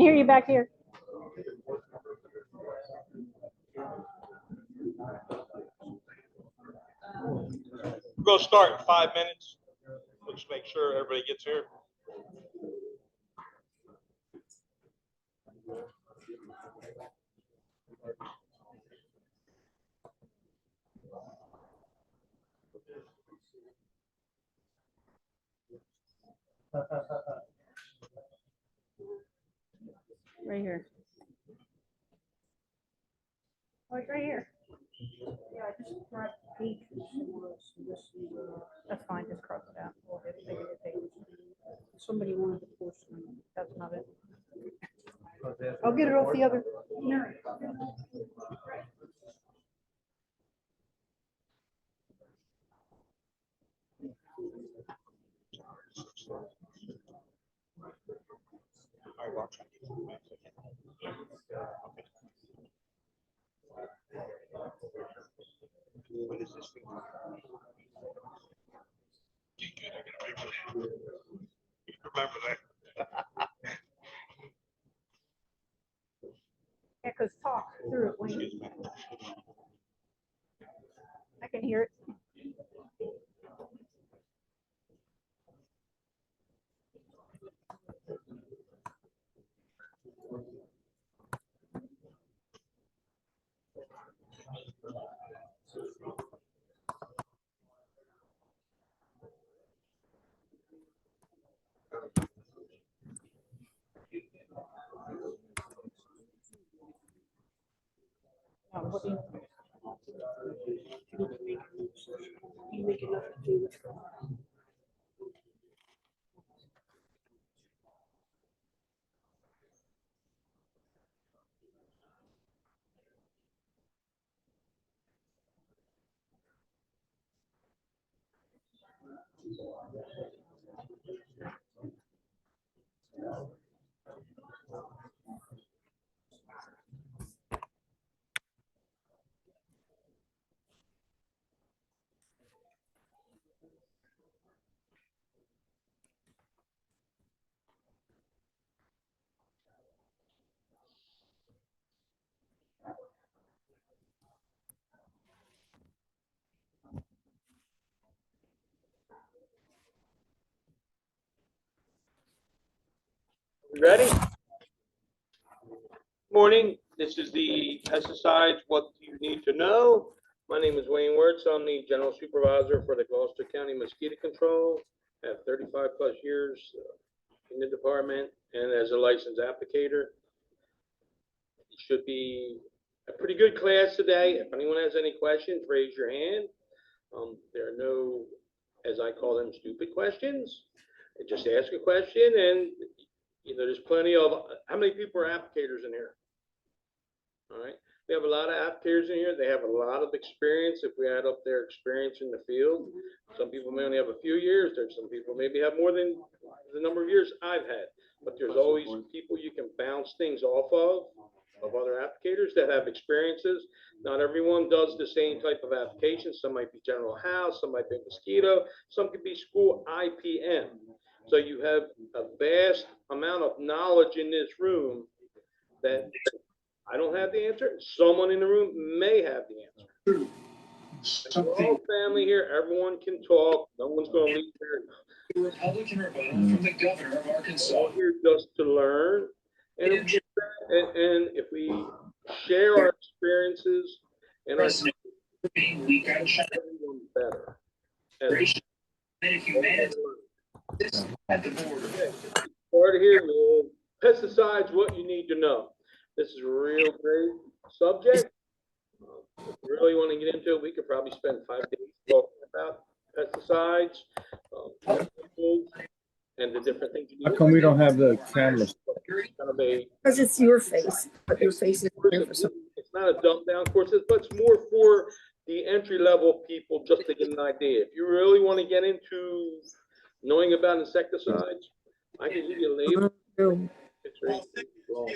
hear you back here. We're going to start in 5 minutes. Let's make sure everybody gets here. Right here. Oh, it's right here. Yeah, just grab the page. That's fine, just cross it out. Somebody wanted the portion. That's not it. I'll get it off the other. No. What is this thing? Remember that. Yeah, because talk through it when you. I can hear it. Ready? Morning. This is the pesticides. What do you need to know? My name is Wayne Wirtz. I'm the general supervisor for the Gloucester County Mosquito Control. I have 35 plus years in the department and as a licensed applicator. It should be a pretty good class today. If anyone has any questions, raise your hand. There are no, as I call them, stupid questions. Just ask a question, and there's plenty of. How many people are applicators in here? All right, we have a lot of applicators in here. They have a lot of experience. If we add up their experience in the field, some people may only have a few years. There's some people maybe have more than the number of years I've had. But there's always people you can bounce things off of other applicators that have experiences. Not everyone does the same type of application. Some might be general house, some might be mosquito, some could be school IPM. So you have a vast amount of knowledge in this room that I don't have the answer. Someone in the room may have the answer. We're all family here. Everyone can talk. No one's going to leave here. The Republican rebuttal from the governor of Arkansas. We're all here just to learn. And if we share our experiences and our weak on China, better. This at the border. Okay. Started here with pesticides, what you need to know. This is a real great subject. If you really want to get into it, we could probably spend 5 days talking about pesticides, and the different things you need. How come we don't have the cameras? Because it's your face, but your face is there for some. It's not a dumb down course, but it's more for the entry level people just to get an idea. If you really want to get into knowing about insecticides, I can give you a label. It's very long.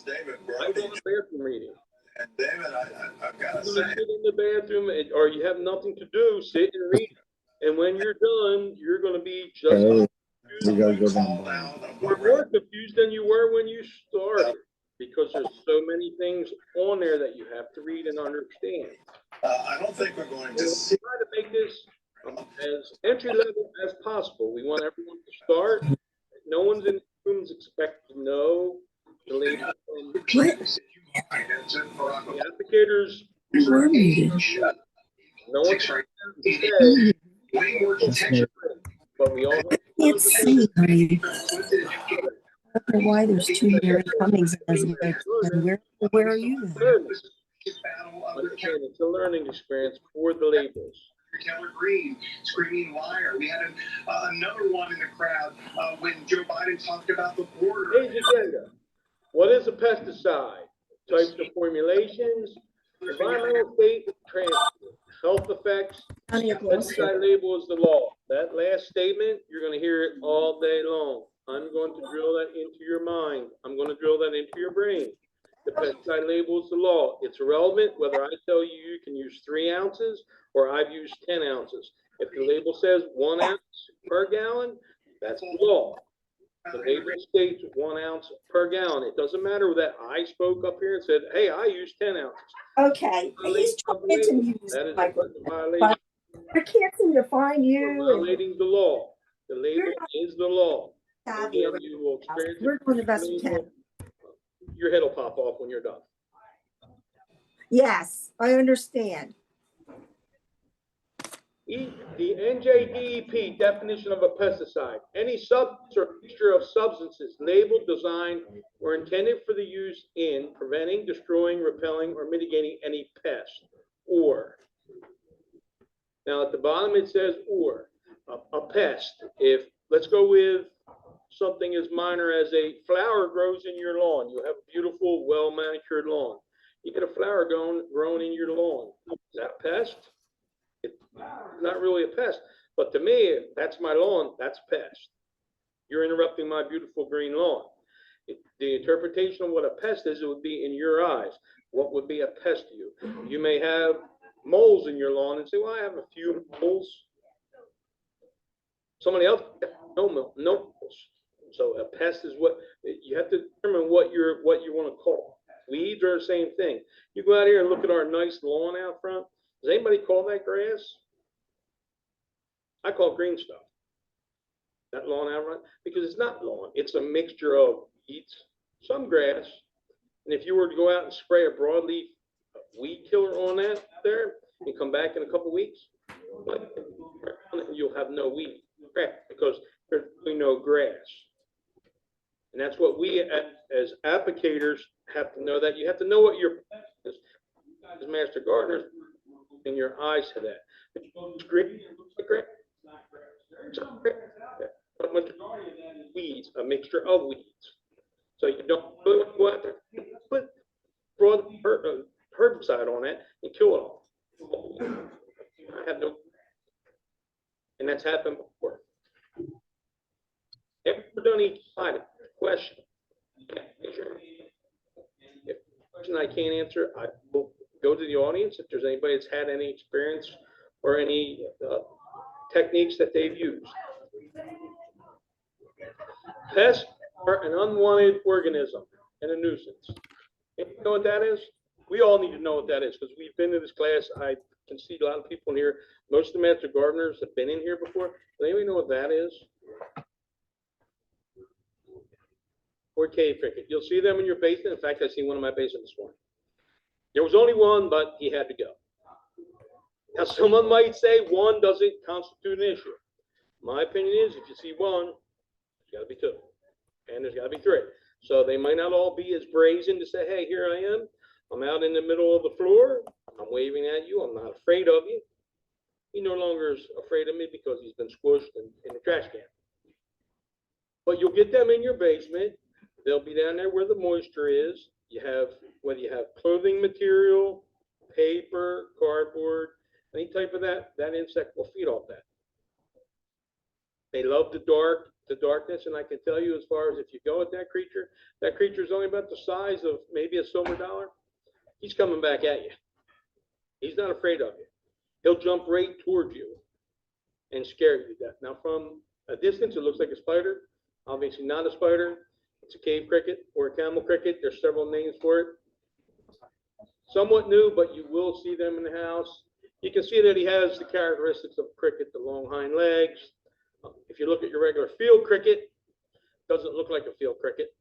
David, I go to the bathroom reading. And David, I've got to You say, sit in the bathroom, or you have nothing to do, sit and read. And when you're done, you're going to be just as We gotta go It's down. all out. You're more confused than you were when you started, because there's so many things on there that you have to read and understand. I don't think we're going to We see. try to make this as entry level as possible. We want everyone to start. No one's in rooms expected to know the label from the applicators. You were muted. No one says, but we all. Can't see, honey. I don't know why there's too many Cummings as where are you then? Understand, it's a learning experience for the labels. Keller Green, screaming liar. We had another one in the crowd when Joe Biden talked about the border. Page agenda. What is a pesticide? Types of formulations, environmental state, transport, health effects. Honey, I've lost you. Pesticide label is the law. That last statement, you're going to hear it all day long. I'm going to drill that into your mind. I'm going to drill that into your brain. The pesticide label is the law. It's irrelevant whether I tell you you can use 3 ounces or I've used 10 ounces. If the label says 1 ounce per gallon, that's the law. The label states 1 ounce per gallon. It doesn't matter that I spoke up here and said, hey, I use 10 ounces. Okay, he's trying to use That the is a microphone, violation. but I can't seem to find You're you. violating the law. The label is the law. And Again, you will experience we're doing the best we can. your head will pop off when you're done. Yes, I understand. The NJDEP definition of a pesticide: any substance or mixture of substances labeled, designed, or intended for the use in preventing, destroying, repelling, or mitigating any pest. Or, now at the bottom it says or, a pest. If, let's go with something as minor as a flower grows in your lawn. You have a beautiful, well-manicured lawn. You get a flower grown in your lawn. Is that a pest? It's not really a pest, but to me, that's my lawn, that's a pest. You're interrupting my beautiful green lawn. The interpretation of what a pest is, it would be in your eyes. What would be a pest to you? You may have moles in your lawn and say, well, I have a few moles. Somebody else, no moles. So a pest is what, you have to determine what you want to call. Weeds are the same thing. You go out here and look at our nice lawn out front. Does anybody call that grass? I call green stuff. That lawn out front, because it's not lawn. It's a mixture of weeds, some grass. And if you were to go out and spray a broadleaf weed killer on that there and come back in a couple weeks, you'll have no weed, because there's really no grass. And that's what we as applicators have to know, that you have to know what your is. As master gardeners, in your eyes to that. Weeds, a mixture of weeds. So you don't really want to go out there and put broad herbicide on it and kill it all. I have no, and that's happened before. Ever done each side? Question. If question I can't answer, I will go to the audience if there's anybody that's had any experience or any techniques that they've used. Pests are an unwanted organism and a nuisance. You know what that is? We all need to know what that is, because we've been to this class. I can see a lot of people in here. Most of the master gardeners have been in here before. Does anybody know what that is? Or cave cricket. You'll see them in your basement. In fact, I see one in my basement this morning. There was only one, but he had to go. Now, someone might say one doesn't constitute an issue. My opinion is, if you see one, there's got to be 2, and there's got to be 3. So they might not all be as brazen to say, hey, here I am. I'm out in the middle of the floor. I'm waving at you. I'm not afraid of you. He no longer is afraid of me because he's been squished in the trash can. But you'll get them in your basement. They'll be down there where the moisture is. You have, whether you have clothing material, paper, cardboard, any type of that insect will feed off that. They love the darkness, and I can tell you, as far as if you go at that creature is only about the size of maybe a silver dollar. He's coming back at you. He's not afraid of you. He'll jump right towards you and scare you to death. Now, from a distance, it looks like a spider. Obviously not a spider. It's a cave cricket or a camel cricket. There's several names for it. Somewhat new, but you will see them in the house. You can see that he has the characteristics of cricket, the long hind legs. If you look at your regular field cricket, doesn't look like a field cricket,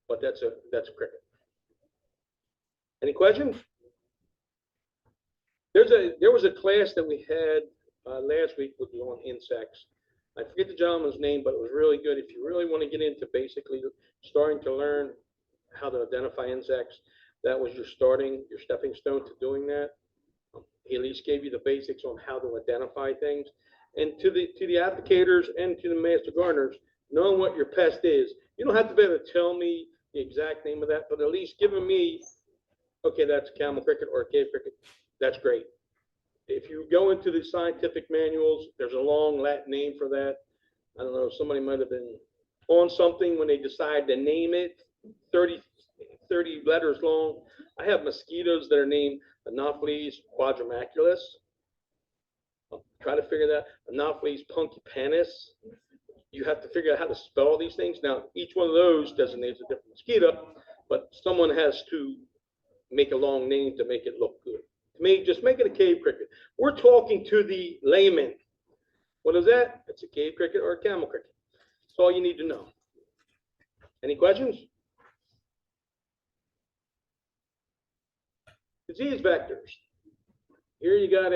but that's a cricket. Any questions? There was a class that we had last week, which was on insects. I forget the gentleman's name, but it was really good. If you really want to get into basically starting to learn how to identify insects, that was your stepping stone to doing that. He at least gave you the basics on how to identify things. And to the applicators and to the master gardeners, knowing what your pest is, you don't have to be able to tell me the exact name of that, but at least giving me, okay, that's a camel cricket or a cave cricket. That's great. If you go into the scientific manuals, there's a long Latin name for that. I don't know, somebody might have been on something when they decided to name it, 30 letters long. I have mosquitoes that are named Anopheles quadrimaculus. I'll try to figure that. Anopheles punkipanus. You have to figure out how to spell these things. Now, each one of those designates a different mosquito, but someone has to make a long name to make it look good. To me, just make it a cave cricket. We're talking to the layman. What is that? It's a cave cricket or a camel cricket. That's all you need to know. Any questions? Disease vectors. Here you got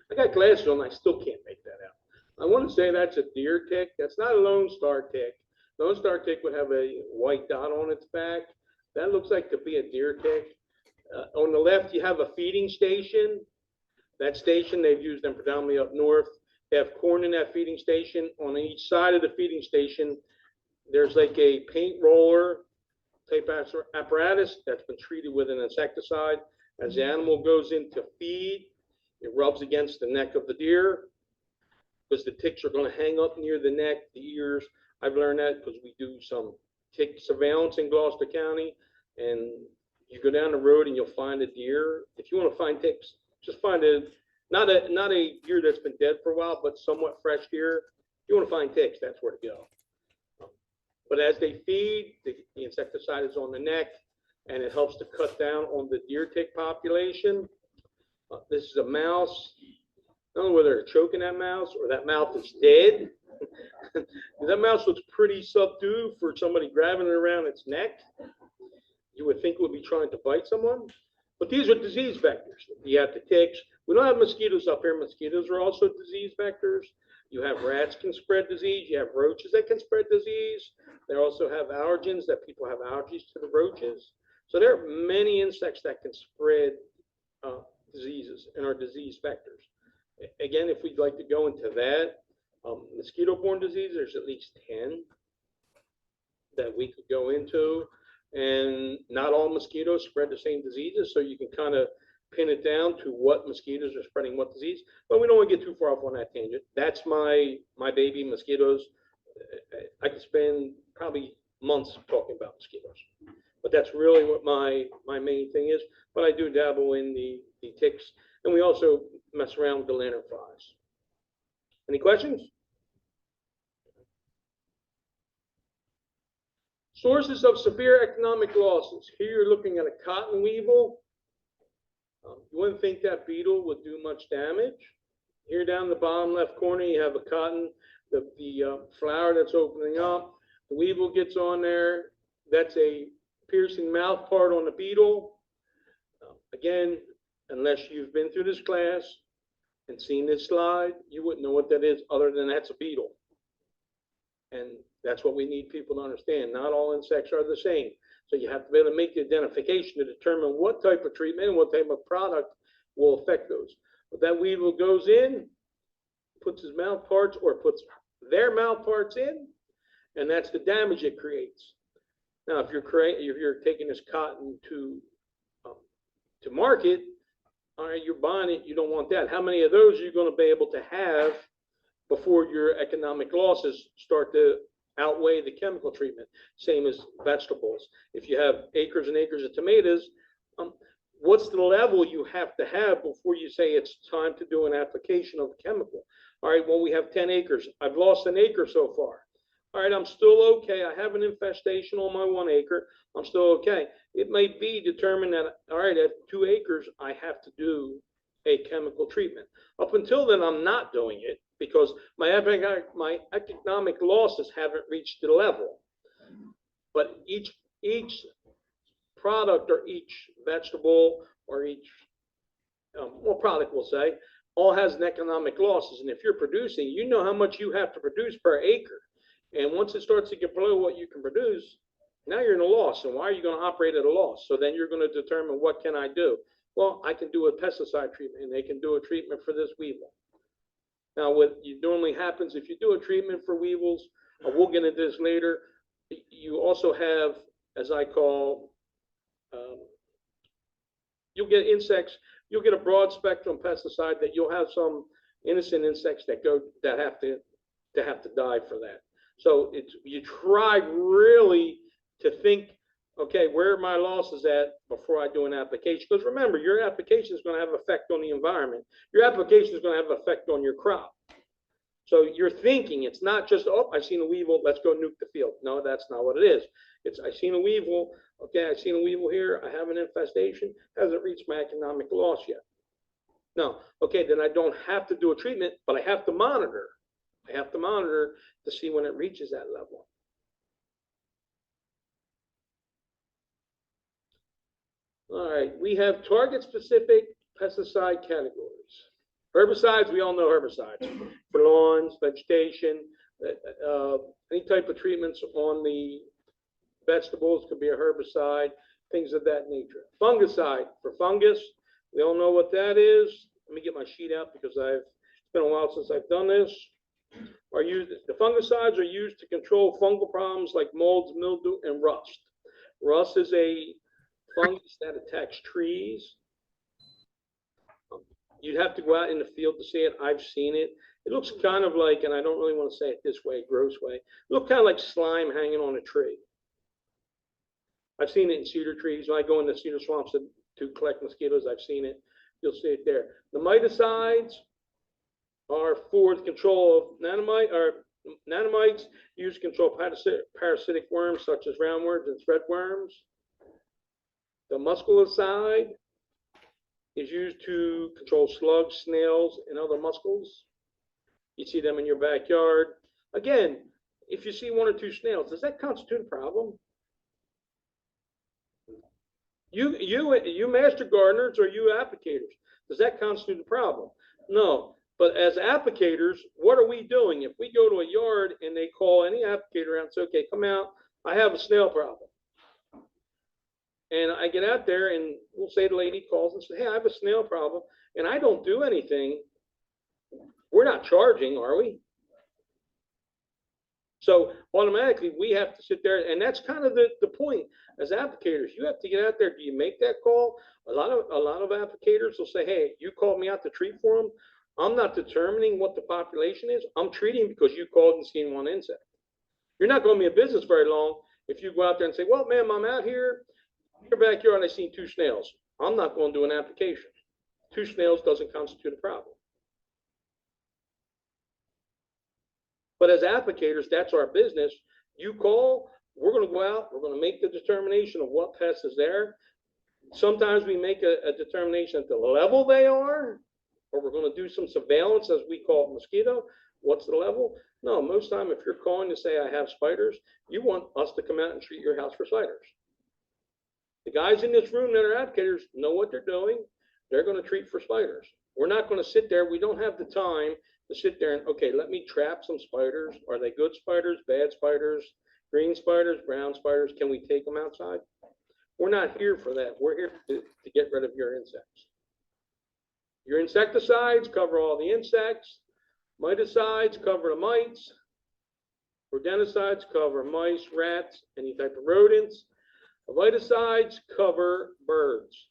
I got glasses on, I still can't make that out. I want to say that's a deer tick. That's not a Lone Star tick. Lone Star tick would have a white dot on its back. That looks like to be a deer tick. On the left, you have a feeding station. That station, they've used them predominantly up north. They have corn in that feeding station. On each side of the feeding station, there's like a paint roller type apparatus that's been treated with an insecticide. As the animal goes in to feed, it rubs against the neck of the deer because the ticks are going to hang up near the neck, the ears. I've learned that because we do some tick surveillance in Gloucester County, and you go down the road and you'll find a deer. If you want to find ticks, just find not a deer that's been dead for a while, but somewhat fresh deer. If you want to find ticks, that's where to go. But as they feed, the insecticide is on the neck, and it helps to cut down on the deer tick population. This is a mouse. I don't know whether they're choking that mouse or that mouse is dead. That mouse looks pretty subdued for somebody grabbing it around its neck. You would think it would be trying to bite someone. But these are disease vectors. You have the ticks. We don't have mosquitoes up here. Mosquitoes are also disease vectors. You have rats can spread disease. You have roaches that can spread disease. They also have allergens that people have allergies to the roaches. So there are many insects that can spread diseases and are disease vectors. Again, if we'd like to go into that, mosquito-borne disease, there's at least 10 that we could go into. And not all mosquitoes spread the same diseases, so you can kind of pin it down to what mosquitoes are spreading what disease. But we don't want to get too far off on that tangent. That's my baby, mosquitoes. I could spend probably months talking about mosquitoes, but that's really what my main thing is. But I do dabble in the ticks, and we also mess around with the lanternflies. Any questions? Sources of severe economic losses. Here you're looking at a cotton weevil. You wouldn't think that beetle would do much damage. Here down the bottom left corner, you have a cotton, the flower that's opening up. The weevil gets on there. That's a piercing mouth part on the beetle. Again, unless you've been through this class and seen this slide, you wouldn't know what that is other than that's a beetle. And that's what we need people to understand. Not all insects are the same. So you have to be able to make the identification to determine what type of treatment and what type of product will affect those. But that weevil goes in, puts his mouth parts or puts their mouth parts in, and that's the damage it creates. Now, if you're taking this cotton to market, all right, you're buying it, you don't want that. How many of those are you going to be able to have before your economic losses start to outweigh the chemical treatment? Same as vegetables. If you have acres and acres of tomatoes, what's the level you have to have before you say it's time to do an application of a chemical? All right, well, we have 10 acres. I've lost an acre so far. All right, I'm still okay. I have an infestation on my 1 acre. I'm still okay. It may be determined that, all right, at 2 acres, I have to do a chemical treatment. Up until then, I'm not doing it because my economic losses haven't reached the level. But each product or each vegetable or each product, we'll say, all has an economic losses. And if you're producing, you know how much you have to produce per acre. And once it starts to get below what you can produce, now you're in a loss. And why are you going to operate at a loss? So then you're going to determine, what can I do? Well, I can do a pesticide treatment, and they can do a treatment for this weevil. Now, what normally happens if you do a treatment for weevils, we'll get into this later, you also have, as I call, you'll get insects, you'll get a broad spectrum pesticide that you'll have some innocent insects that have to die for that. So you try really to think, okay, where are my losses at before I do an application? Because remember, your application is going to have an effect on the environment. Your application is going to have an effect on your crop. So you're thinking, it's not just, oh, I've seen a weevil, let's go nuke the field. No, that's not what it is. It's, I've seen a weevil, okay, I've seen a weevil here, I have an infestation, hasn't reached my economic loss yet. No, okay, then I don't have to do a treatment, but I have to monitor. I have to monitor to see when it reaches that level. All right, we have target-specific pesticide categories. Herbicides, we all know herbicides. For lawns, vegetation, any type of treatments on the vegetables could be a herbicide, things of that nature. Fungicide, for fungus, we all know what that is. Let me get my sheet out because it's been a while since I've done this. The fungicides are used to control fungal problems like molds, mildew, and rust. Rust is a fungus that attacks trees. You'd have to go out in the field to see it. I've seen it. It looks kind of like, and I don't really want to say it this way, gross way, it looks kind of like slime hanging on a tree. I've seen it in cedar trees. When I go into cedar swamps to collect mosquitoes, I've seen it. You'll see it there. The miticides are for the control of nanomites used to control parasitic worms such as roundworms and threadworms. The muscalicide is used to control slugs, snails, and other muscles. You see them in your backyard. Again, if you see 1 or 2 snails, does that constitute a problem? You master gardeners or you applicators, does that constitute a problem? No. But as applicators, what are we doing? If we go to a yard and they call any applicator out and say, okay, come out, I have a snail problem. And I get out there and we'll say the lady calls and says, hey, I have a snail problem, and I don't do anything. We're not charging, are we? So automatically we have to sit there, and that's kind of the point as applicators. You have to get out there. Do you make that call? A lot of applicators will say, hey, you called me out to treat for them. I'm not determining what the population is. I'm treating because you called and seen 1 insect. You're not going to be in business very long if you go out there and say, well, ma'am, I'm out here in your backyard and I seen 2 snails. I'm not going to do an application. 2 snails doesn't constitute a problem. But as applicators, that's our business. You call, we're going to go out, we're going to make the determination of what pest is there. Sometimes we make a determination at the level they are, or we're going to do some surveillance, as we call it, mosquito. What's the level? No, most time if you're calling to say I have spiders, you want us to come out and treat your house for spiders. The guys in this room that are applicators know what they're doing. They're going to treat for spiders. We're not going to sit there. We don't have the time to sit there and, okay, let me trap some spiders. Are they good spiders, bad spiders, green spiders, brown spiders? Can we take them outside? We're not here for that. We're here to get rid of your insects. Your insecticides cover all the insects. Miticides cover the mites. Rodenticides cover mice, rats, any type of rodents. Viticides cover birds.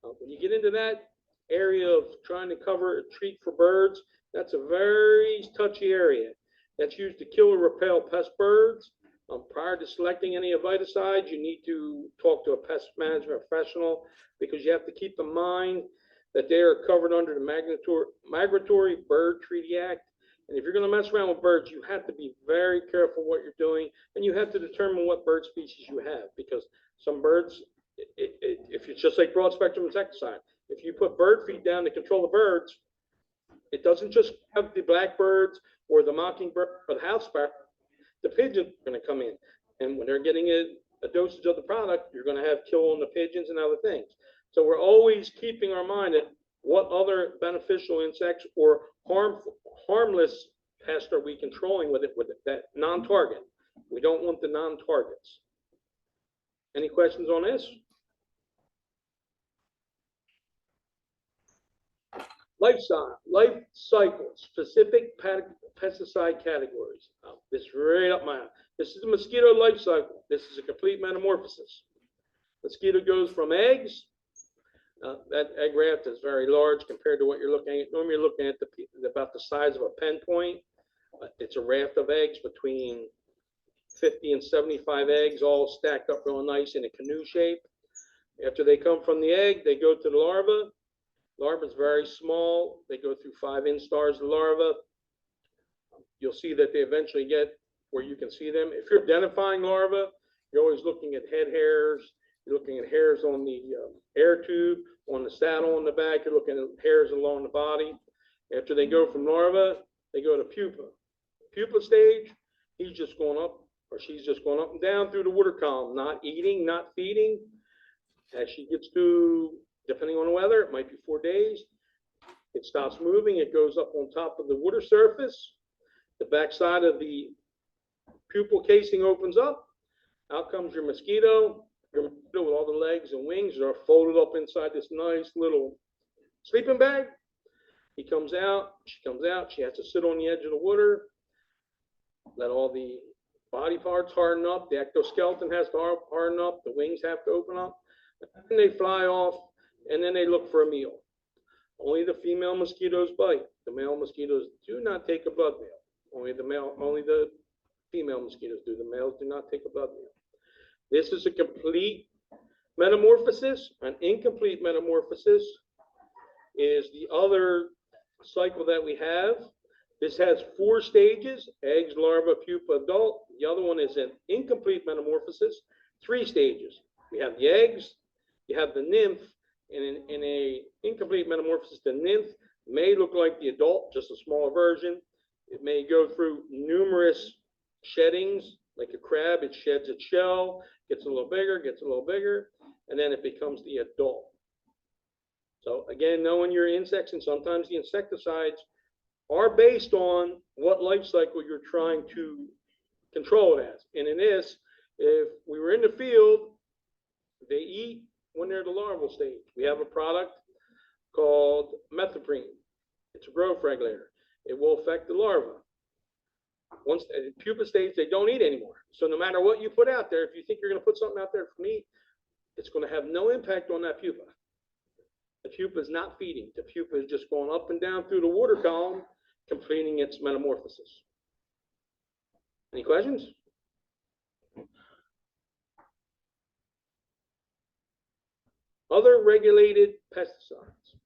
When you get into that area of trying to treat for birds, that's a very touchy area. That's used to kill or repel pest birds. Prior to selecting any herbicides, you need to talk to a pest management professional, because you have to keep in mind that they are covered under the Migratory Bird Treaty Act. And if you're going to mess around with birds, you have to be very careful what you're doing, and you have to determine what bird species you have, because some birds, if it's just like broad spectrum insecticide, if you put bird feed down to control the birds, it doesn't just have the blackbirds or the mockingbird or the house sparrow. The pigeons are going to come in, and when they're getting a dosage of the product, you're going to have kill on the pigeons and other things. So we're always keeping our mind at what other beneficial insects or harmless pests are we controlling with that non-target. We don't want the non-targets. Any questions on this? Life cycle, specific pesticide categories. This is right up my alley. This is the mosquito life cycle. This is a complete metamorphosis. Mosquito goes from eggs. That egg raft is very large compared to what you're looking at. Normally, you're looking at about the size of a pen point. It's a raft of eggs, between 50 and 75 eggs, all stacked up real nice in a canoe shape. After they come from the egg, they go to the larva. Larva is very small. They go through 5 instars of larva. You'll see that they eventually get where you can see them. If you're identifying larvae, you're always looking at head hairs. You're looking at hairs on the air tube, on the saddle on the back. You're looking at hairs along the body. After they go from larva, they go to pupa. Pupa stage, he's just going up, or she's just going up and down through the water column, not eating, not feeding. As she gets to, depending on the weather, it might be 4 days. It stops moving. It goes up on top of the water surface. The backside of the pupal casing opens up. Out comes your mosquito. Your mosquito with all the legs and wings are folded up inside this nice little sleeping bag. He comes out. She comes out. She has to sit on the edge of the water. Let all the body parts harden up. The ectoskeleton has to harden up. The wings have to open up. And they fly off, and then they look for a meal. Only the female mosquitoes bite. The male mosquitoes do not take a blood meal. Only the female mosquitoes do. The males do not take a blood meal. This is a complete metamorphosis. An incomplete metamorphosis is the other cycle that we have. This has 4 stages: eggs, larva, pupa, adult. The other one is an incomplete metamorphosis, 3 stages. We have the eggs, you have the nymph, and in a incomplete metamorphosis, the nymph may look like the adult, just a smaller version. It may go through numerous sheddings, like a crab. It sheds its shell, gets a little bigger, and then it becomes the adult. So again, knowing your insects, and sometimes the insecticides are based on what life cycle you're trying to control it as. And in this, if we were in the field, they eat when they're the larval stage. We have a product called methoprene. It's a growth regulator. It will affect the larva. Once at pupa stage, they don't eat anymore. So no matter what you put out there, if you think you're going to put something out there for meat, it's going to have no impact on that pupa. The pupa is not feeding. The pupa is just going up and down through the water column, completing its metamorphosis. Any questions? Other regulated pesticides.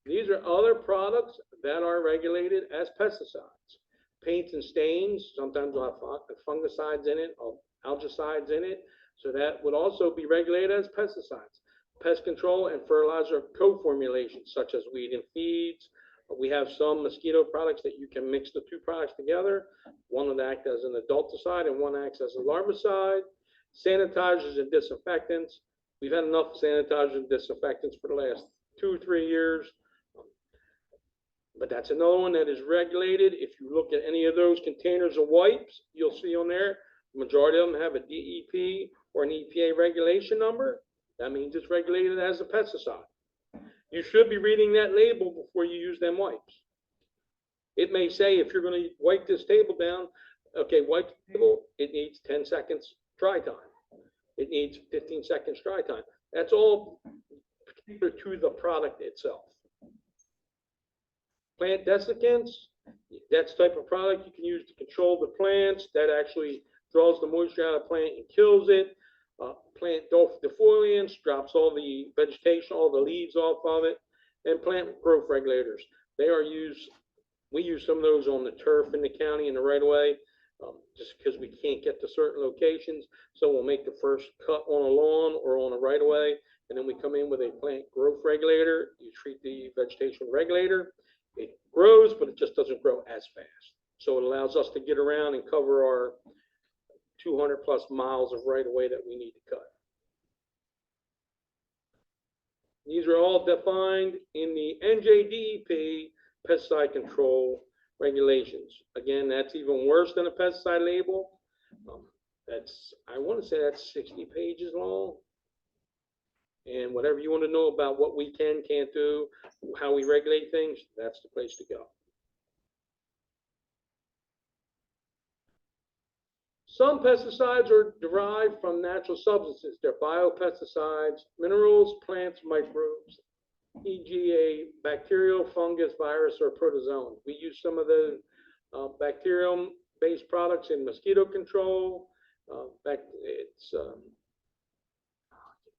These are other products that are regulated as pesticides. Paints and stains, sometimes will have fungicides in it, or algicides in it, so that would also be regulated as pesticides. Pest control and fertilizer co-formulations, such as weed and feeds. We have some mosquito products that you can mix the 2 products together. One would act as an adulticide and one acts as a larvicide. Sanitizers and disinfectants. We've had enough sanitizers and disinfectants for the last 2 or 3 years. But that's another one that is regulated. If you look at any of those containers of wipes, you'll see on there, the majority of them have a DEP or an EPA regulation number. That means it's regulated as a pesticide. You should be reading that label before you use them wipes. It may say, if you're going to wipe this table down, okay, wipe the table, it needs 10 seconds dry time. It needs 15 seconds dry time. That's all particular to the product itself. Plant desiccants, that's the type of product you can use to control the plants. That actually draws the moisture out of the plant and kills it. Plant defoliants, drops all the vegetation, all the leaves off of it, and plant growth regulators. They are used, we use some of those on the turf in the county in the right of way, just because we can't get to certain locations. So we'll make the first cut on a lawn or on a right of way, and then we come in with a plant growth regulator. You treat the vegetation regulator. It grows, but it just doesn't grow as fast. So it allows us to get around and cover our 200 plus miles of right of way that we need to cut. These are all defined in the NJDEP pesticide control regulations. Again, that's even worse than a pesticide label. I want to say that's 60 pages long. And whatever you want to know about what we can, can't do, how we regulate things, that's the place to go. Some pesticides are derived from natural substances. They're biopesticides, minerals, plants, microbes, e.g. a bacterial, fungus, virus, or protozoan. We use some of the bacterium-based products in mosquito control.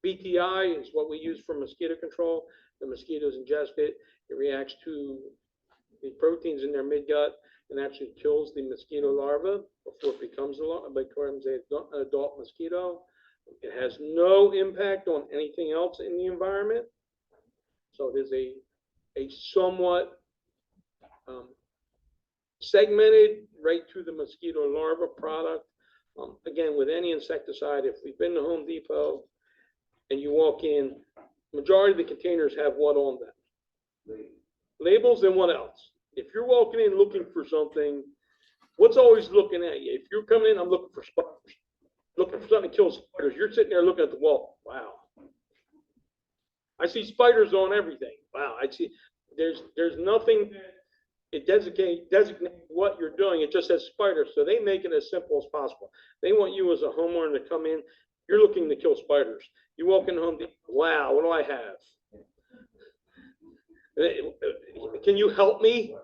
BTI is what we use for mosquito control. The mosquitoes ingest it. It reacts to the proteins in their midgut and actually kills the mosquito larva before it becomes an adult mosquito. It has no impact on anything else in the environment. So it is a somewhat segmented right to the mosquito larva product. Again, with any insecticide, if we've been to Home Depot and you walk in, majority of the containers have what on them? Labels, and what else? If you're walking in looking for something, what's always looking at you? If you're coming in, I'm looking for spiders. Looking for something to kill spiders. You're sitting there looking at the wall. Wow. I see spiders on everything. Wow. I see there's nothing that it designate what you're doing. It just says spiders. So they make it as simple as possible. They want you as a homeowner to come in. You're looking to kill spiders. You walk in Home Depot. Wow, what do I have? Can you help me?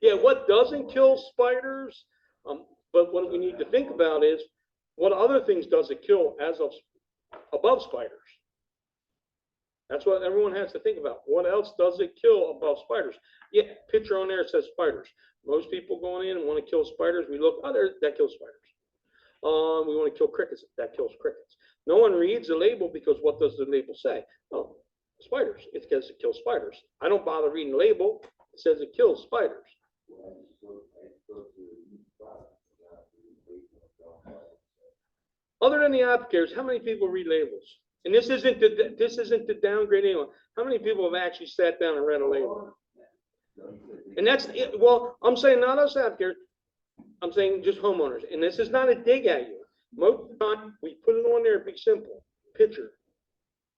Yeah, what doesn't kill spiders? But what we need to think about is what other things does it kill as of above spiders? That's what everyone has to think about. What else does it kill above spiders? Yeah, picture on there says spiders. Most people going in and want to kill spiders. We look, oh, that kills spiders. We want to kill crickets. That kills crickets. No one reads the label because what does the label say? Oh, spiders. It says it kills spiders. I don't bother reading the label. It says it kills spiders. Other than the applicators, how many people read labels? And this isn't to downgrade anyone. How many people have actually sat down and read a label? And that's it. Well, I'm saying not us applicators. I'm saying just homeowners. And this is not a dig at you. Most of the time, we put it on there, be simple. Picture.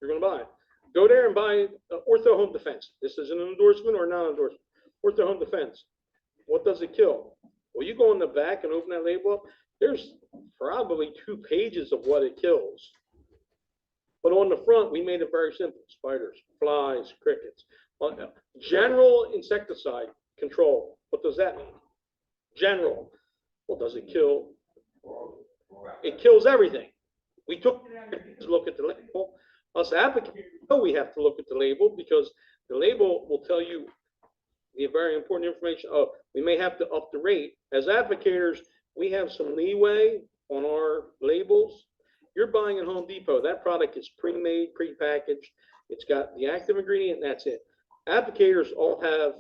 You're going to buy it. Go there and buy Ortho Home Defense. This is an endorsement or non-endorsement. Ortho Home Defense. What does it kill? Well, you go in the back and open that label up. There's probably 2 pages of what it kills. But on the front, we made it very simple. Spiders, flies, crickets. General insecticide control. What does that mean? General. Well, does it kill? It kills everything. We took to look at the label. Us applicants know we have to look at the label because the label will tell you the very important information. Oh, we may have to up the rate. As applicators, we have some leeway on our labels. You're buying at Home Depot. That product is pre-made, pre-packaged. It's got the active ingredient, and that's it. Applicators all have,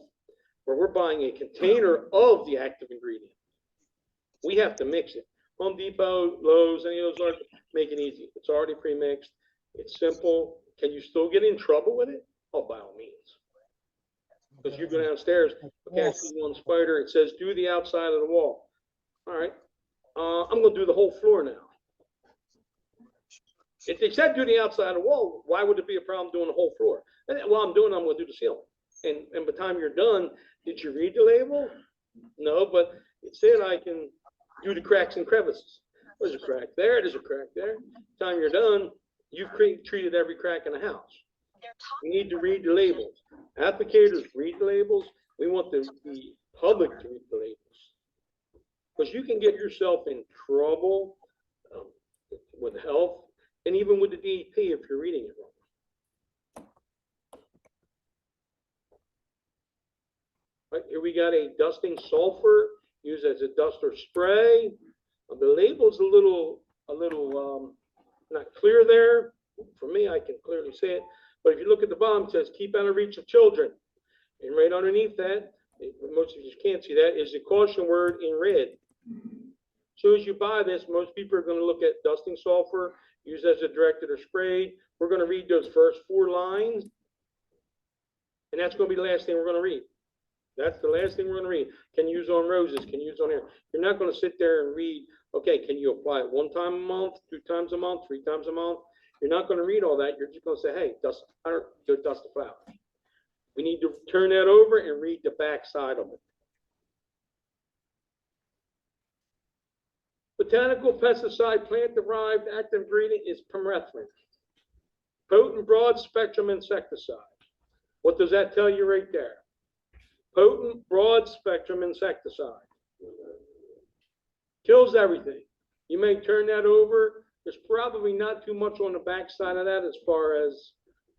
where we're buying a container of the active ingredient. We have to mix it. Home Depot, Lowe's, any of those are make it easy. It's already pre-mixed. It's simple. Can you still get in trouble with it? Oh, by all means. Because you go downstairs, okay, I see one spider. It says do the outside of the wall. All right. I'm going to do the whole floor now. If they said do the outside of the wall, why would it be a problem doing the whole floor? And while I'm doing it, I'm going to do the ceiling. And by the time you're done, did you read the label? No, but it said I can do the cracks and crevices. There's a crack there. There's a crack there. By the time you're done, you've treated every crack in the house. We need to read the labels. Applicators read the labels. We want the public to read the labels. Because you can get yourself in trouble with health, and even with the DEP if you're reading it wrong. Right, here we got a dusting sulfur used as a dust or spray. The label's a little not clear there. For me, I can clearly see it. But if you look at the bottom, it says keep out of reach of children. And right underneath that, most of you can't see that, is the caution word in red. As soon as you buy this, most people are going to look at dusting sulfur, used as a directed or sprayed. We're going to read those first 4 lines, and that's going to be the last thing we're going to read. That's the last thing we're going to read. Can use on roses, can use on here. You're not going to sit there and read, okay, can you apply it 1 time a month, 2 times a month, 3 times a month? You're not going to read all that. You're just going to say, hey, dust the flowers. We need to turn that over and read the back side of it. Botanical pesticide plant-derived active ingredient is permethrin. Potent broad-spectrum insecticide. What does that tell you right there? Potent broad-spectrum insecticide. Kills everything. You may turn that over. There's probably not too much on the back side of that as far as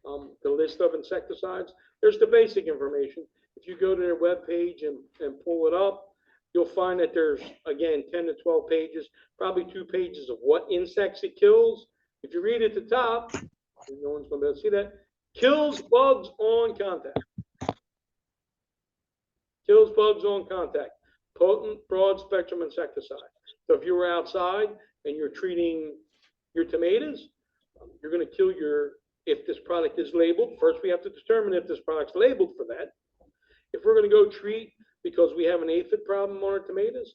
the list of insecticides. There's the basic information. If you go to their webpage and pull it up, you'll find that there's, again, 10 to 12 pages, probably 2 pages of what insects it kills. If you read at the top, no one's going to be able to see that, kills bugs on contact. Kills bugs on contact. Potent broad spectrum insecticide. So if you were outside and you're treating your tomatoes, you're going to kill if this product is labeled. First, we have to determine if this product's labeled for that. If we're going to go treat because we have an aphid problem on our tomatoes,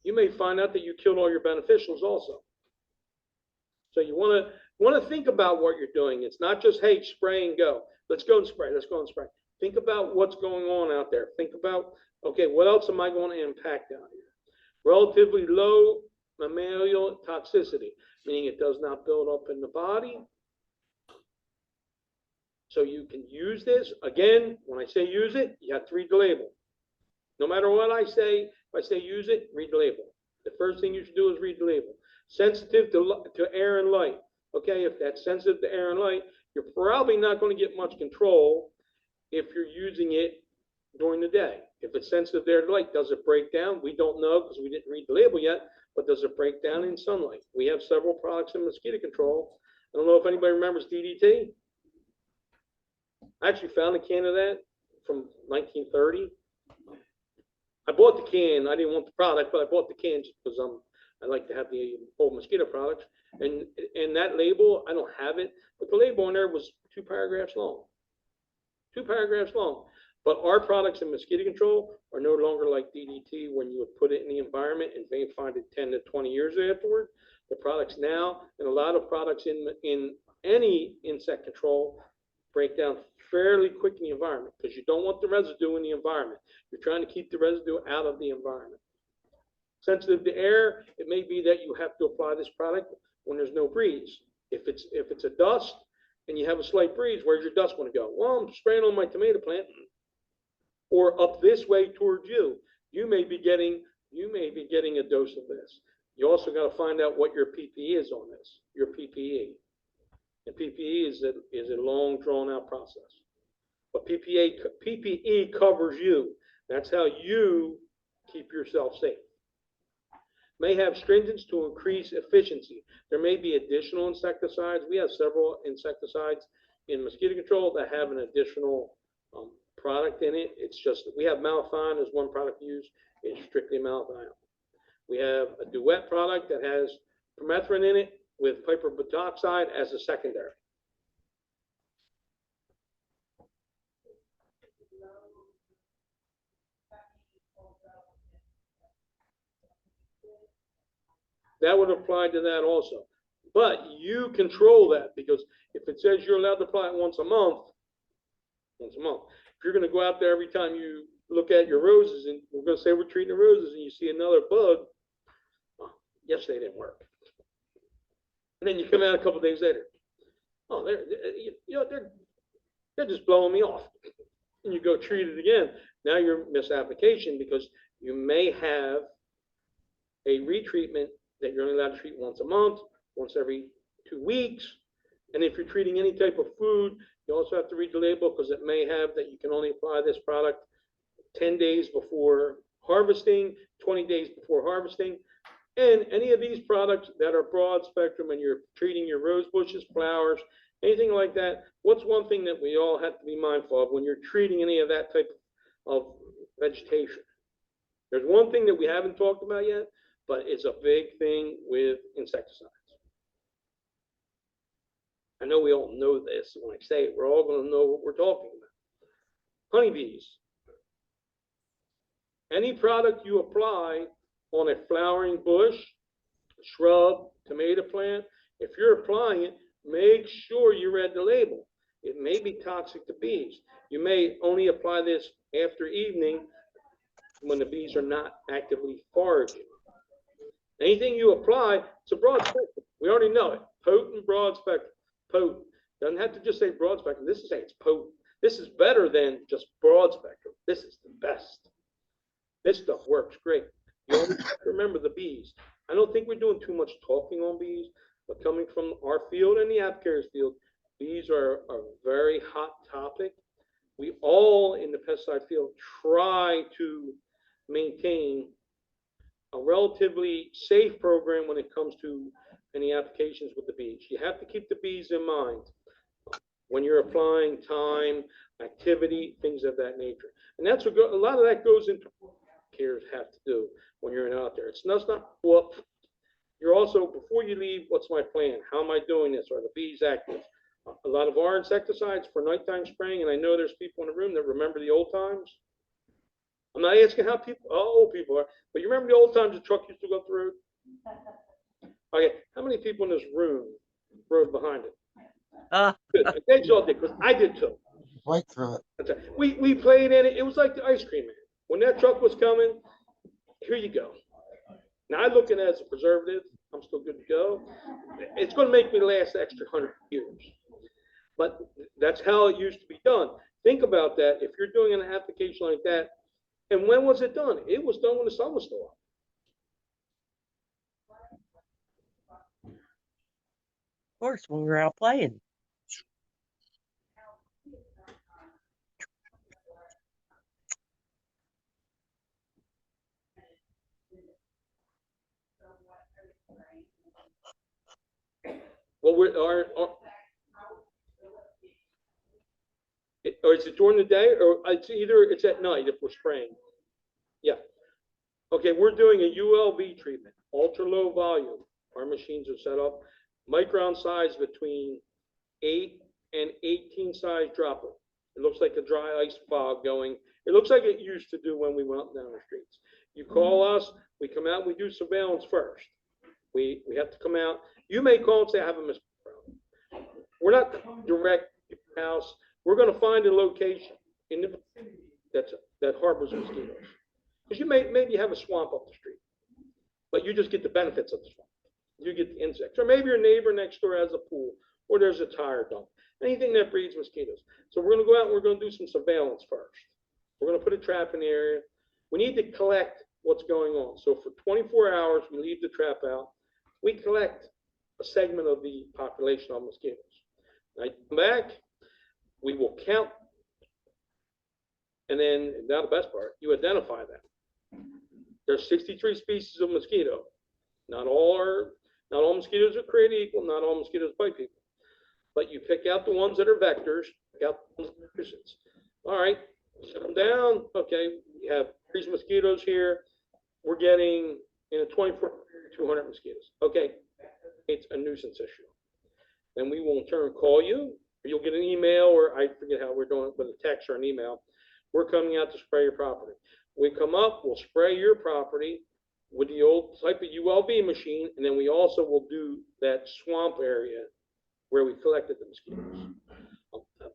you may find out that you killed all your beneficials also. So you want to think about what you're doing. It's not just, hey, spray and go. Let's go and spray. Let's go and spray. Think about what's going on out there. Think about, okay, what else am I going to impact out here? Relatively low mammalian toxicity, meaning it does not build up in the body. So you can use this. Again, when I say use it, you have to read the label. No matter what I say, if I say use it, read the label. The first thing you should do is read the label. Sensitive to air and light. Okay, if that's sensitive to air and light, you're probably not going to get much control if you're using it during the day. If it's sensitive to air and light, does it break down? We don't know because we didn't read the label yet, but does it break down in sunlight? We have several products in mosquito control. I don't know if anybody remembers DDT. I actually found a can of that from 1930. I bought the can. I didn't want the product, but I bought the can just because I like to have the old mosquito products. And that label, I don't have it, but the label on there was 2 paragraphs long. 2 paragraphs long. But our products in mosquito control are no longer like DDT when you would put it in the environment and may find it 10 to 20 years afterward. The products now, and a lot of products in any insect control, break down fairly quick in the environment because you don't want the residue in the environment. You're trying to keep the residue out of the environment. Sensitive to air, it may be that you have to apply this product when there's no breeze. If it's a dust and you have a slight breeze, where's your dust going to go? Well, I'm spraying on my tomato plant, or up this way towards you. You may be getting a dose of this. You also got to find out what your PPE is on this. Your PPE. And PPE is a long, drawn-out process. But PPE covers you. That's how you keep yourself safe. May have stringents to increase efficiency. There may be additional insecticides. We have several insecticides in mosquito control that have an additional product in it. It's just, we have malathion as one product used. It's strictly malathion. We have a duet product that has permethrin in it with piper butoxide as a secondary. That would apply to that also. But you control that, because if it says you're allowed to apply it once a month, if you're going to go out there every time you look at your roses, and we're going to say we're treating the roses, and you see another bug, oh, yesterday didn't work. And then you come out a couple of days later, oh, they're just blowing me off. And you go treat it again. Now you're misapplication because you may have a retreatment that you're only allowed to treat once a month, once every 2 weeks. And if you're treating any type of food, you also have to read the label because it may have that you can only apply this product 10 days before harvesting, 20 days before harvesting. And any of these products that are broad spectrum and you're treating your rose bushes, flowers, anything like that, what's one thing that we all have to be mindful of when you're treating any of that type of vegetation? There's one thing that we haven't talked about yet, but it's a big thing with insecticides. I know we all know this. When I say it, we're all going to know what we're talking about. Honeybees. Any product you apply on a flowering bush, shrub, tomato plant, if you're applying it, make sure you read the label. It may be toxic to bees. You may only apply this after evening when the bees are not actively foraging. Anything you apply, it's a broad spectrum. We already know it. Potent, broad spectrum. Potent. Doesn't have to just say broad spectrum. This is saying it's potent. This is better than just broad spectrum. This is the best. This stuff works great. You always have to remember the bees. I don't think we're doing too much talking on bees, but coming from our field and the apiary's field, bees are a very hot topic. We all in the pesticide field try to maintain a relatively safe program when it comes to any applications with the bees. You have to keep the bees in mind when you're applying time, activity, things of that nature. And that's what a lot of that goes into what cares have to do when you're out there. It's not well, you're also, before you leave, what's my plan? How am I doing this? Are the bees active? A lot of our insecticides for nighttime spraying, and I know there's people in the room that remember the old times. I'm not asking how old people are, but you remember the old times the truck used to go up the road? Okay, how many people in this room rode behind it? Good. I bet you all did, because I did too. Right through it. That's right. We played in it. It was like the ice cream man. When that truck was coming, here you go. Now I look at it as a preservative. I'm still good to go. It's going to make me last the extra 100 years. But that's how it used to be done. Think about that. If you're doing an application like that, and when was it done? It was done when the sun was still up. Of course, when we were out playing. Well, or is it during the day, or it's at night if we're spraying? Yeah. Okay, we're doing a ULV treatment, ultra low volume. Our machines are set up micron size between 8 and 18 size dropper. It looks like a dry ice fog going. It looks like it used to do when we went up and down the streets. You call us, we come out, we do surveillance first. We have to come out. You may call and say, I have a mosquito. We're not direct to your house. We're going to find a location in the that harbors mosquitoes. Because you maybe have a swamp up the street, but you just get the benefits of the swamp. You get the insects. Or maybe your neighbor next door has a pool, or there's a tire dump. Anything that breeds mosquitoes. So we're going to go out and we're going to do some surveillance first. We're going to put a trap in the area. We need to collect what's going on. So for 24 hours, we leave the trap out. We collect a segment of the population of mosquitoes. I come back, we will count, and then now the best part, you identify them. There's 63 species of mosquito. Not all mosquitoes are created equal. Not all mosquitoes bite people. But you pick out the ones that are vectors. Pick out the ones that are nuisance. All right, set them down. Okay, we have these mosquitoes here. We're getting in a 24 200 mosquitoes. Okay, it's a nuisance issue. Then we will in turn call you, or you'll get an email, or I forget how we're doing it, with a text or an email. We're coming out to spray your property. We come up, we'll spray your property with the old type of ULV machine, and then we also will do that swamp area where we collected the mosquitoes.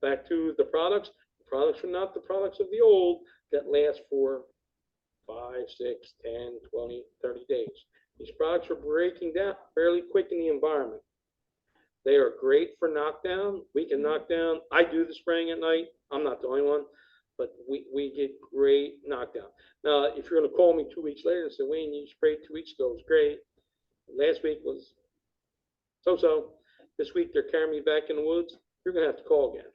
Back to the products. The products are not the products of the old that last for 5, 6, 10, 20, 30 days. These products are breaking down fairly quick in the environment. They are great for knockdown. We can knock down. I do the spraying at night. I'm not the only one, but we get great knockdown. Now, if you're going to call me 2 weeks later and say, Wayne, you sprayed 2 weeks ago, it was great. Last week was so-so. This week, they're carrying me back in the woods. You're gonna have to call again.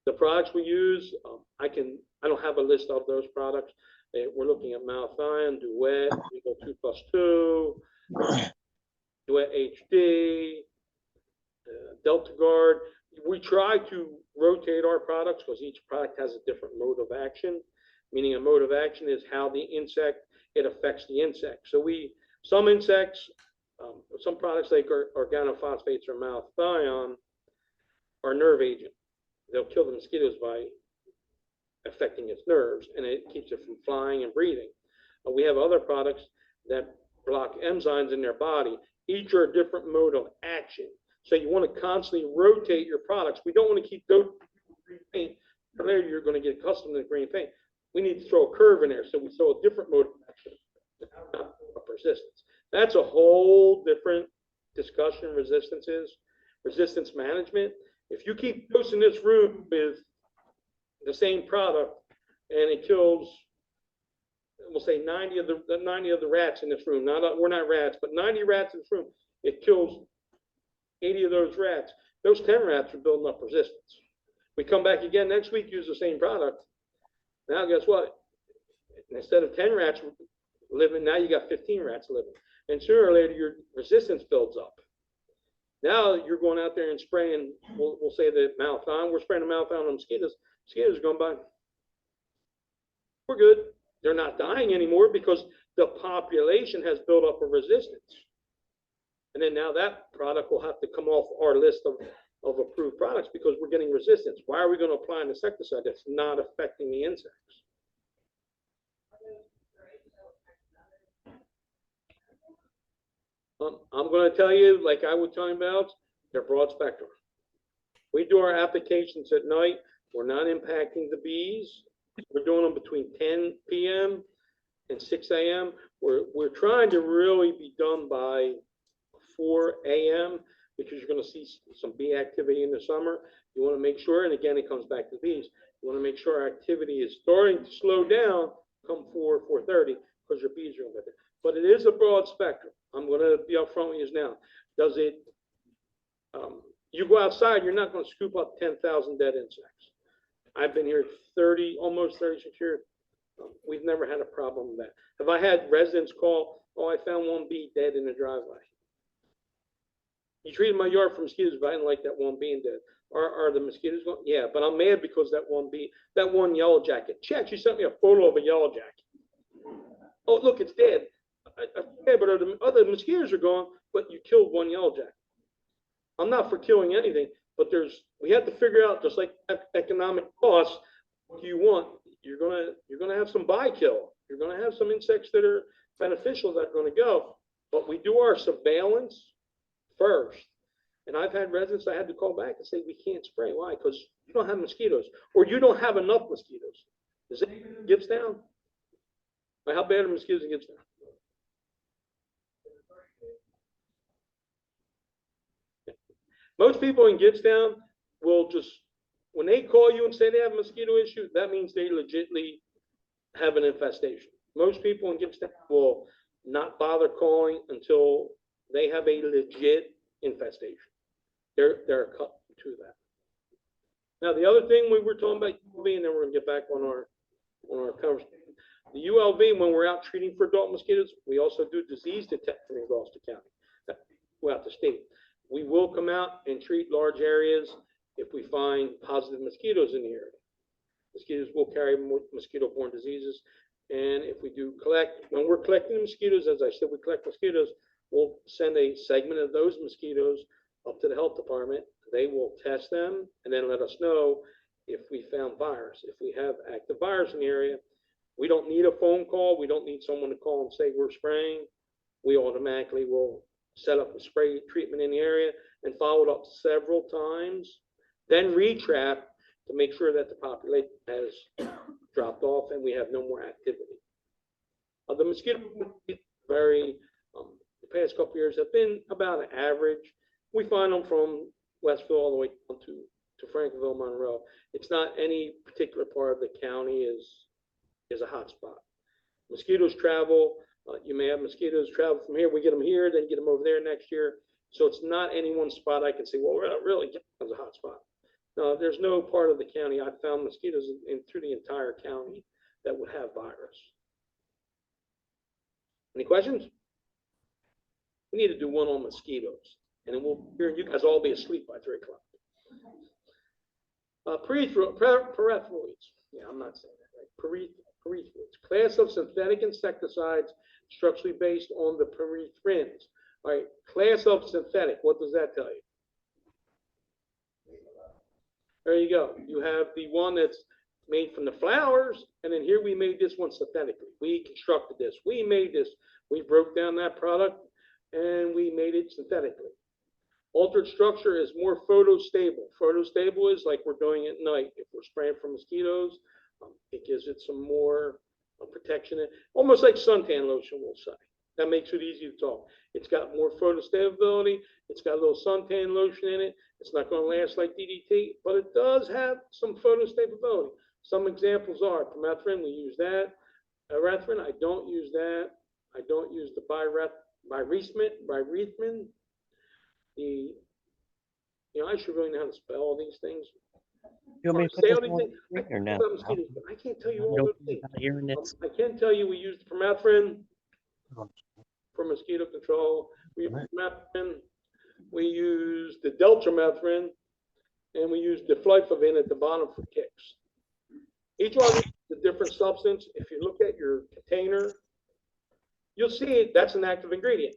The products we use, I don't have a list of those products. We're looking at Malathion, Duet, Eagle 2+2, Duet HD, Delta Guard. We try to rotate our products because each product has a different mode of action. Meaning a mode of action is how the insect, it affects the insect. So some insects, some products like organophosphates or Malathion are nerve agent. They'll kill the mosquitoes by affecting its nerves, and it keeps it from flying and breathing. We have other products that block enzymes in their body. Each are a different mode of action. So you want to constantly rotate your products. We don't want to keep those green paint. Later, you're going to get accustomed to green paint. We need to throw a curve in there, so we throw a different mode of action. Resistance. That's a whole different discussion. Resistance management. If you keep dosing this room with the same product and it kills, we'll say 90 of the rats in this room. We're not rats, but 90 rats in this room. It kills 80 of those rats. Those 10 rats are building up resistance. We come back again next week, use the same product. Now, guess what? Instead of 10 rats living, now you got 15 rats living. And sooner or later, your resistance builds up. Now you're going out there and spraying, we'll say the Malathion, we're spraying the Malathion on mosquitoes. Mosquitoes are going by. We're good. They're not dying anymore because the population has built up a resistance. And then now that product will have to come off our list of approved products because we're getting resistance. Why are we going to apply an insecticide that's not affecting the insects? I'm going to tell you, like I was telling about, they're broad spectrum. We do our applications at night. We're not impacting the bees. We're doing them between 10 p.m. and 6 a.m. We're trying to really be done by 4 a.m. because you're going to see some bee activity in the summer. You want to make sure, and again, it comes back to bees. You want to make sure our activity is starting to slow down come 4:30 because your bees are going to be there. But it is a broad spectrum. I'm going to be upfront with you now. Does it, you go outside, you're not going to scoop up 10,000 dead insects. I've been here almost 36 years. We've never had a problem with that. Have I had residents call, oh, I found one bee dead in the driveway? You treated my yard for mosquitoes, but I didn't like that one being dead. Are the mosquitoes going? Yeah, but I'm mad because that one yellow jacket. She actually sent me a photo of a yellow jacket. Oh, look, it's dead. Okay, but the other mosquitoes are gone, but you killed one yellow jacket. I'm not for killing anything, but we have to figure out, just like economic costs, what do you want? You're gonna have some bykill. You're gonna have some insects that are beneficial that are gonna go, but we do our surveillance first. And I've had residents I had to call back and say, we can't spray. Why? Because you don't have mosquitoes, or you don't have enough mosquitoes. Is it in Gibbstown? How bad are mosquitoes in Gibbstown? Most people in Gibbstown will just, when they call you and say they have a mosquito issue, that means they legitimately have an infestation. Most people in Gibbstown will not bother calling until they have a legit infestation. They're cut to that. Now, the other thing we were talking about ULV, and then we're going to get back on our conversation. The ULV, when we're out treating for adult mosquitoes, we also do disease detection in Gloucester County, throughout the state. We will come out and treat large areas if we find positive mosquitoes in the area. Mosquitoes will carry mosquito-borne diseases. And if we do when we're collecting the mosquitoes, as I said, we collect mosquitoes, we'll send a segment of those mosquitoes up to the health department. They will test them and then let us know if we found virus. If we have active virus in the area, we don't need a phone call. We don't need someone to call and say we're spraying. We automatically will set up a spray treatment in the area and follow it up several times, then retrap to make sure that the population has dropped off and we have no more activity. The mosquito the past couple of years have been about an average. We find them from Westville all the way down to Franklinville, Monroe. It's not any particular part of the county is a hot spot. Mosquitoes travel You may have mosquitoes travel from here, we get them here, then get them over there next year. So it's not any one spot I can say, well, really, that's a hot spot. No, there's no part of the county I've found mosquitoes through the entire county that would have virus. Any questions? We need to do one on mosquitoes, and then we'll hear you guys all be asleep by 3 o'clock. Pyrethroids. Yeah, I'm not saying that right. Pyrethroids. Class of synthetic insecticides structurally based on the pyrethrins. All right, class of synthetic. What does that tell you? There you go. You have the one that's made from the flowers, and then here we made this one synthetically. We constructed this. We made this. We broke down that product, and we made it synthetically. Altered structure is more photostable. Photostable is like we're doing at night. If we're spraying for mosquitoes, it gives it some more protection. Almost like suntan lotion, we'll say. That makes it easy to talk. It's got more photostability. It's got a little suntan lotion in it. It's not going to last like DDT, but it does have some photostability. Some examples are permethrin. We use that. Erythrin, I don't use that. I don't use the pyrethrin. I should really know how to spell all these things. You want me to put Say this all these on things. the screen or no? I can't tell you all Don't those think things. about hearing this. I can tell you we use permethrin for mosquito control. We use permethrin. We use the deltamethrin, and we use deflyfovin at the bottom for kicks. Each one is a different substance. If you look at your container, you'll see that's an active ingredient.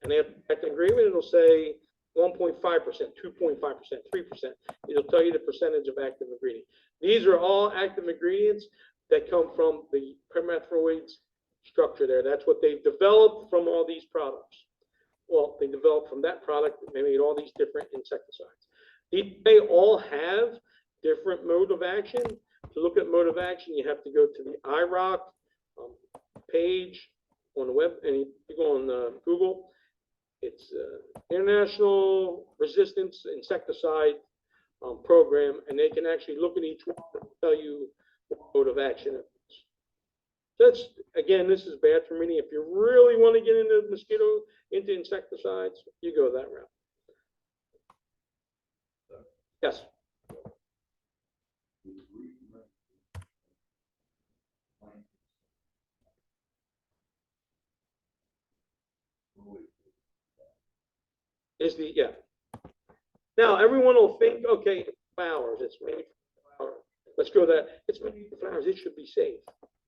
And the active ingredient, it'll say 1.5%, 2.5%, 3%. It'll tell you the percentage of active ingredient. These are all active ingredients that come from the pyrethroids structure there. That's what they've developed from all these products. Well, they developed from that product, they made all these different insecticides. They all have different mode of action. To look at mode of action, you have to go to the IROC page on the web, and you go on Google. It's International Resistance Insecticide Program, and they can actually look at each one and tell you what mode of action it is. That's, again, this is bad for many. If you really want to get into insecticides, you go that route. Yes. Is the, yeah. Now, everyone will think, okay, flowers, it's made from flowers. Let's go that. It's made from flowers, it should be safe.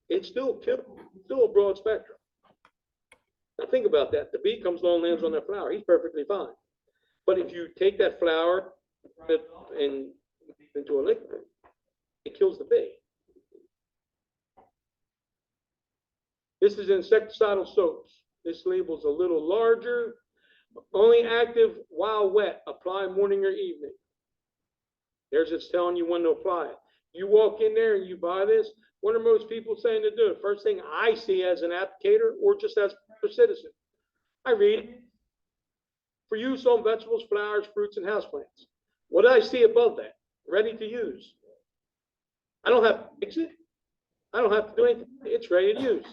It's still a broad spectrum. Now, think about that. The bee comes along, lands on that flower, he's perfectly fine. But if you take that flower and into a liquid, it kills the bee. This is insecticidal soaps. This label's a little larger. Only active while wet. Apply morning or evening. There's it's telling you when to apply it. You walk in there and you buy this. What are most people saying to do? First thing I see as an applicator or just as a citizen, I read for use on vegetables, flowers, fruits, and houseplants. What do I see above that? Ready to use. I don't have to fix it. I don't have to do anything. It's ready to use.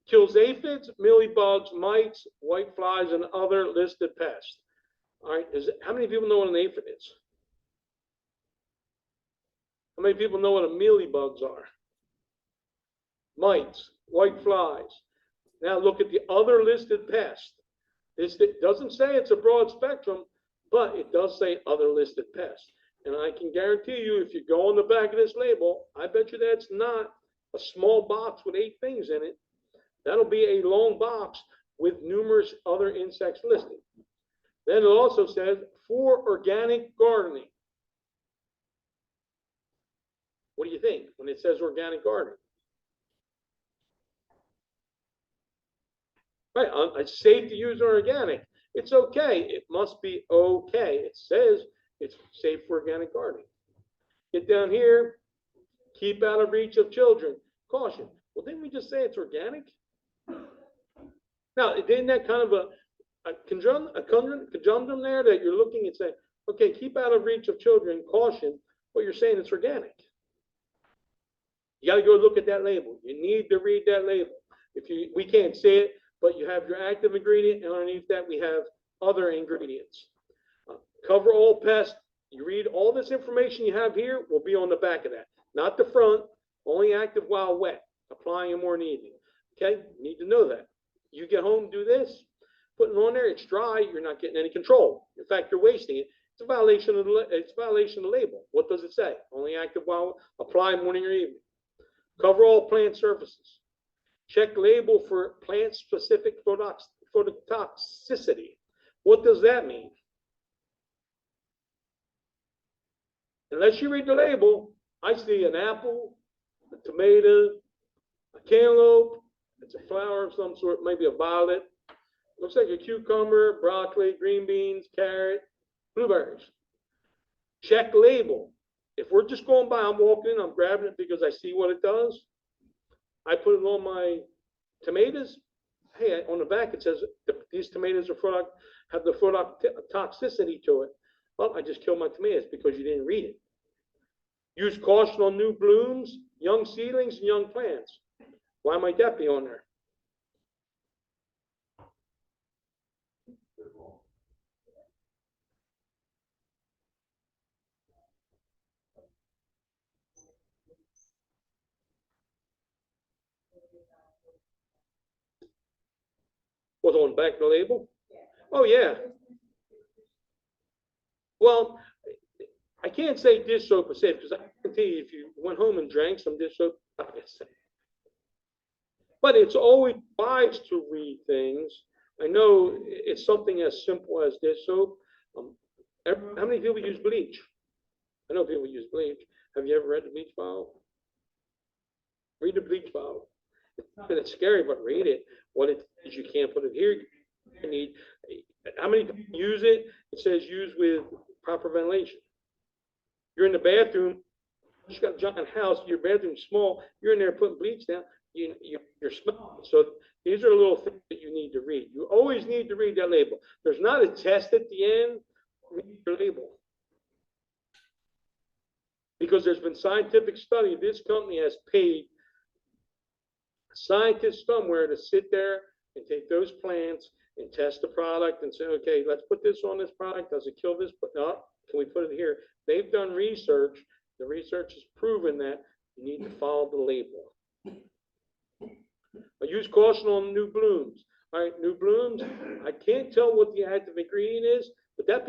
Kills aphids, mealybugs, mites, whiteflies, and other listed pests. All right, how many people know what an aphid is? How many people know what a mealybugs are? Mites, whiteflies. Now look at the other listed pests. It doesn't say it's a broad spectrum, but it does say other listed pests. And I can guarantee you, if you go on the back of this label, I bet you that's not a small box with 8 things in it. That'll be a long box with numerous other insects listed. Then it also says for organic gardening. What do you think when it says organic gardening? Right, it's safe to use organic. It's okay. It must be okay. It says it's safe for organic gardening. Get down here. Keep out of reach of children. Caution. Well, didn't we just say it's organic? Now, isn't that kind of a conundrum there that you're looking and saying, okay, keep out of reach of children, caution, but you're saying it's organic. You got to go look at that label. You need to read that label. We can't see it, but you have your active ingredient, and underneath that we have other ingredients. Cover all pests. You read all this information you have here will be on the back of that, not the front. Only active while wet. Applying it more in the evening. Okay, you need to know that. You get home, do this, put it on there. It's dry. You're not getting any control. In fact, you're wasting it. It's a violation of the label. What does it say? Only active while apply morning or evening. Cover all plant surfaces. Check label for plant-specific phototoxicity. What does that mean? Unless you read the label, I see an apple, a tomato, a cantaloupe. It's a flower of some sort, maybe a violet. Looks like a cucumber, broccoli, green beans, carrot, blueberries. Check label. If we're just going by, I'm walking in, I'm grabbing it because I see what it does. I put it on my tomatoes. Hey, on the back it says these tomatoes have the phototoxicity to it. Well, I just killed my tomatoes because you didn't read it. Use caution on new blooms, young seedlings, and young plants. Why might that be on there? Was on the back of the label? Oh, yeah. Well, I can't say dish soap is safe because I can tell you if you went home and drank some dish soap, it's safe. But it's always wise to read things. I know it's something as simple as dish soap. How many people use bleach? I know people use bleach. Have you ever read the bleach bottle? Read the bleach bottle. It's scary, but read it. What it is, you can't put it here. You need. How many people use it? It says use with proper ventilation. You're in the bathroom. You got a giant house. Your bathroom's small. You're in there putting bleach down. You're smelling. So these are little things that you need to read. You always need to read that label. There's not a test at the end. Read your label. Because there's been scientific study. This company has paid scientists somewhere to sit there and take those plants and test the product and say, okay, let's put this on this product. Does it kill this? But no, can we put it here? They've done research. The research has proven that you need to follow the label. I use caution on new blooms. All right, new blooms. I can't tell what the active ingredient is, but that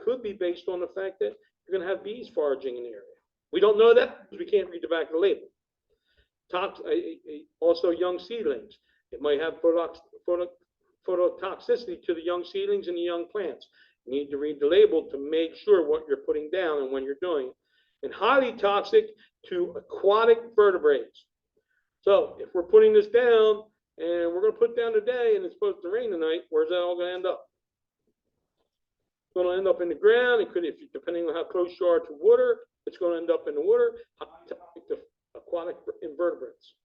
could be based on the fact that you're going to have bees foraging in the area. We don't know that because we can't read the back of the label. Also, young seedlings. It might have phototoxicity to the young seedlings and the young plants. You need to read the label to make sure what you're putting down and when you're doing it. And highly toxic to aquatic vertebrates. So if we're putting this down and we're going to put down today and it's supposed to rain tonight, where's that all going to end up? It's going to end up in the ground. It could, depending on how close you are to water, it's going to end up in the water. Highly toxic to aquatic invertebrates.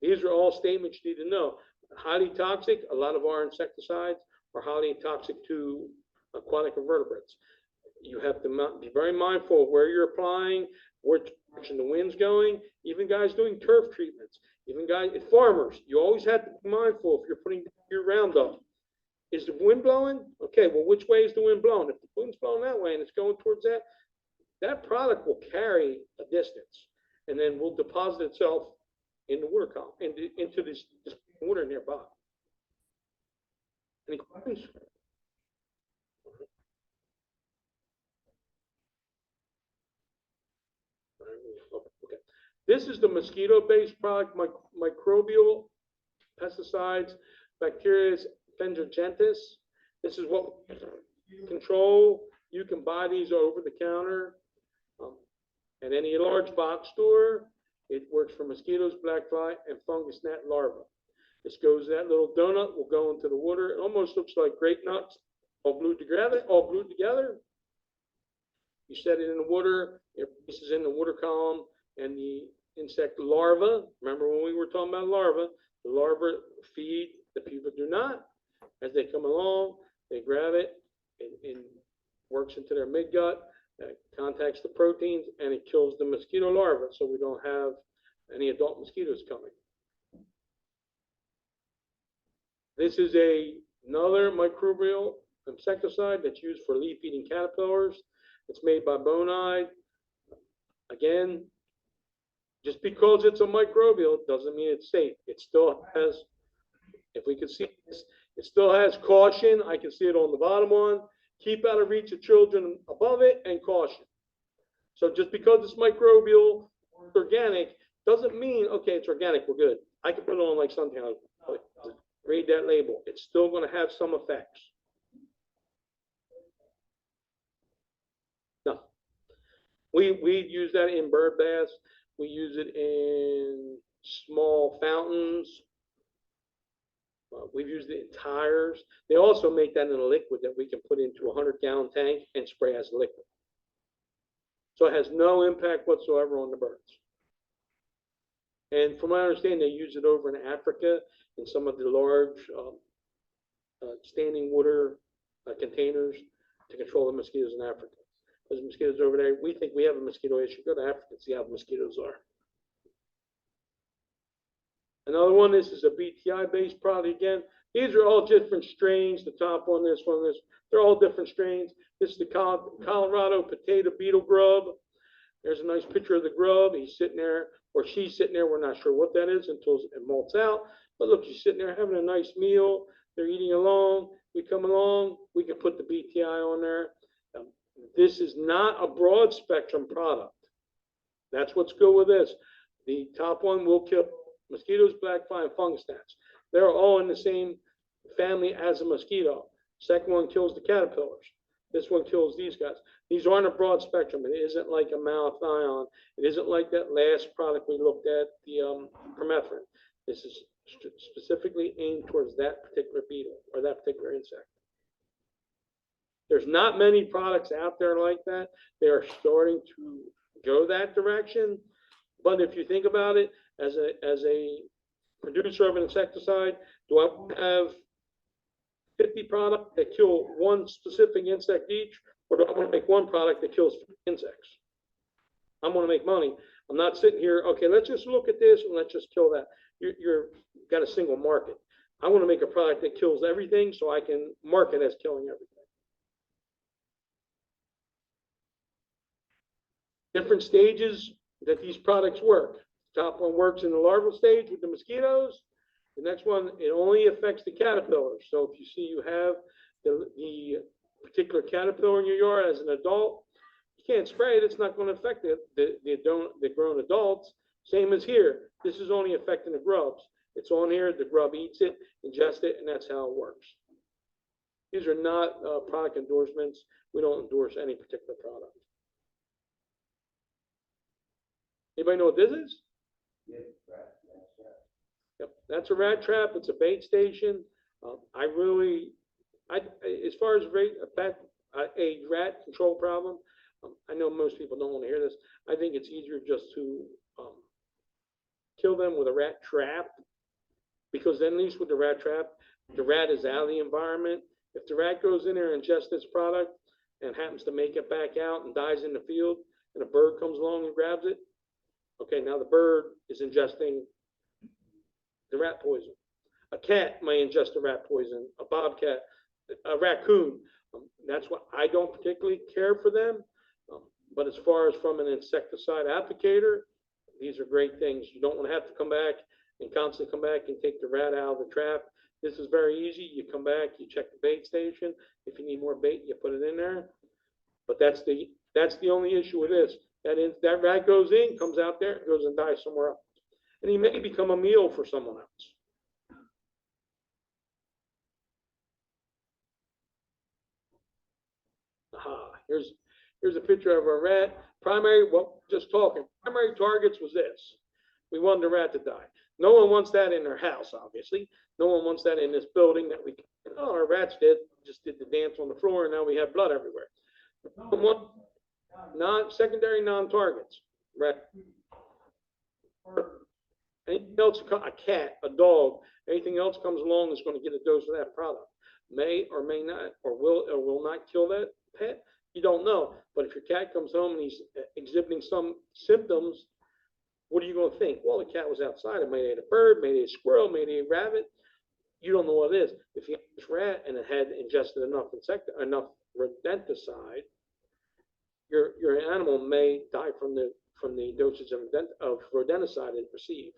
These are all statements you need to know. Highly toxic, a lot of our insecticides are highly toxic to aquatic invertebrates. You have to be very mindful of where you're applying, where direction the wind's going, even guys doing turf treatments, even guys, farmers, you always have to be mindful if you're putting your Roundup. Is the wind blowing? Okay, well, which way is the wind blowing? If the wind's blowing that way and it's going towards that, that product will carry a distance and then will deposit itself in the water column, into this water nearby. Any questions? Okay. This is the mosquito-based product, microbial pesticides, Bacterius Fengergentis. This is what control. You can buy these over the counter at any large box store. It works for mosquitoes, black fly, and fungus gnat larvae. This goes, that little donut will go into the water. It almost looks like grape nuts, all glued together. You set it in the water, it releases in the water column, and the insect larva, remember when we were talking about larvae, the larvae feed, the pupa do not. As they come along, they grab it, and works into their midgut, contacts the proteins, and it kills the mosquito larvae, so we don't have any adult mosquitoes coming. This is another microbial insecticide that's used for leaf-eating caterpillars. It's made by Bonide. Again, just because it's a microbial doesn't mean it's safe. It still has, if we can see this, it still has caution. I can see it on the bottom one. Keep out of reach of children above it, and caution. So just because it's microbial, organic, doesn't mean, okay, it's organic, we're good. I can put it on like something else. Read that label. It's still going to have some effects. No. We use that in bird baths. We use it in small fountains. We've used it in tires. They also make that in a liquid that we can put into a 100-gallon tank and spray as a liquid. So it has no impact whatsoever on the birds. And from my understanding, they use it over in Africa in some of the large standing water containers to control the mosquitoes in Africa. Those mosquitoes over there, we think we have a mosquito issue. Go to Africa and see how the mosquitoes are. Another one, this is a BTI-based product again. These are all different strains. The top one, this one, this, they're all different strains. This is the Colorado potato beetle grub. There's a nice picture of the grub. He's sitting there, or she's sitting there. We're not sure what that is until it molts out. But look, she's sitting there having a nice meal. They're eating along. We come along. We can put the BTI on there. This is not a broad spectrum product. That's what's good with this. The top one will kill mosquitoes, black fly, and fungus gnats. They're all in the same family as a mosquito. Second one kills the caterpillars. This one kills these guys. These aren't a broad spectrum. It isn't like a malathion. It isn't like that last product we looked at, the permethrin. This is specifically aimed towards that particular beetle or that particular insect. There's not many products out there like that. They are starting to go that direction. But if you think about it, as a producer of an insecticide, do I have 50 products that kill one specific insect each, or do I want to make one product that kills insects? I'm going to make money. I'm not sitting here, okay, let's just look at this and let's just kill that. You're got a single market. I want to make a product that kills everything so I can market as killing everything. Different stages that these products work. The top one works in the larval stage with the mosquitoes. The next one, it only affects the caterpillars. So if you see you have the particular caterpillar in your yard as an adult, you can't spray it. It's not going to affect the grown adults. Same as here. This is only affecting the grubs. It's on here. The grub eats it, ingests it, and that's how it works. These are not product endorsements. We don't endorse any particular product. Anybody know what this is? Yep, that's a rat trap. It's a bait station. As far as a rat control problem, I know most people don't want to hear this. I think it's easier just to kill them with a rat trap, because then at least with the rat trap, the rat is out of the environment. If the rat goes in there and ingests this product and happens to make it back out and dies in the field, and a bird comes along and grabs it, okay, now the bird is ingesting the rat poison. A cat may ingest the rat poison, a bobcat, a raccoon. That's why I don't particularly care for them. But as far as from an insecticide applicator, these are great things. You don't want to have to come back and constantly come back and take the rat out of the trap. This is very easy. You come back, you check the bait station. If you need more bait, you put it in there. But that's the only issue with this. That rat goes in, comes out there, goes and dies somewhere else. And he may become a meal for someone else. Aha, here's a picture of a rat. Primary targets was this. We wanted the rat to die. No one wants that in their house, obviously. No one wants that in this building that our rats just did the dance on the floor, and now we have blood everywhere. Secondary non-targets, rat. Anything else, a cat, a dog, anything else comes along is going to get a dose of that product. May or may not, or will not kill that pet. You don't know. But if your cat comes home and he's exhibiting some symptoms, what are you going to think? Well, the cat was outside. It may have ate a bird, may have ate a squirrel, may have ate a rabbit. you don't know what it is. If you have this rat and it had ingested enough rodenticide, your animal may die from the dosage of rodenticide it received.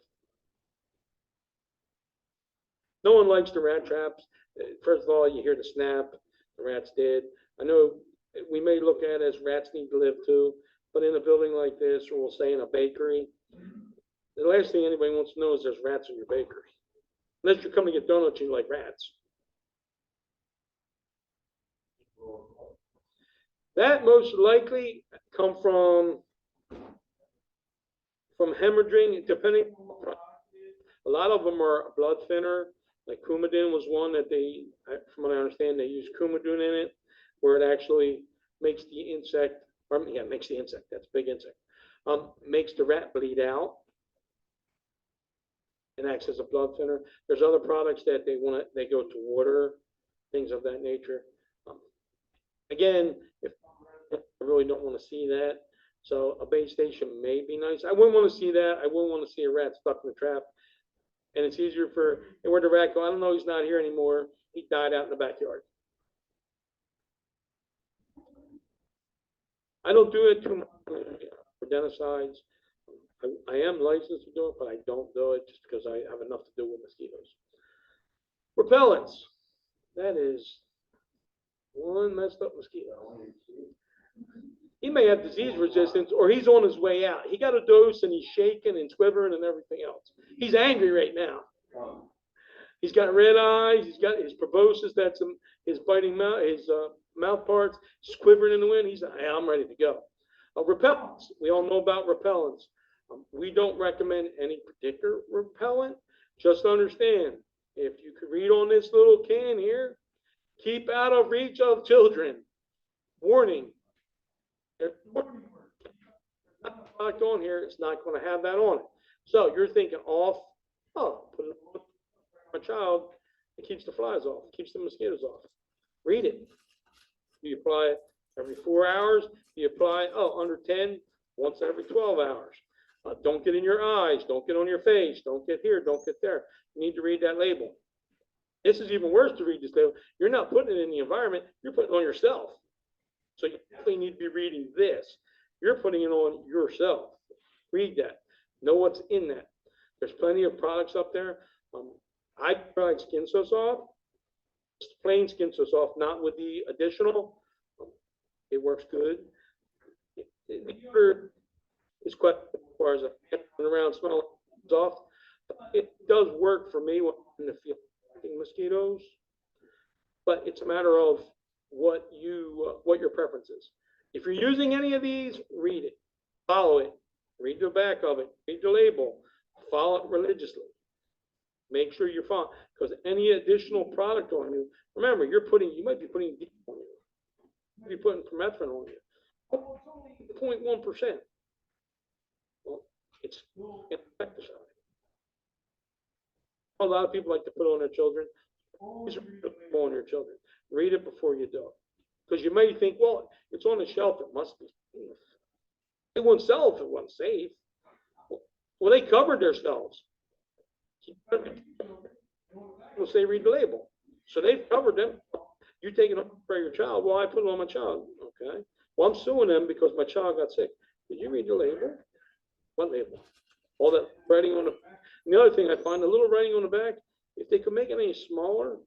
No one likes the rat traps. First of all, you hear the snap, the rat's dead. I know we may look at it as rats need to live too, but in a building like this, or we'll say in a bakery, the last thing anybody wants to know is there's rats in your bakery. Unless you're coming to get donuts, you like rats. That most likely come from hemorrhaging, depending. A lot of them are blood thinner. Like Coumadin was one that they, from what I understand, they use Coumadin in it, where it actually makes the insect, makes the insect, that's a big insect, makes the rat bleed out and acts as a blood thinner. There's other products that they go to water, things of that nature. Again, if I really don't want to see that, so a bait station may be nice. I wouldn't want to see that. I wouldn't want to see a rat stuck in the trap. And it's easier and where the rat go, I don't know, he's not here anymore. He died out in the backyard. I don't do it too much for rodenticides. I am licensed to do it, but I don't do it just because I have enough to do with mosquitoes. Repellents. That is one messed up mosquito. He may have disease resistance, or he's on his way out. He got a dose and he's shaking and quivering and everything else. He's angry right now. He's got red eyes. He's got his proboscis, that's his biting mouth, his mouth parts. He's quivering in the wind. He's like, hey, I'm ready to go. Repellents. We all know about repellents. We don't recommend any particular repellent. Just understand, if you could read on this little can here, keep out of reach of children. Warning. There's not a product on here, it's not going to have that on it. So you're thinking off, put it on my child, it keeps the flies off, keeps the mosquitoes off. Read it. Do you apply it every 4 hours? Do you apply under 10, once every 12 hours? Don't get in your eyes, don't get on your face, don't get here, don't get there. You need to read that label. This is even worse to read this label. You're not putting it in the environment, you're putting it on yourself. So you definitely need to be reading this. You're putting it on yourself. Read that. Know what's in that. There's plenty of products up there. I tried Skin So Soft. Just plain Skin So Soft, not with the additional. It works good. The odor is quite as far as around smelling soft. It does work for me when I'm in the field fighting mosquitoes, but it's a matter of what your preference is. If you're using any of these, read it, follow it, read the back of it, read the label, follow it religiously. Make sure you're following, because any additional product on you, remember, you might be putting DEET on you, you might be putting permethrin on you. Oh, it's only 0.1%. Well, it's an insecticide. A lot of people like to put on their children. Always read the label on your children. Read it before you do it. Because you may think, well, it's on the shelf, it must be safe. They wouldn't sell if it wasn't safe. Well, they covered themselves. They'll say read the label. So they've covered them. You take it for your child. Well, I put it on my child. Okay. Well, I'm suing them because my child got sick. Did you read the label? What label? All that writing on the back. And the other thing I find, a little writing on the back, if they could make it any smaller,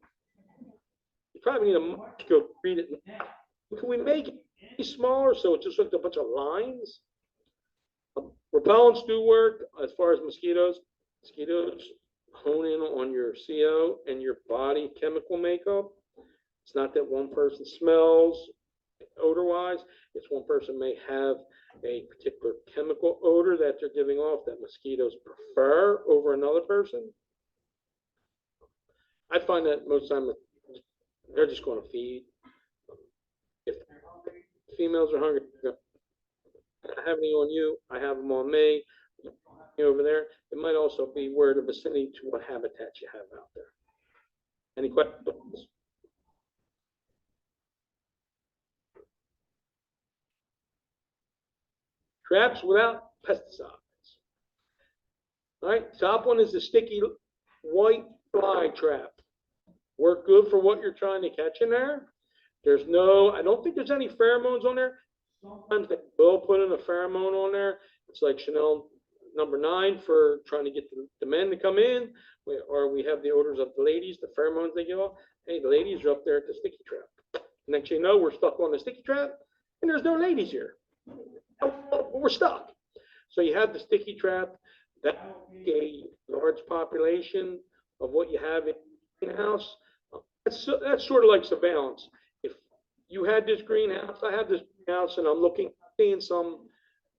you probably need a microscope to read it. Can we make it any smaller so it just looks like a bunch of lines? Repellents do work as far as mosquitoes. Mosquitoes hone in on your CO and your body chemical makeup. It's not that one person smells odor-wise. It's one person may have a particular chemical odor that they're giving off that mosquitoes prefer over another person. I find that most of the time they're just going to feed. If females are hungry, I have any on you, I have them on me. Over there, it might also be where the vicinity to what habitat you have out there. Any questions? Traps without pesticides. All right, top one is the sticky white fly trap. work good for what you're trying to catch in there. I don't think there's any pheromones on there. Sometimes they will put in a pheromone on there. It's like Chanel #9 for trying to get the men to come in, or we have the odors of the ladies, the pheromones they give off. Hey, the ladies are up there at the sticky trap. Next you know, we're stuck on the sticky trap, and there's no ladies here. We're stuck. So you have the sticky trap. That's a large population of what you have in the house. That's sort of like surveillance. If you had this greenhouse, I have this greenhouse, and I'm seeing some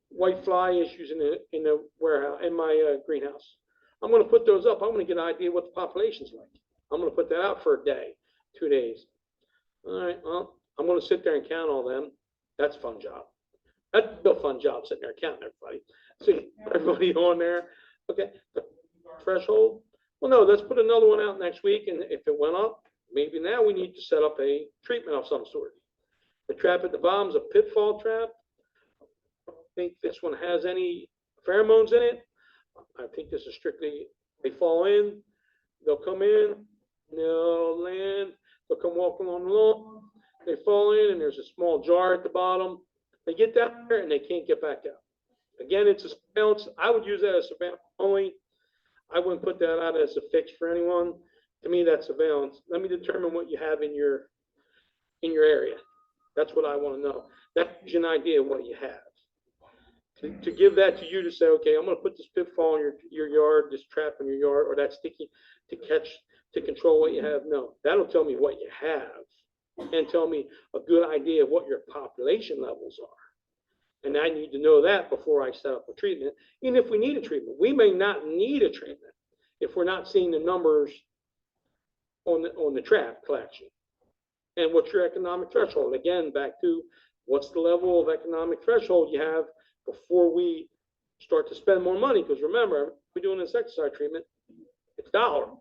white fly issues in the warehouse, in my greenhouse. I'm going to put those up. I'm going to get an idea what the population's like. I'm going to put that out for a day, 2 days. All right, well, I'm going to sit there and count all them. That's a fun job. That's a fun job, sitting there counting everybody. See everybody on there. Okay, threshold. Well, no, let's put another one out next week, and if it went up, maybe now we need to set up a treatment of some sort. The trap at the bottom is a pitfall trap. I don't think this one has any pheromones in it. I think this is strictly, they fall in, they'll come in, they'll land, they'll come walking on the lawn, they fall in, and there's a small jar at the bottom. They get down there and they can't get back out. Again, it's a surveillance. I would use that as surveillance only. I wouldn't put that out as a fix for anyone. To me, that's surveillance. Let me determine what you have in your area. That's what I want to know. That gives you an idea of what you have. To give that to you to say, okay, I'm going to put this pitfall in your yard, this trap in your yard, or that sticky to control what you have. No, that'll tell me what you have and tell me a good idea of what your population levels are. And I need to know that before I set up a treatment. Even if we need a treatment, we may not need a treatment if we're not seeing the numbers on the trap collection. And what's your economic threshold? Again, back to what's the level of economic threshold you have before we start to spend more money. Because remember, we're doing insecticide treatment, it's dollars.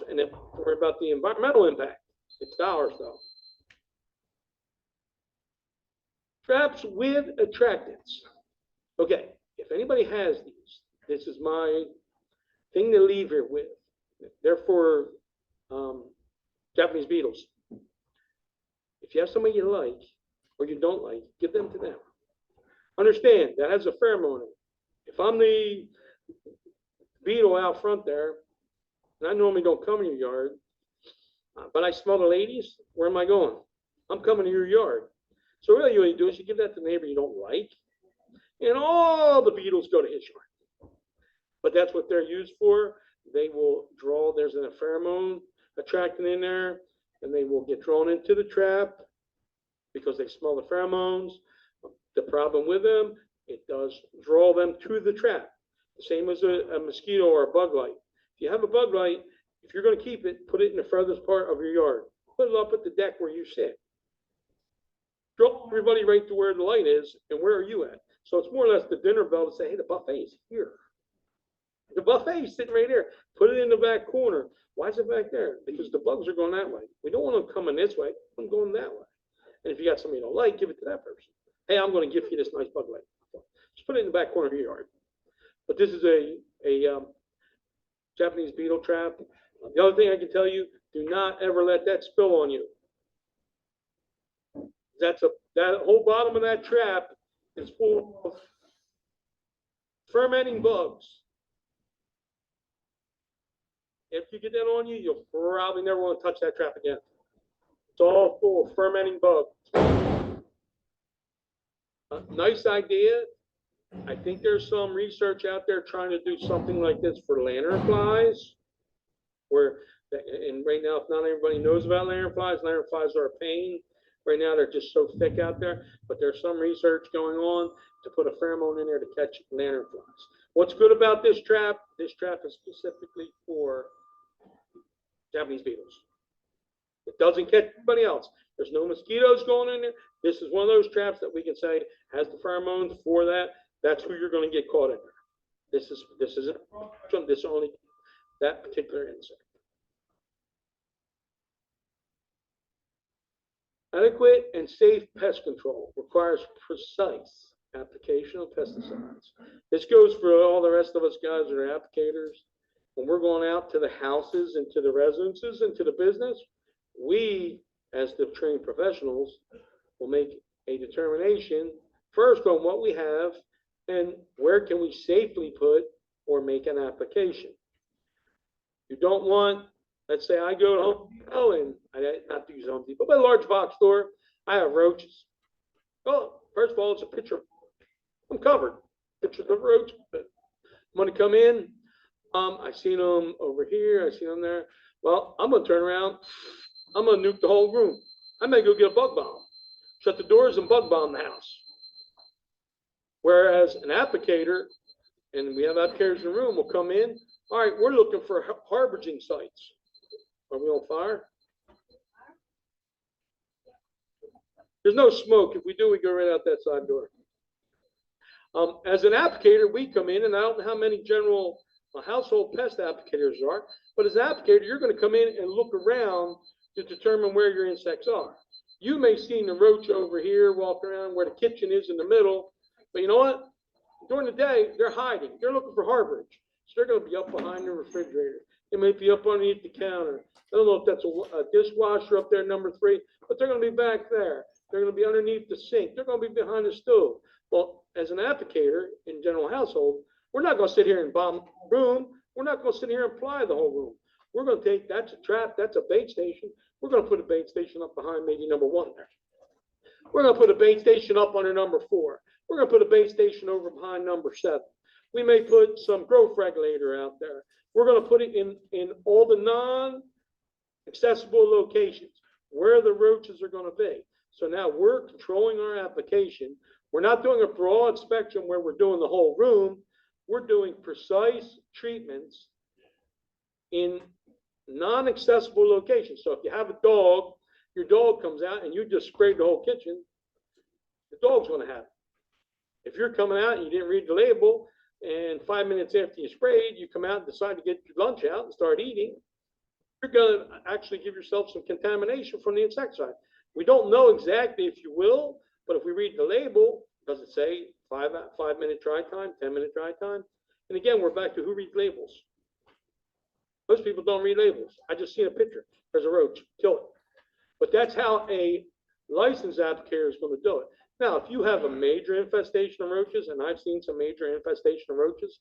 And then worry about the environmental impact. It's dollars though. Traps with attractants. Okay, if anybody has these, this is my thing to leave here with. Therefore, Japanese beetles. If you have somebody you like or you don't like, give them to them. Understand that has a pheromone in it. If I'm the beetle out front there, and I normally don't come in your yard, but I smell the ladies, where am I going? I'm coming to your yard. So really what you do is you give that to the neighbor you don't like, and all the beetles go to his yard. But that's what they're used for. They will draw, there's a pheromone attractant in there, and they will get drawn into the trap because they smell the pheromones. The problem with them, it does draw them to the trap. The same as a mosquito or a bug light. If you have a bug light, if you're going to keep it, put it in the furthest part of your yard. Put it up at the deck where you sit. Draw everybody right to where the light is, and where are you at? So it's more or less the dinner bell to say, hey, the buffet's here. The buffet's sitting right there. Put it in the back corner. Why is it back there? Because the bugs are going that way. We don't want them coming this way. We want them going that way. And if you got somebody you don't like, give it to that person. Hey, I'm going to give you this nice bug light. Just put it in the back corner of your yard. But this is a Japanese beetle trap. The other thing I can tell you, do not ever let that spill on you. That whole bottom of that trap is full of fermenting bugs. If you get that on you, you'll probably never want to touch that trap again. It's all full of fermenting bugs. Nice idea. I think there's some research out there trying to do something like this for lanternflies, and right now, if not everybody knows about lanternflies are a pain. Right now, they're just so thick out there, but there's some research going on to put a pheromone in there to catch lanternflies. What's good about this trap? This trap is specifically for Japanese beetles. It doesn't catch anybody else. There's no mosquitoes going in there. This is one of those traps that we can say has the pheromones for that. That's who you're going to get caught in there. This isn't this only that particular insect. Adequate and safe pest control requires precise application of pesticides. This goes for all the rest of us guys that are applicators when we're going out to the houses and to the residences and to the business, we, as the trained professionals, will make a determination first on what we have and where can we safely put or make an application. You don't want, let's say I go to Home Depot, and not to use Home Depot, but a large box store, I have roaches. Oh, first of all, it's a picture. I'm covered. Pictures of roaches. I'm going to come in. I seen them over here. I seen them there. Well, I'm going to turn around. I'm going to nuke the whole room. I may go get a bug bomb. Shut the doors and bug bomb the house. Whereas an applicator, and we have applicators in the room, will come in. All right, we're looking for harboring sites. Are we on fire? There's no smoke. If we do, we go right out that side door. As an applicator, we come in, and I don't know how many general household pest applicators there are, but as an applicator, you're going to come in and look around to determine where your insects are. You may see the roach over here, walk around where the kitchen is in the middle, but you know what? During the day, they're hiding. They're looking for harborage. So they're going to be up behind the refrigerator. They may be up underneath the counter. I don't know if that's a dishwasher up there, number 3, but they're going to be back there. They're going to be underneath the sink. They're going to be behind the stove. Well, as an applicator in general household, we're not going to sit here and bomb the room. We're not going to sit here and ply the whole room. We're going to take, that's a trap, that's a bait station. We're going to put a bait station up behind maybe number 1 there. We're going to put a bait station up under number 4. We're going to put a bait station over behind number 7. We may put some growth regulator out there. We're going to put it in all the non-accessible locations where the roaches are going to be. So now we're controlling our application. We're not doing a broad spectrum where we're doing the whole room. We're doing precise treatments in non-accessible locations. So if you have a dog, your dog comes out and you just sprayed the whole kitchen, the dog's going to have it. If you're coming out and you didn't read the label, and 5 minutes after you sprayed, you come out and decide to get your lunch out and start eating, you're going to actually give yourself some contamination from the insecticide. We don't know exactly, if you will, but if we read the label, does it say 5-minute dry time, 10-minute dry time? And again, we're back to who reads labels. Most people don't read labels. I just seen a picture. There's a roach, kill it. But that's how a licensed applicator is going to do it. Now, if you have a major infestation of roaches, and I've seen some major infestation of roaches,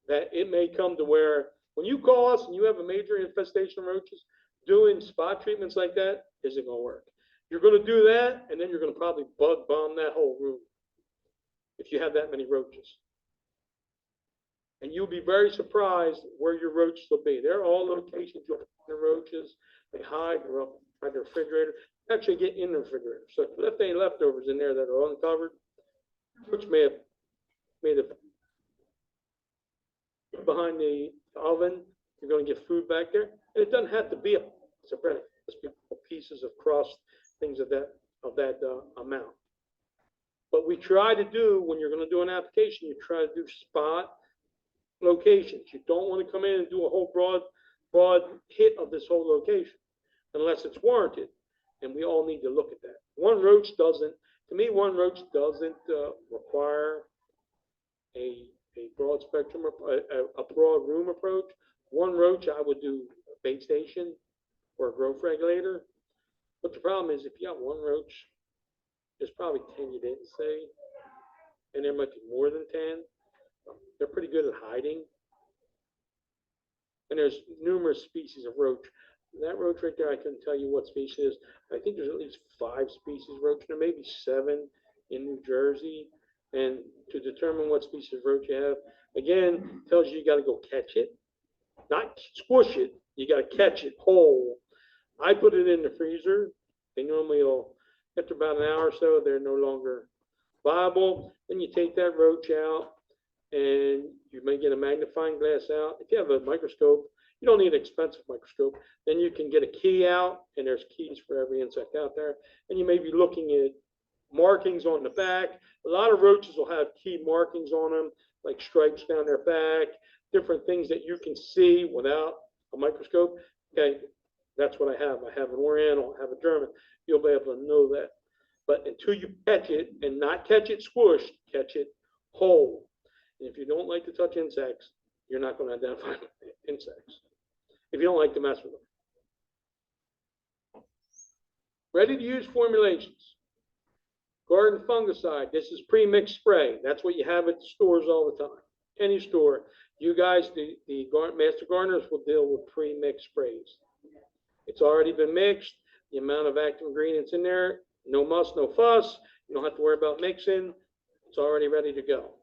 that it may come to where when you call us and you have a major infestation of roaches, doing spot treatments like that isn't going to work. You're going to do that, and then you're going to probably bug bomb that whole room if you have that many roaches. And you'll be very surprised where your roaches will be. They're all locations you'll find the roaches. They hide, they're up by the refrigerator. Actually get in the refrigerator. So if you left any leftovers in there that are uncovered, which may have made it behind the oven, you're going to get food back there. And it doesn't have to be a bread. Just be pieces of crust, things of that amount. But we try to do, when you're going to do an application, you try to do spot locations. You don't want to come in and do a whole broad hit of this whole location unless it's warranted. And we all need to look at that. One roach doesn't require a broad spectrum, a broad room approach. One roach, I would do a bait station or a growth regulator. But the problem is if you got one roach, there's probably 10 you didn't say, and there might be more than 10. They're pretty good at hiding. And there's numerous species of roach. That roach right there, I couldn't tell you what species it is. I think there's at least 5 species of roach. There may be 7 in New Jersey. And to determine what species of roach you have, again, tells you got to go catch it. Not squish it. You got to catch it whole. I put it in the freezer. They normally will, after about an hour or so, they're no longer viable. Then you take that roach out, and you may get a magnifying glass out. If you have a microscope, you don't need an expensive microscope. Then you can get a key out, and there's keys for every insect out there. And you may be looking at markings on the back. A lot of roaches will have key markings on them, like stripes down their back, different things that you can see without a microscope. Okay, that's what I have. I have an Oriental, I have a German. You'll be able to know that. But until you catch it, and not catch it squished, catch it whole. And if you don't like to touch insects, you're not going to identify insects if you don't like to mess with them. Ready to use formulations. Garden fungicide. This is pre-mixed spray. That's what you have at the stores all the time. Any store. You guys, the master gardeners, will deal with pre-mixed sprays. It's already been mixed. The amount of active ingredients in there, no muss, no fuss. You don't have to worry about mixing. It's already ready to go.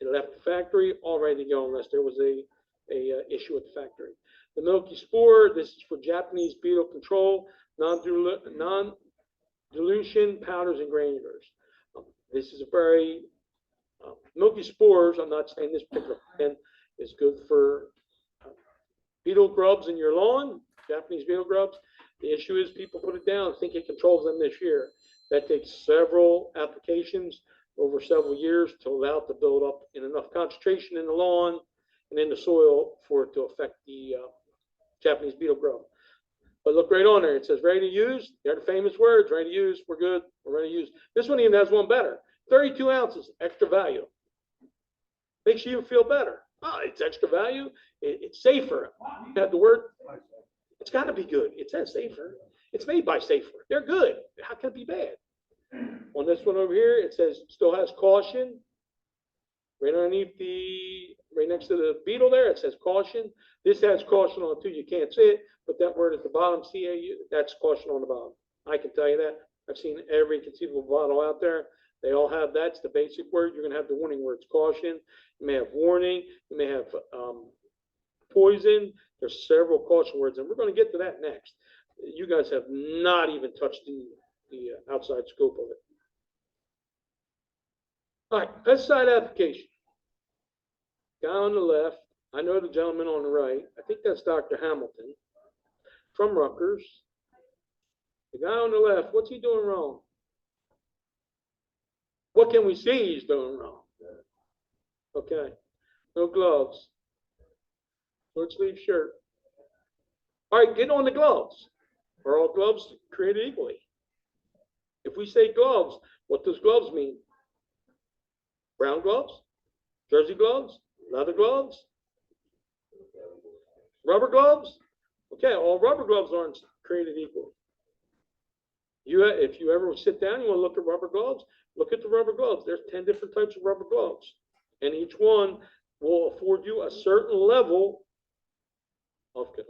It left the factory all ready to go unless there was a issue at the factory. The milky spore, this is for Japanese beetle control, non-dilution powders and granulars. This is a very milky spores. I'm not saying this particular brand is good for beetle grubs in your lawn, Japanese beetle grubs. The issue is people put it down, think it controls them this year. That takes several applications over several years to allow it to build up in enough concentration in the lawn and in the soil for it to affect the Japanese beetle grub. But look right on there. It says ready to use. They're the famous words. Ready to use. We're good. We're ready to use. This one even has one better. 32 ounces, extra value. Makes you feel better. Oh, it's extra value. It's safer. You have the word. It's got to be good. It says safer. It's made by Safer. They're good. How can it be bad? On this one over here, it says still has caution. Right underneath right next to the beetle there, it says caution. This has caution on it too. You can't see it, but that word at the bottom, CAU, that's caution on the bottom. I can tell you that. I've seen every conceivable bottle out there. They all have that's the basic word. You're going to have the warning words caution. You may have warning. You may have poison. There's several caution words, and we're going to get to that next. You guys have not even touched the outside scope of it. All right, pesticide application. Guy on the left, I know the gentleman on the right. I think that's Dr. Hamilton from Rutgers. The guy on the left, what's he doing wrong? What can we see he's doing wrong? Okay, no gloves, short sleeve shirt. All right, get on the gloves. Are all gloves created equally? If we say gloves, what does gloves mean? Brown gloves, jersey gloves, leather gloves, rubber gloves. Okay, all rubber gloves aren't created equally. If you ever sit down, you want to look at rubber gloves, look at the rubber gloves. There's 10 different types of rubber gloves, and each one will afford you a certain level of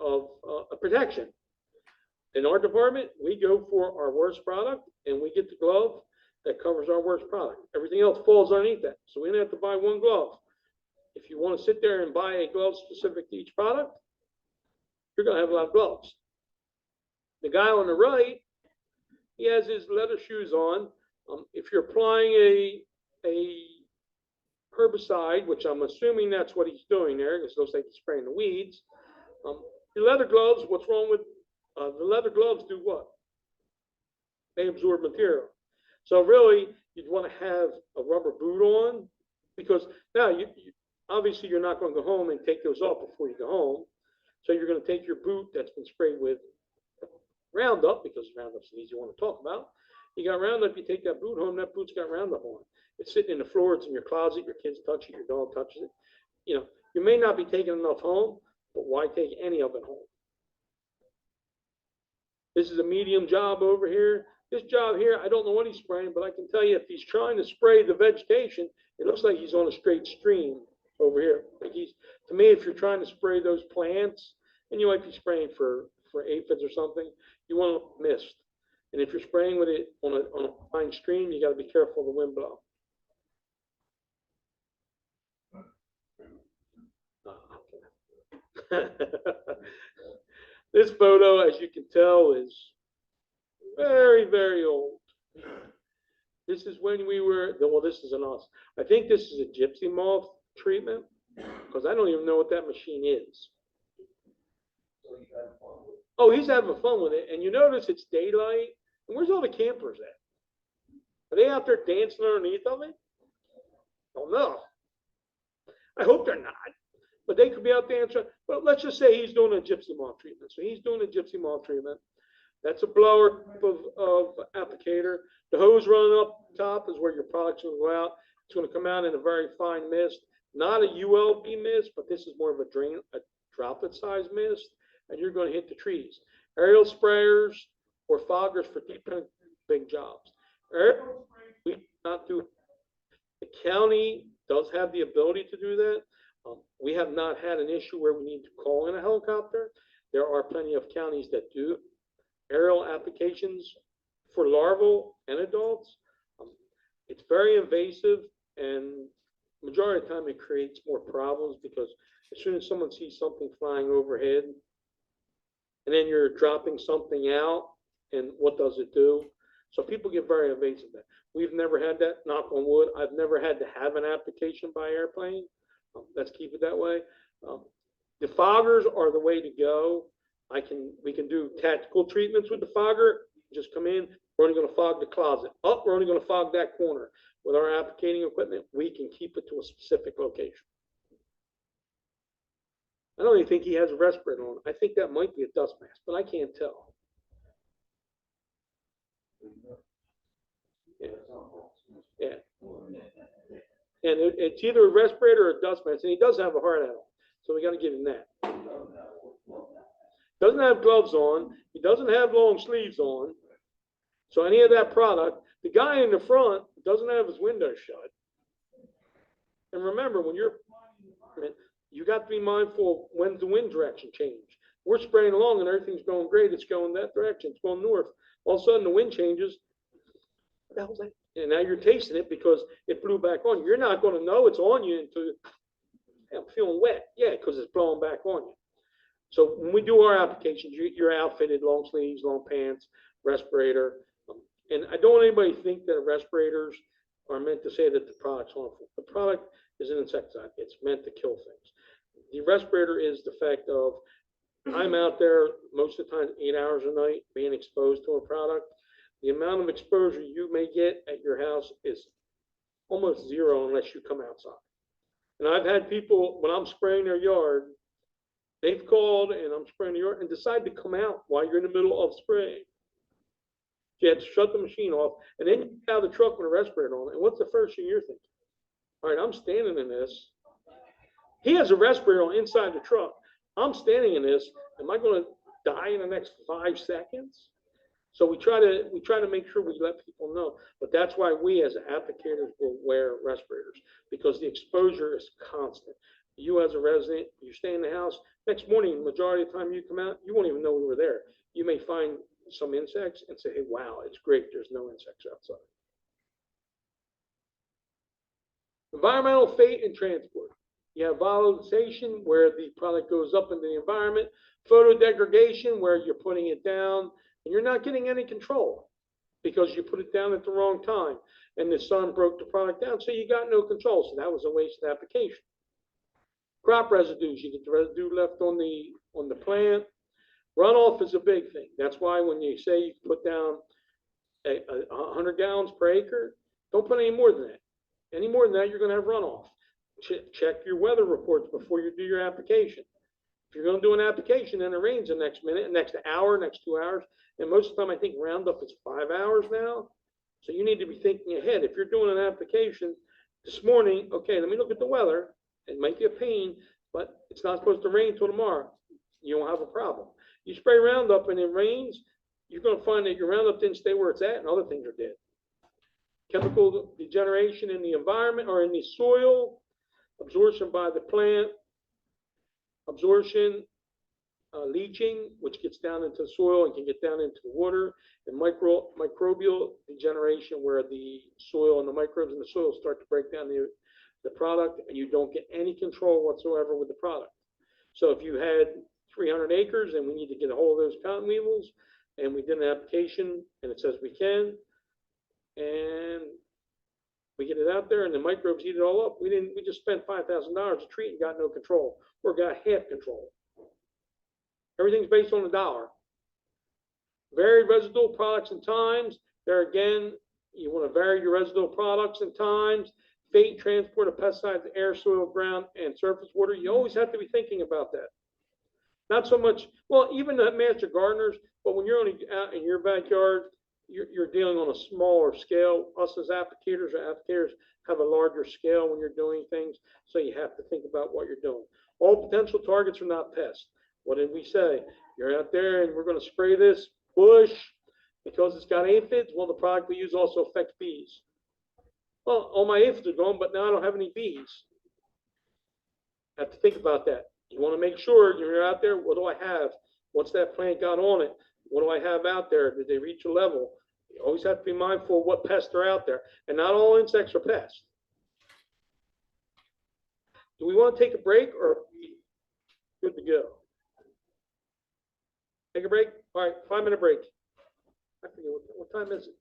protection. In our department, we go for our worst product, and we get the glove that covers our worst product. Everything else falls underneath that, so we don't have to buy one glove. If you want to sit there and buy a glove specific to each product, you're going to have a lot of gloves. The guy on the right, he has his leather shoes on. If you're applying a herbicide, which I'm assuming that's what he's doing there, because it looks like he's spraying the weeds. The leather gloves, what's wrong with the leather gloves? Do what? They absorb material. So really, you'd want to have a rubber boot on, because now obviously you're not going to go home and take those off before you go home. So you're going to take your boot that's been sprayed with Roundup, because Roundup's an easy one to talk about. You got Roundup, you take that boot home, that boot's got Roundup on it. It's sitting in the floor, it's in your closet, your kids touch it, your dog touches it. You know, you may not be taking enough home, but why take any of it home? This is a medium job over here. This job here, I don't know what he's spraying, but I can tell you if he's trying to spray the vegetation, it looks like he's on a straight stream over here. Like to me, if you're trying to spray those plants, and you might be spraying for aphids or something, you want mist. And if you're spraying with it on a fine stream, you got to be careful of the wind blow. This photo, as you can tell, is very, very old. This is when we were, well, this isn't us. I think this is a gypsy moth treatment, because I don't even know what that machine is. Oh, he's having fun with it. And you notice it's daylight. And where's all the campers at? Are they out there dancing underneath of it? Don't know. I hope they're not. But they could be out dancing. But let's just say he's doing a gypsy moth treatment. So he's doing a gypsy moth treatment. That's a blower type of applicator. The hose running up top is where your product's going to go out. It's going to come out in a very fine mist. not a ULB mist, but this is more of a droplet size mist, and you're going to hit the trees. Aerial sprayers or foggers for deep big jobs. Aerial sprayers, we cannot do. The county does have the ability to do that. We have not had an issue where we need to call in a helicopter. There are plenty of counties that do aerial applications for larval and adults. It's very invasive, and majority of the time it creates more problems because as soon as someone sees something flying overhead, and then you're dropping something out, and what does it do? So people get very invasive. That we've never had that. Knock on wood. I've never had to have an application by airplane. Let's keep it that way. The foggers are the way to go. We can do tactical treatments with the fogger. Just come in. We're only going to fog the closet. Oh, we're only going to fog that corner. With our applicating equipment, we can keep it to a specific location. I don't even think he has a respirator on. I think that might be a dust mask, but I can't tell. Yeah. Yeah. And it's either a respirator or a dust mask, and he does have a hard hat on, so we got to give him that. Doesn't have gloves on. He doesn't have long sleeves on. So any of that product, the guy in the front doesn't have his window shut. And remember, when you're, you got to be mindful of when's the wind direction change. We're spraying along and everything's going great. It's going that direction. It's going north. All of a sudden the wind changes. What the hell's that? And now you're tasting it because it blew back on you. You're not going to know it's on you until I'm feeling wet. Yeah, because it's blowing back on you. So when we do our applications, you're outfitted, long sleeves, long pants, respirator. And I don't want anybody to think that respirators are meant to say that the product's harmful. The product is an insecticide. It's meant to kill things. The respirator is the fact of I'm out there most of the time 8 hours a night being exposed to a product. The amount of exposure you may get at your house is almost zero unless you come outside. And I've had people, when I'm spraying their yard, they've called and I'm spraying the yard and decide to come out while you're in the middle of spraying. You had to shut the machine off, and then you get out of the truck with a respirator on. And what's the first thing you're thinking? All right, I'm standing in this. He has a respirator on inside the truck. I'm standing in this. Am I going to die in the next 5 seconds? So we try to make sure we let people know. But that's why we as applicators will wear respirators, because the exposure is constant. You as a resident, you stay in the house. Next morning, the majority of the time you come out, you won't even know we were there. You may find some insects and say, hey, wow, it's great. There's no insects outside. Environmental fate and transport. You have volatilization, where the product goes up into the environment. Photo degradation, where you're putting it down and you're not getting any control because you put it down at the wrong time and the sun broke the product down, so you got no control. So that was a wasted application. Crop residues, you get the residue left on the plant. Runoff is a big thing. That's why when you say you put down 100 gallons per acre, don't put any more than that. Any more than that, you're going to have runoff. Check your weather reports before you do your application. If you're going to do an application and it rains the next minute, next hour, next 2 hours, and most of the time I think Roundup is 5 hours now. So you need to be thinking ahead. If you're doing an application this morning, okay, let me look at the weather. It might be a pain, but it's not supposed to rain till tomorrow. You won't have a problem. You spray Roundup and it rains, you're going to find that your Roundup didn't stay where it's at and other things are dead. Chemical degeneration in the environment or in the soil, absorption by the plant, absorption, leaching, which gets down into the soil and can get down into the water, and microbial degeneration, where the soil and the microbes in the soil start to break down the product and you don't get any control whatsoever with the product. So if you had 300 acres and we need to get a hold of those cotton weevils and we did an application and it says we can, and we get it out there and the microbes eat it all up, we just spent $5,000 to treat and got no control, or got half control. Everything's based on the dollar. Varied residual products and times. There again, you want to vary your residual products and times. Fate, transport of pesticides, air, soil, ground, and surface water. You always have to be thinking about that. Not so much, well, even the master gardeners, but when you're only out in your backyard, you're dealing on a smaller scale. Us as applicators have a larger scale when you're doing things, so you have to think about what you're doing. All potential targets are not pests. What did we say? You're out there and we're going to spray this bush because it's got aphids. Well, the product we use also affects bees. Well, all my aphids are gone, but now I don't have any bees. Have to think about that. You want to make sure you're out there. What do I have? What's that plant got on it? What do I have out there? Did they reach a level? You always have to be mindful of what pests are out there. And not all insects are pests. Do we want to take a break or are we good to go? Take a break? All right, 5-minute break. I forget what time is it?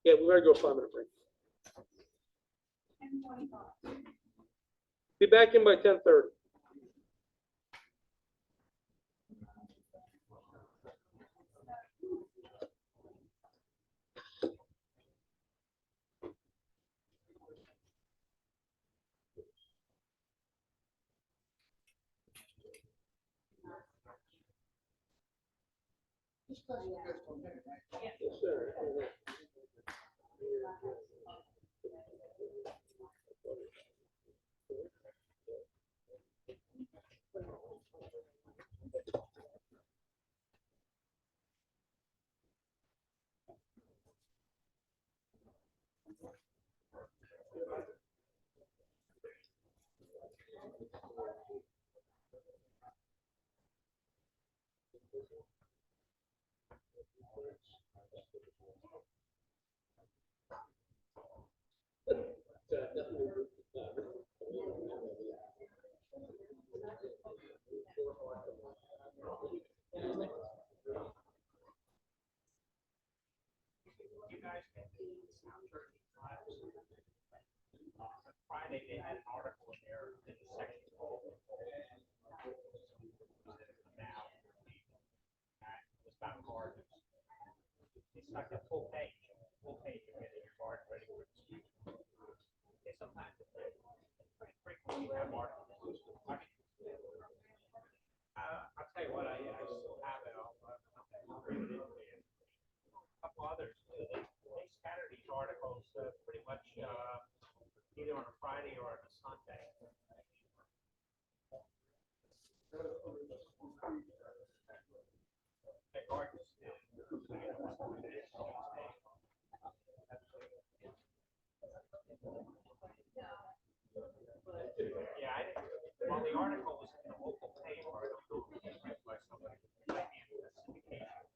Yeah, we better go 5-minute break. Be back in by 10:30. Yes, sir. Friday, they had an article in there in the section called now. It was about gardens. It's like a full page of getting your garden ready for the season. And sometimes frequently have articles. I'll tell you what, I still have it. I'll read it for you. A couple others. They scatter these articles pretty much either on a Friday or on a Sunday. Yeah, well, the article was in the local paper. I don't know if it was written by somebody. It might be in the syndication.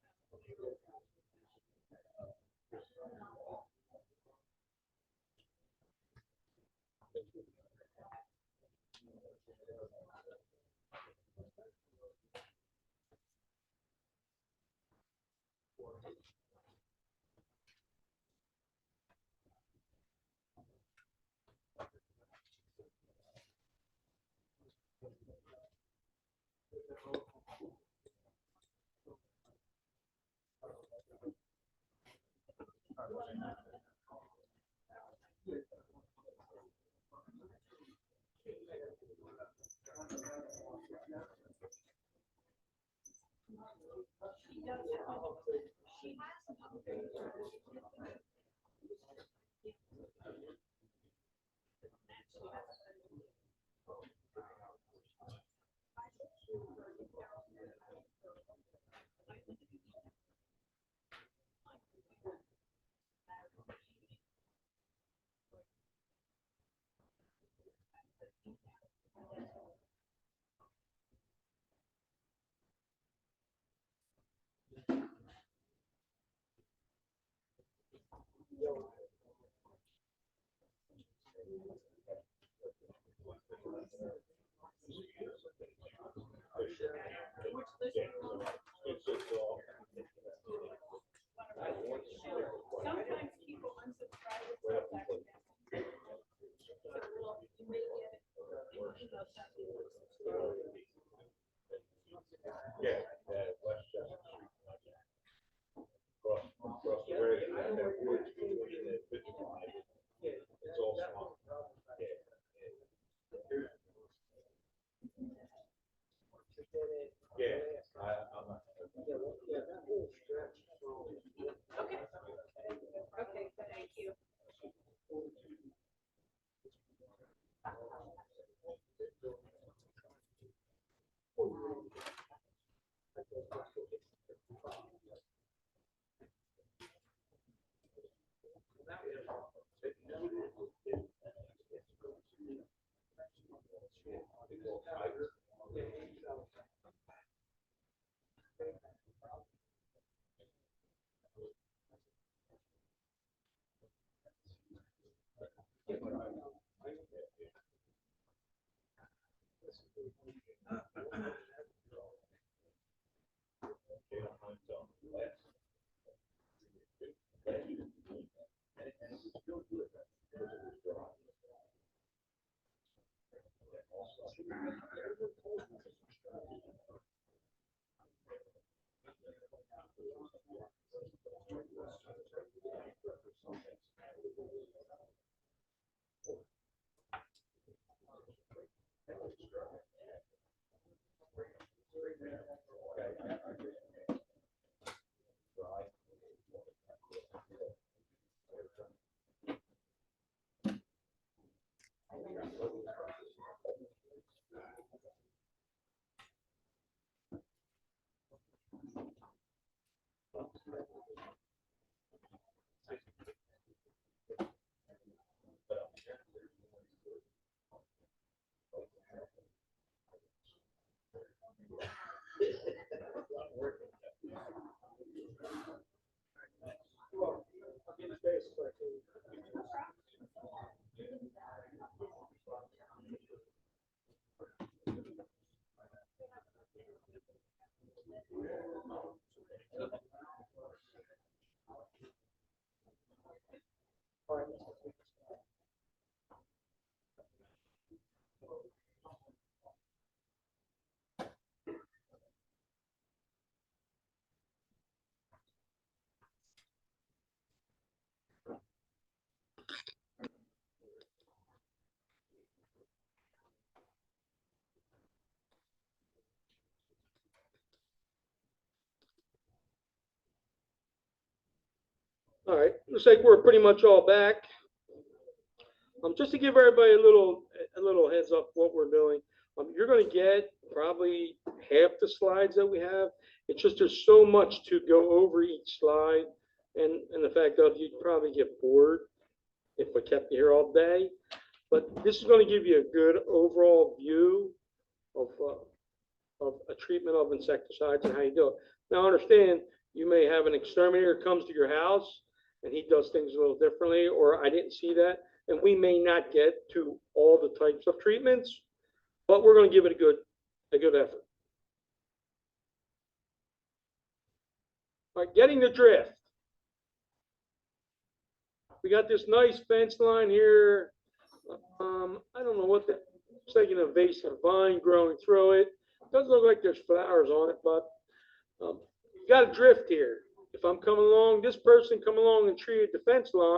All right, looks like we're pretty much all back. Just to give everybody a little heads up what we're doing. You're going to get probably half the slides that we have. It's just there's so much to go over each slide, and the fact that you'd probably get bored if we kept you here all day. But this is going to give you a good overall view of a treatment of insecticides and how you do it. Now, understand, you may have an exterminator comes to your house and he does things a little differently, or I didn't see that, and we may not get to all the types of treatments, but we're going to give it a good effort. All right, getting the drift. We got this nice fence line here. I don't know what that, it's like an invasive vine growing through it. Doesn't look like there's flowers on it, but you got a drift here. If I'm coming along, this person come along and treated the fence line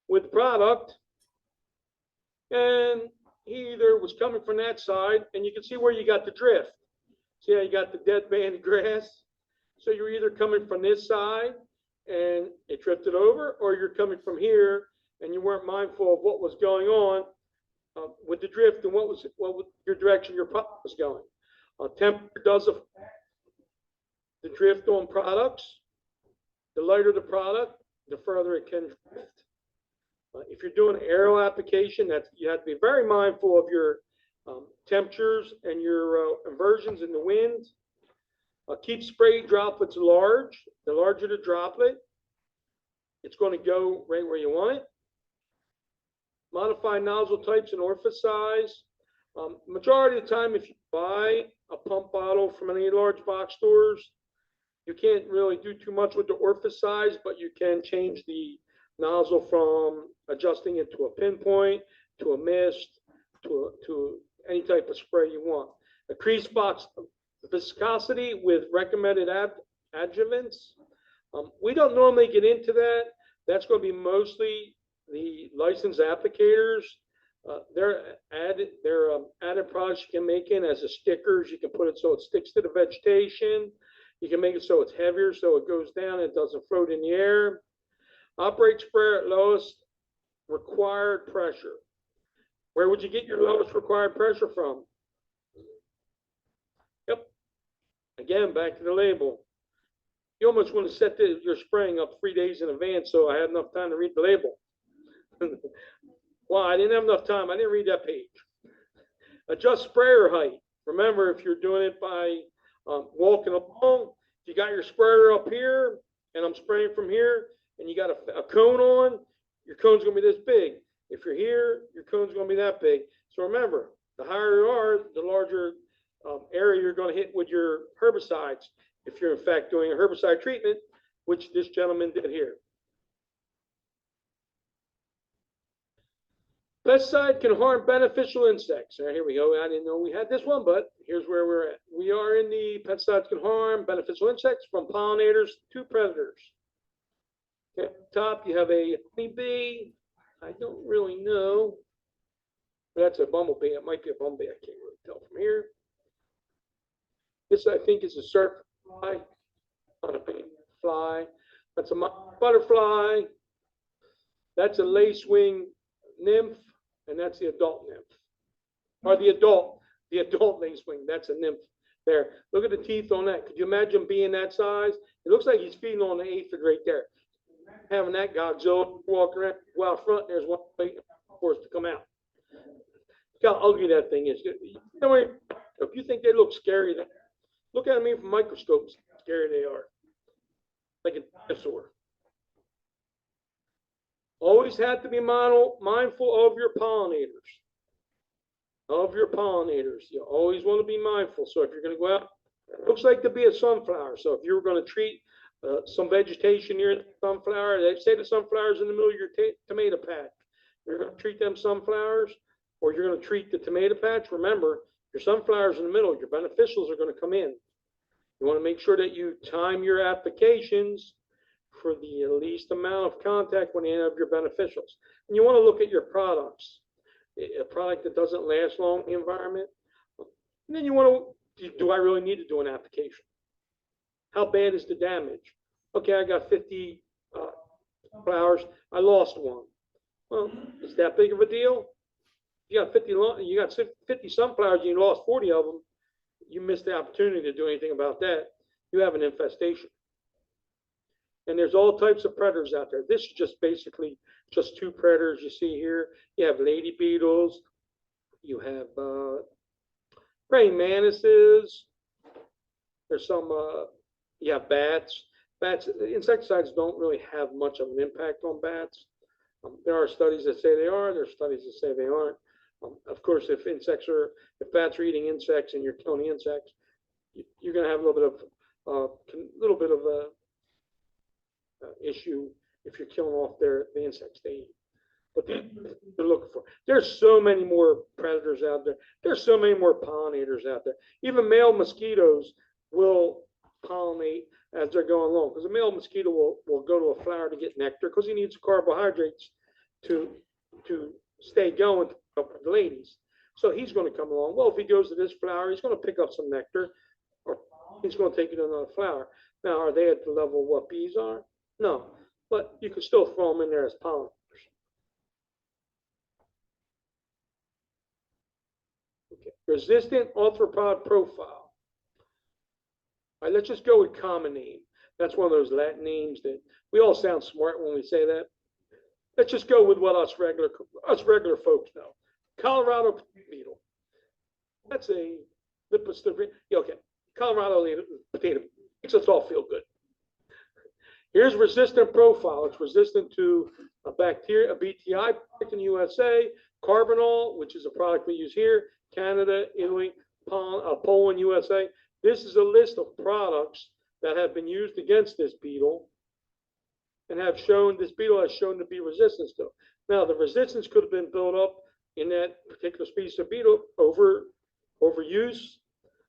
with product, and he either was coming from that side, and you can see where you got the drift. See how you got the dead band of grass? So you're either coming from this side and it drifted over, or you're coming from here and you weren't mindful of what was going on with the drift and what was your direction your product was going. Temperature does affect the drift on products. The lighter the product, the further it can drift. If you're doing aerial application, you have to be very mindful of your temperatures and your inversions in the wind. Keep spray droplets large. The larger the droplet, it's going to go right where you want it. Modify nozzle types and orifice size. Majority of the time, if you buy a pump bottle from any large box stores, you can't really do too much with the orifice size, but you can change the nozzle from adjusting it to a pinpoint, to a mist, to any type of spray you want. Increase box viscosity with recommended adjuvants. We don't normally get into that. That's going to be mostly the licensed applicators. Their added products you can make in as a stickers. You can put it so it sticks to the vegetation. You can make it so it's heavier, so it goes down and it doesn't float in the air. Operate sprayer at lowest required pressure. Where would you get your lowest required pressure from? Yep. Again, back to the label. You almost want to set your spraying up 3 days in advance so I had enough time to read the label. Well, I didn't have enough time. I didn't read that page. Adjust sprayer height. Remember, if you're doing it by walking along, if you got your sprayer up here and I'm spraying from here and you got a cone on, your cone's going to be this big. If you're here, your cone's going to be that big. So remember, the higher you are, the larger area you're going to hit with your herbicides. If you're in fact doing a herbicide treatment, which this gentleman did here. Pesticide can harm beneficial insects. All right, here we go. I didn't know we had this one, but here's where we're at. We are in the pesticides can harm beneficial insects from pollinators to predators. Okay, up top you have a honeybee. I don't really know. That's a bumblebee. It might be a bumblebee. I can't really tell from here. This, I think, is a surf fly. Not a big fly. That's a butterfly. That's a lacewing nymph, and that's the adult nymph. Or the adult lacewing. That's a nymph there. Look at the teeth on that. Could you imagine being that size? It looks like he's feeding on the aphid right there. Having that Godzilla walk around, go out front, there's one waiting for us to come out. Look how ugly that thing is. You know, if you think they look scary, look at them even from microscopes, how scary they are. Like a dinosaur. Always have to be mindful of your pollinators. You always want to be mindful. So if you're going to go out, it looks like to be a sunflower. So if you were going to treat some vegetation near the sunflower, they say the sunflower's in the middle of your tomato patch. You're going to treat them sunflowers, or you're going to treat the tomato patch. Remember, your sunflower's in the middle. Your beneficials are going to come in. You want to make sure that you time your applications for the least amount of contact when you have your beneficials. And you want to look at your products. A product that doesn't last long in the environment. And then you want to, do I really need to do an application? How bad is the damage? Okay, I got 50 flowers. I lost one. Well, is that big of a deal? You got 50 sunflowers and you lost 40 of them. You missed the opportunity to do anything about that. You have an infestation. And there's all types of predators out there. This is just basically just two predators you see here. You have lady beetles. You have praying mantises. There's some, you have bats. Bats, insecticides don't really have much of an impact on bats. There are studies that say they are. There are studies that say they aren't. Of course, if bats are eating insects and you're killing the insects, you're going to have a little bit of a issue if you're killing off the insects they eat. But they're looking for. There's so many more predators out there. There's so many more pollinators out there. Even male mosquitoes will pollinate as they're going along, because a male mosquito will go to a flower to get nectar because he needs carbohydrates to stay going with the ladies. So he's going to come along. Well, if he goes to this flower, he's going to pick up some nectar, or he's going to take it to another flower. Now, are they at the level of what bees are? No, but you can still throw them in there as pollinators. Okay. Resistant arthropod profile. All right, let's just go with common name. That's one of those Latin names that we all sound smart when we say that. Let's just go with what us regular folks know. Colorado beetle. That's a Lepidopteran. Yeah, okay. Colorado potato makes us all feel good. Here's resistant profile. It's resistant to a bacteria, a BTI product in the USA, carbinol, which is a product we use here, Canada, Italy, Poland, USA. This is a list of products that have been used against this beetle and this beetle has shown to be resistant to. Now, the resistance could have been built up in that particular species of beetle overuse.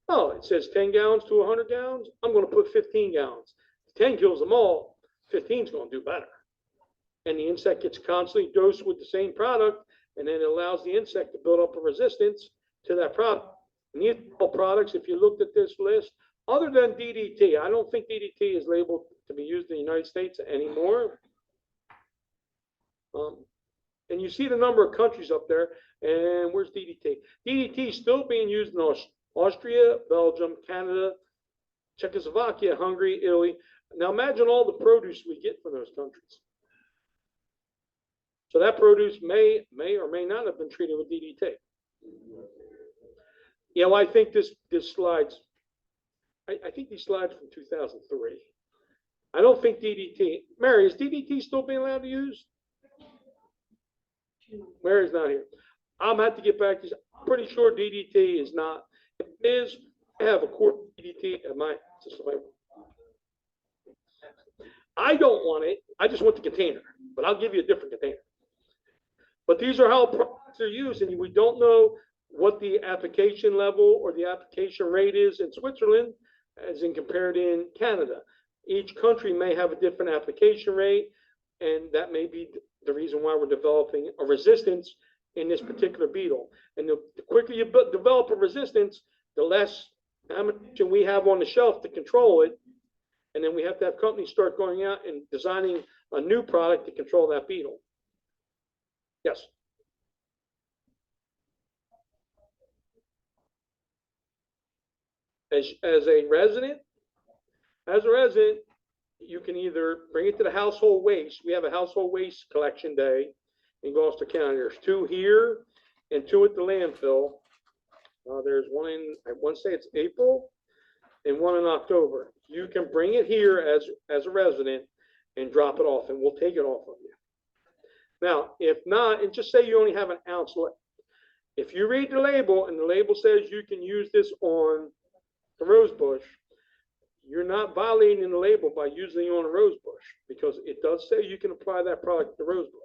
Oh, it says 10 gallons to 100 gallons. I'm going to put 15 gallons. 10 kills them all. 15 is going to do better. And the insect gets constantly dosed with the same product, and then it allows the insect to build up a resistance to that product. And these products, if you looked at this list, other than DDT, I don't think DDT is labeled to be used in the United States anymore. And you see the number of countries up there, and where's DDT? DDT is still being used in Austria, Belgium, Canada, Czechoslovakia, Hungary, Italy. Now imagine all the produce we get from those countries. So that produce may or may not have been treated with DDT. Yeah, well, I think this slide's, I think these slides from 2003. I don't think DDT, Mary, is DDT still being allowed to use? Mary's not here. I'm gonna have to get back to you. I'm pretty sure DDT is not. If it is, I have a quart of DDT at my house. I don't want it. I just want the container, but I'll give you a different container. But these are how products are used, and we don't know what the application level or the application rate is in Switzerland as in compared in Canada. Each country may have a different application rate, and that may be the reason why we're developing a resistance in this particular beetle. And the quicker you develop a resistance, the less ammunition we have on the shelf to control it. And then we have to have companies start going out and designing a new product to control that beetle. Yes. As a resident, you can either bring it to the household waste. We have a household waste collection day in Gloucester County. There's 2 here and 2 at the landfill. There's one in, I want to say it's April, and one in October. You can bring it here as a resident and drop it off, and we'll take it off of you. Now, if not, and just say you only have an ounce left. If you read the label and the label says you can use this on the rose bush, you're not violating the label by using it on a rose bush, because it does say you can apply that product to the rose bush.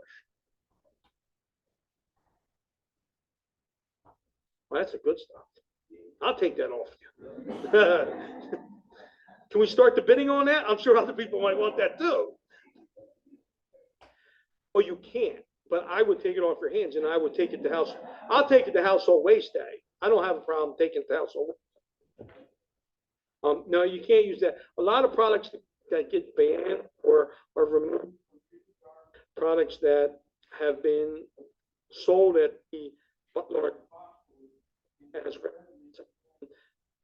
Well, that's the good stuff. I'll take that off you. Can we start the bidding on that? I'm sure other people might want that too. Oh, you can't, but I would take it off your hands, and I would take it to house. I'll take it to household waste day. I don't have a problem taking it to household waste. No, you can't use that. A lot of products that get banned or removed, products that have been sold at the butler, as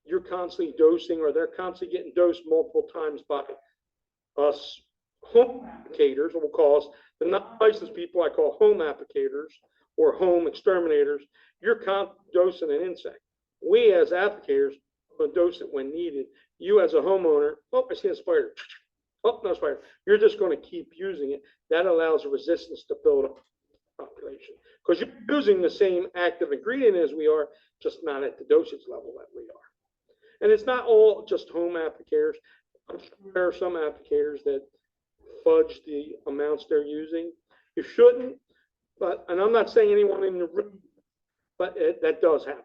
you're constantly dosing, or they're constantly getting dosed multiple times by us home applicators, we'll call us the non-licensed people. I call home applicators or home exterminators. You're dosing an insect. We as applicators will dose it when needed. You as a homeowner, oh, I see a spider. Oh, no spider. You're just going to keep using it. That allows a resistance to build up population, because you're using the same active ingredient as we are, just not at the dosage level that we are. And it's not all just home applicators. I'm sure there are some applicators that fudge the amounts they're using. You shouldn't, but, and I'm not saying anyone in the room, but that does happen.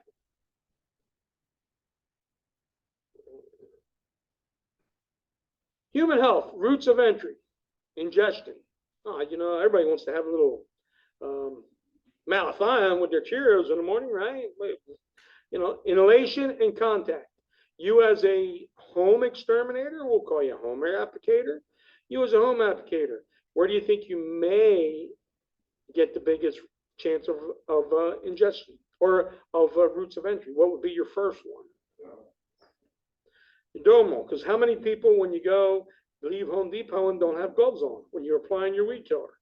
Human health, routes of entry, ingestion. You know, everybody wants to have a little malathion with their Cheerios in the morning, right? You know, inhalation and contact. You as a home exterminator, we'll call you a home applicator. You as a home applicator, where do you think you may get the biggest chance of ingestion or of routes of entry? What would be your first one? Domo, because how many people, when you go leave Home Depot and don't have gloves on when you're applying your weed killer?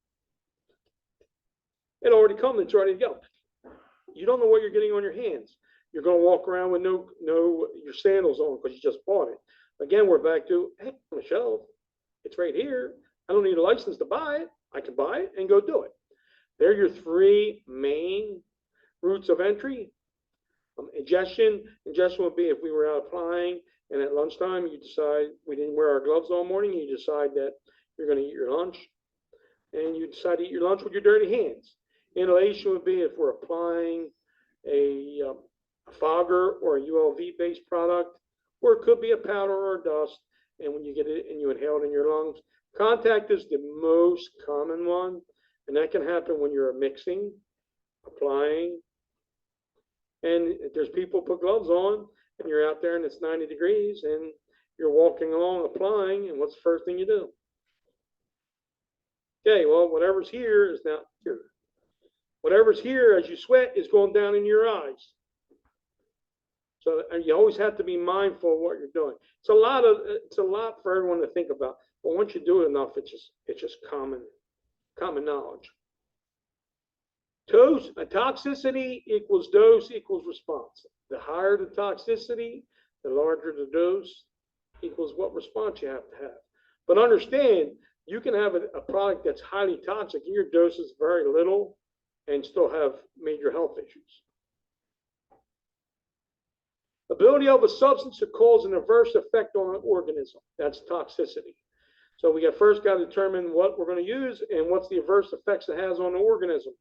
It already comes, it's ready to go. You don't know what you're getting on your hands. You're going to walk around with no your sandals on because you just bought it. Again, we're back to, hey, on the shelf, it's right here. I don't need a license to buy it. I can buy it and go do it. They're your 3 main routes of entry. Ingestion would be if we were out applying and at lunchtime you decide we didn't wear our gloves all morning, you decide that you're going to eat your lunch, and you decide to eat your lunch with your dirty hands. Inhalation would be if we're applying a fogger or a ULV based product, or it could be a powder or a dust, and when you get it and you inhale it in your lungs. Contact is the most common one, and that can happen when you're mixing, applying, and there's people put gloves on and you're out there and it's 90 degrees and you're walking along applying, and what's the first thing you do? Okay, well, whatever's here is now here. Whatever's here as you sweat is going down in your eyes. So, and you always have to be mindful of what you're doing. It's a lot for everyone to think about. But once you do it enough, it's just common knowledge. Toxicity equals dose equals response. The higher the toxicity, the larger the dose equals what response you have to have. But understand, you can have a product that's highly toxic and your dose is very little and still have major health issues. Ability of a substance to cause an adverse effect on an organism. That's toxicity. So we first got to determine what we're going to use and what's the adverse effects it has on the organism.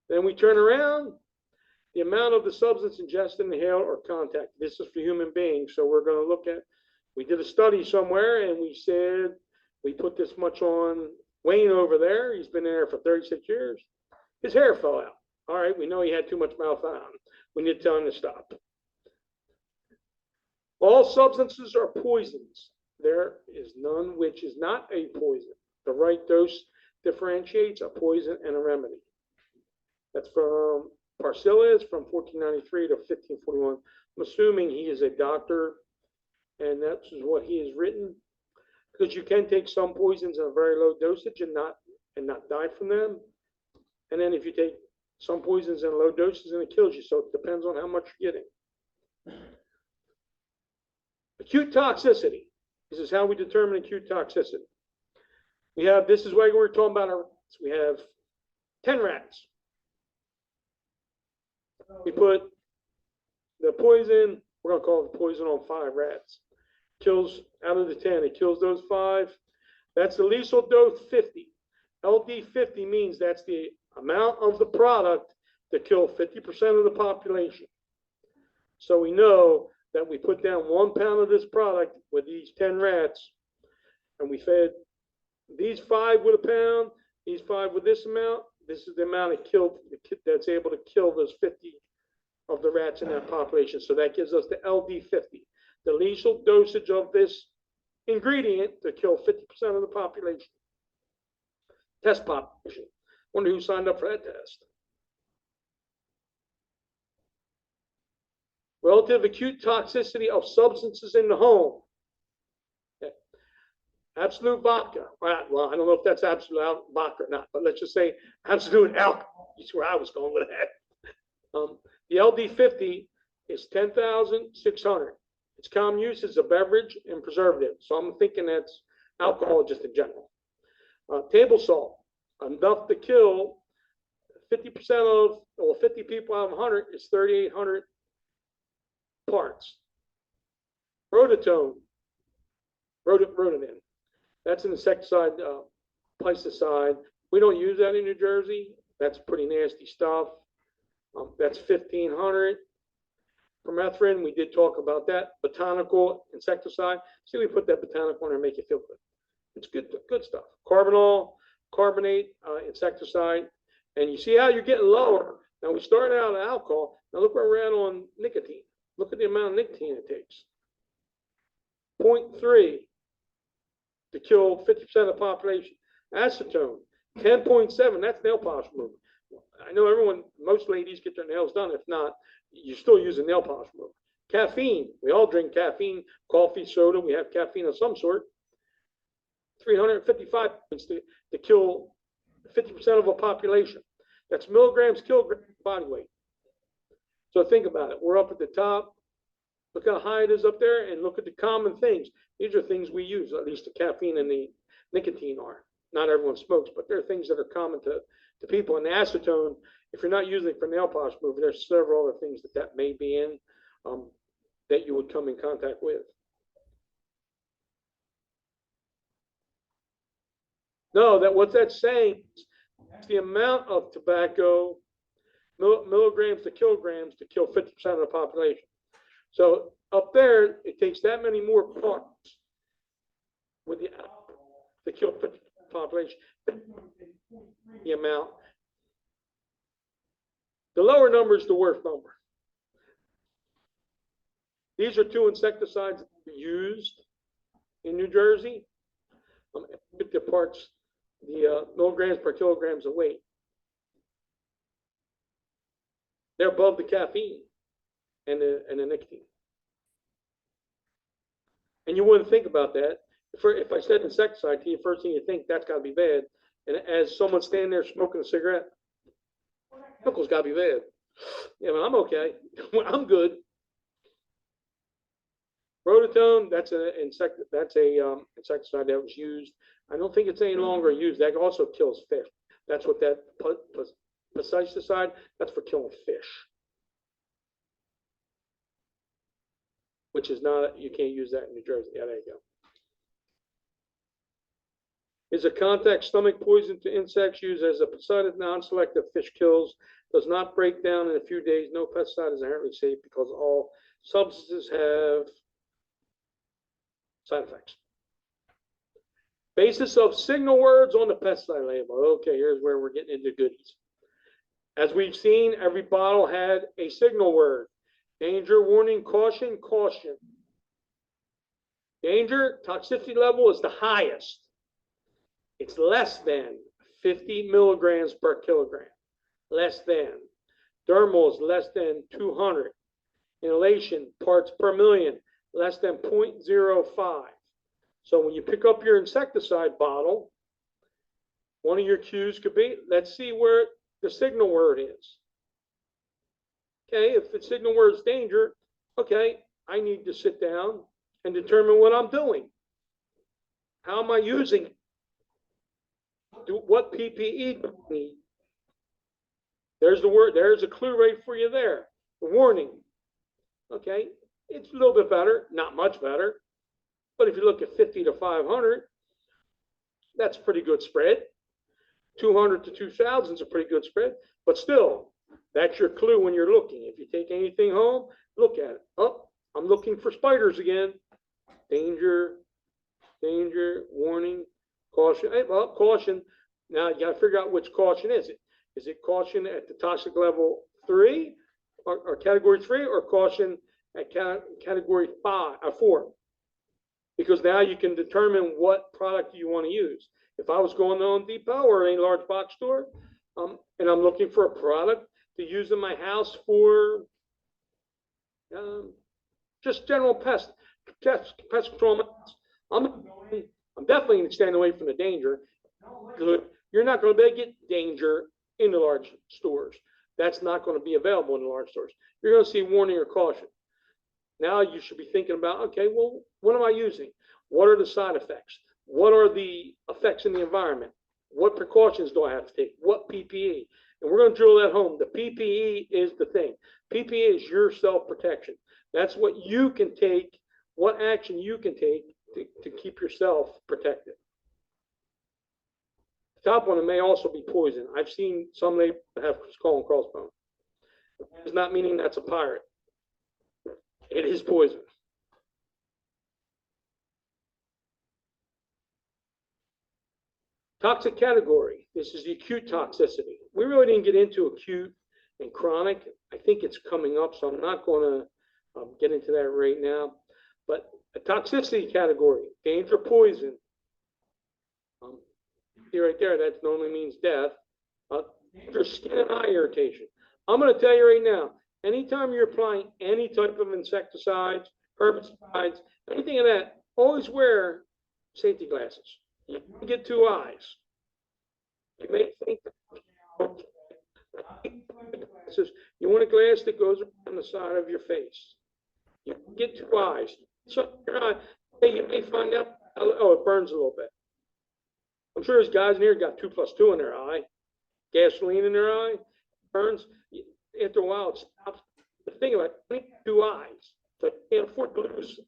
Then we turn around, the amount of the substance ingested, inhaled, or contact. This is for human beings. So we're going to look at, we did a study somewhere and we said, we put this much on Wayne over there. He's been in there for 36 years. His hair fell out. All right, we know he had too much mouthfeel. We need to tell him to stop. All substances are poisons. There is none which is not a poison. The right dose differentiates a poison and a remedy. That's from Parcellus from 1493 to 1541. I'm assuming he is a doctor, and that's what he has written. Because you can take some poisons in a very low dosage and not die from them. And then if you take some poisons in low doses, and it kills you. So it depends on how much you're getting. Acute toxicity. This is how we determine acute toxicity. We have, this is where we're talking about our rats. We have 10 rats. We put the poison, we're going to call it poison on 5 rats. Kills, out of the 10, it kills those 5. That's the lethal dose 50. LD 50 means that's the amount of the product to kill 50% of the population. So we know that we put down 1 pound of this product with these 10 rats, and we fed these 5 with a pound, these 5 with this amount. This is the amount it killed, that's able to kill those 50 of the rats in that population. So that gives us the LD 50, the lethal dosage of this ingredient to kill 50% of the population. Test population. Wonder who signed up for that test. Relative acute toxicity of substances in the home. Okay. Absolute vodka. Well, I don't know if that's absolute vodka or not, but let's just say absolute alcohol. That's where I was going with that. The LD50 is 10,600. Its common use is a beverage and preservative. So I'm thinking that's alcohol just in general. Table salt, enough to kill 50% of, or 50 people out of 100 is 3,800 parts. Rotatone, rotamin, that's an insecticide, pesticide. We don't use that in New Jersey. That's pretty nasty stuff. That's 1,500. Permethrin, we did talk about that. Botanical insecticide. See, we put that botanical in there and make you feel good. It's good stuff. Carbonol, carbonate, insecticide. And you see how you're getting lower. Now we started out at alcohol. Now look where we're at on nicotine. Look at the amount of nicotine it takes. 0.3 to kill 50% of the population. Acetone, 10.7. That's nail polish remover. I know most ladies get their nails done. If not, you still use a nail polish remover. Caffeine. We all drink caffeine, coffee, soda. We have caffeine of some sort. 355 to kill 50% of a population. That's milligrams, kilograms, body weight. So think about it. We're up at the top. Look how high it is up there, and look at the common things. These are things we use, at least the caffeine and the nicotine are. Not everyone smokes, but there are things that are common to people. And the acetone, if you're not using it for nail polish remover, there's several other things that may be in that you would come in contact with. No, what that's saying is the amount of tobacco, milligrams to kilograms, to kill 50% of the population. So up there, it takes that many more parts with the alcohol to kill 50% of the population. The amount. The lower number is the worst number. These are 2 insecticides that are used in New Jersey. Look at the parts, the milligrams per kilograms of weight. They're above the caffeine and the nicotine. And you wouldn't think about that. if I said insecticide to you, first thing you think, that's gotta be bad. And as someone standing there smoking a cigarette, chemical's gotta be bad. Yeah, but I'm okay. I'm good. Rototone, that's a insecticide that was used. I don't think it's any longer used. That also kills fish. That's what that pesticide, that's for killing fish. Which is not, you can't use that in New Jersey. Yeah, there you go. Is a contact stomach poison to insects used as a pesticide non-selective fish kills, does not break down in a few days. No pesticide is inherently safe because all substances have side effects. Basis of signal words on the pesticide label. Okay, here's where we're getting into goodies. As we've seen, every bottle had a signal word. Danger, warning, caution, caution. Danger, toxicity level is the highest. It's less than 50 milligrams per kilogram. Less than. Dermal is less than 200. Inhalation, parts per million, less than 0.05. So when you pick up your insecticide bottle, one of your cues could be, let's see where the signal word is. Okay, if the signal word is danger, okay, I need to sit down and determine what I'm doing. How am I using it? What PPE do I need? There's the word, there's a clue right for you there. Warning. Okay, it's a little bit better, not much better. But if you look at 50 to 500, that's a pretty good spread. 200 to 2,000 is a pretty good spread. But still, that's your clue when you're looking. If you take anything home, look at it. Oh, I'm looking for spiders again. Danger, danger, warning, caution. Hey, well, caution. Now you got to figure out which caution is it. Is it caution at the toxic level 3 or category 3, or caution at category 4? Because now you can determine what product you want to use. If I was going to Home Depot or any large box store, and I'm looking for a product to use in my house for just general pest control, I'm definitely going to stand away from the danger. You're not going to be able to get danger in the large stores. That's not going to be available in the large stores. You're going to see warning or caution. Now you should be thinking about, okay, well, what am I using? What are the side effects? What are the effects in the environment? What precautions do I have to take? What PPE? And we're going to drill that home. The PPE is the thing. PPE is your self-protection. That's what you can take, what action you can take to keep yourself protected. The top one, it may also be poison. I've seen some they have skull and crossbones. It's not meaning that's a pirate. It is poison. Toxic category. This is the acute toxicity. We really didn't get into acute and chronic. I think it's coming up, so I'm not going to get into that right now. But a toxicity category, danger, poison. See right there, that normally means death. Danger, skin and eye irritation. I'm going to tell you right now, anytime you're applying any type of insecticides, herbicides, anything of that, always wear safety glasses. You can get 2 eyes. You may think you want a glass that goes around the side of your face. You can get 2 eyes. So you may find out, oh, it burns a little bit. I'm sure there's guys in here got 2 + 2 in their eye, gasoline in their eye, burns. After a while, it stops. The thing about it, you need 2 eyes. So you can't afford to lose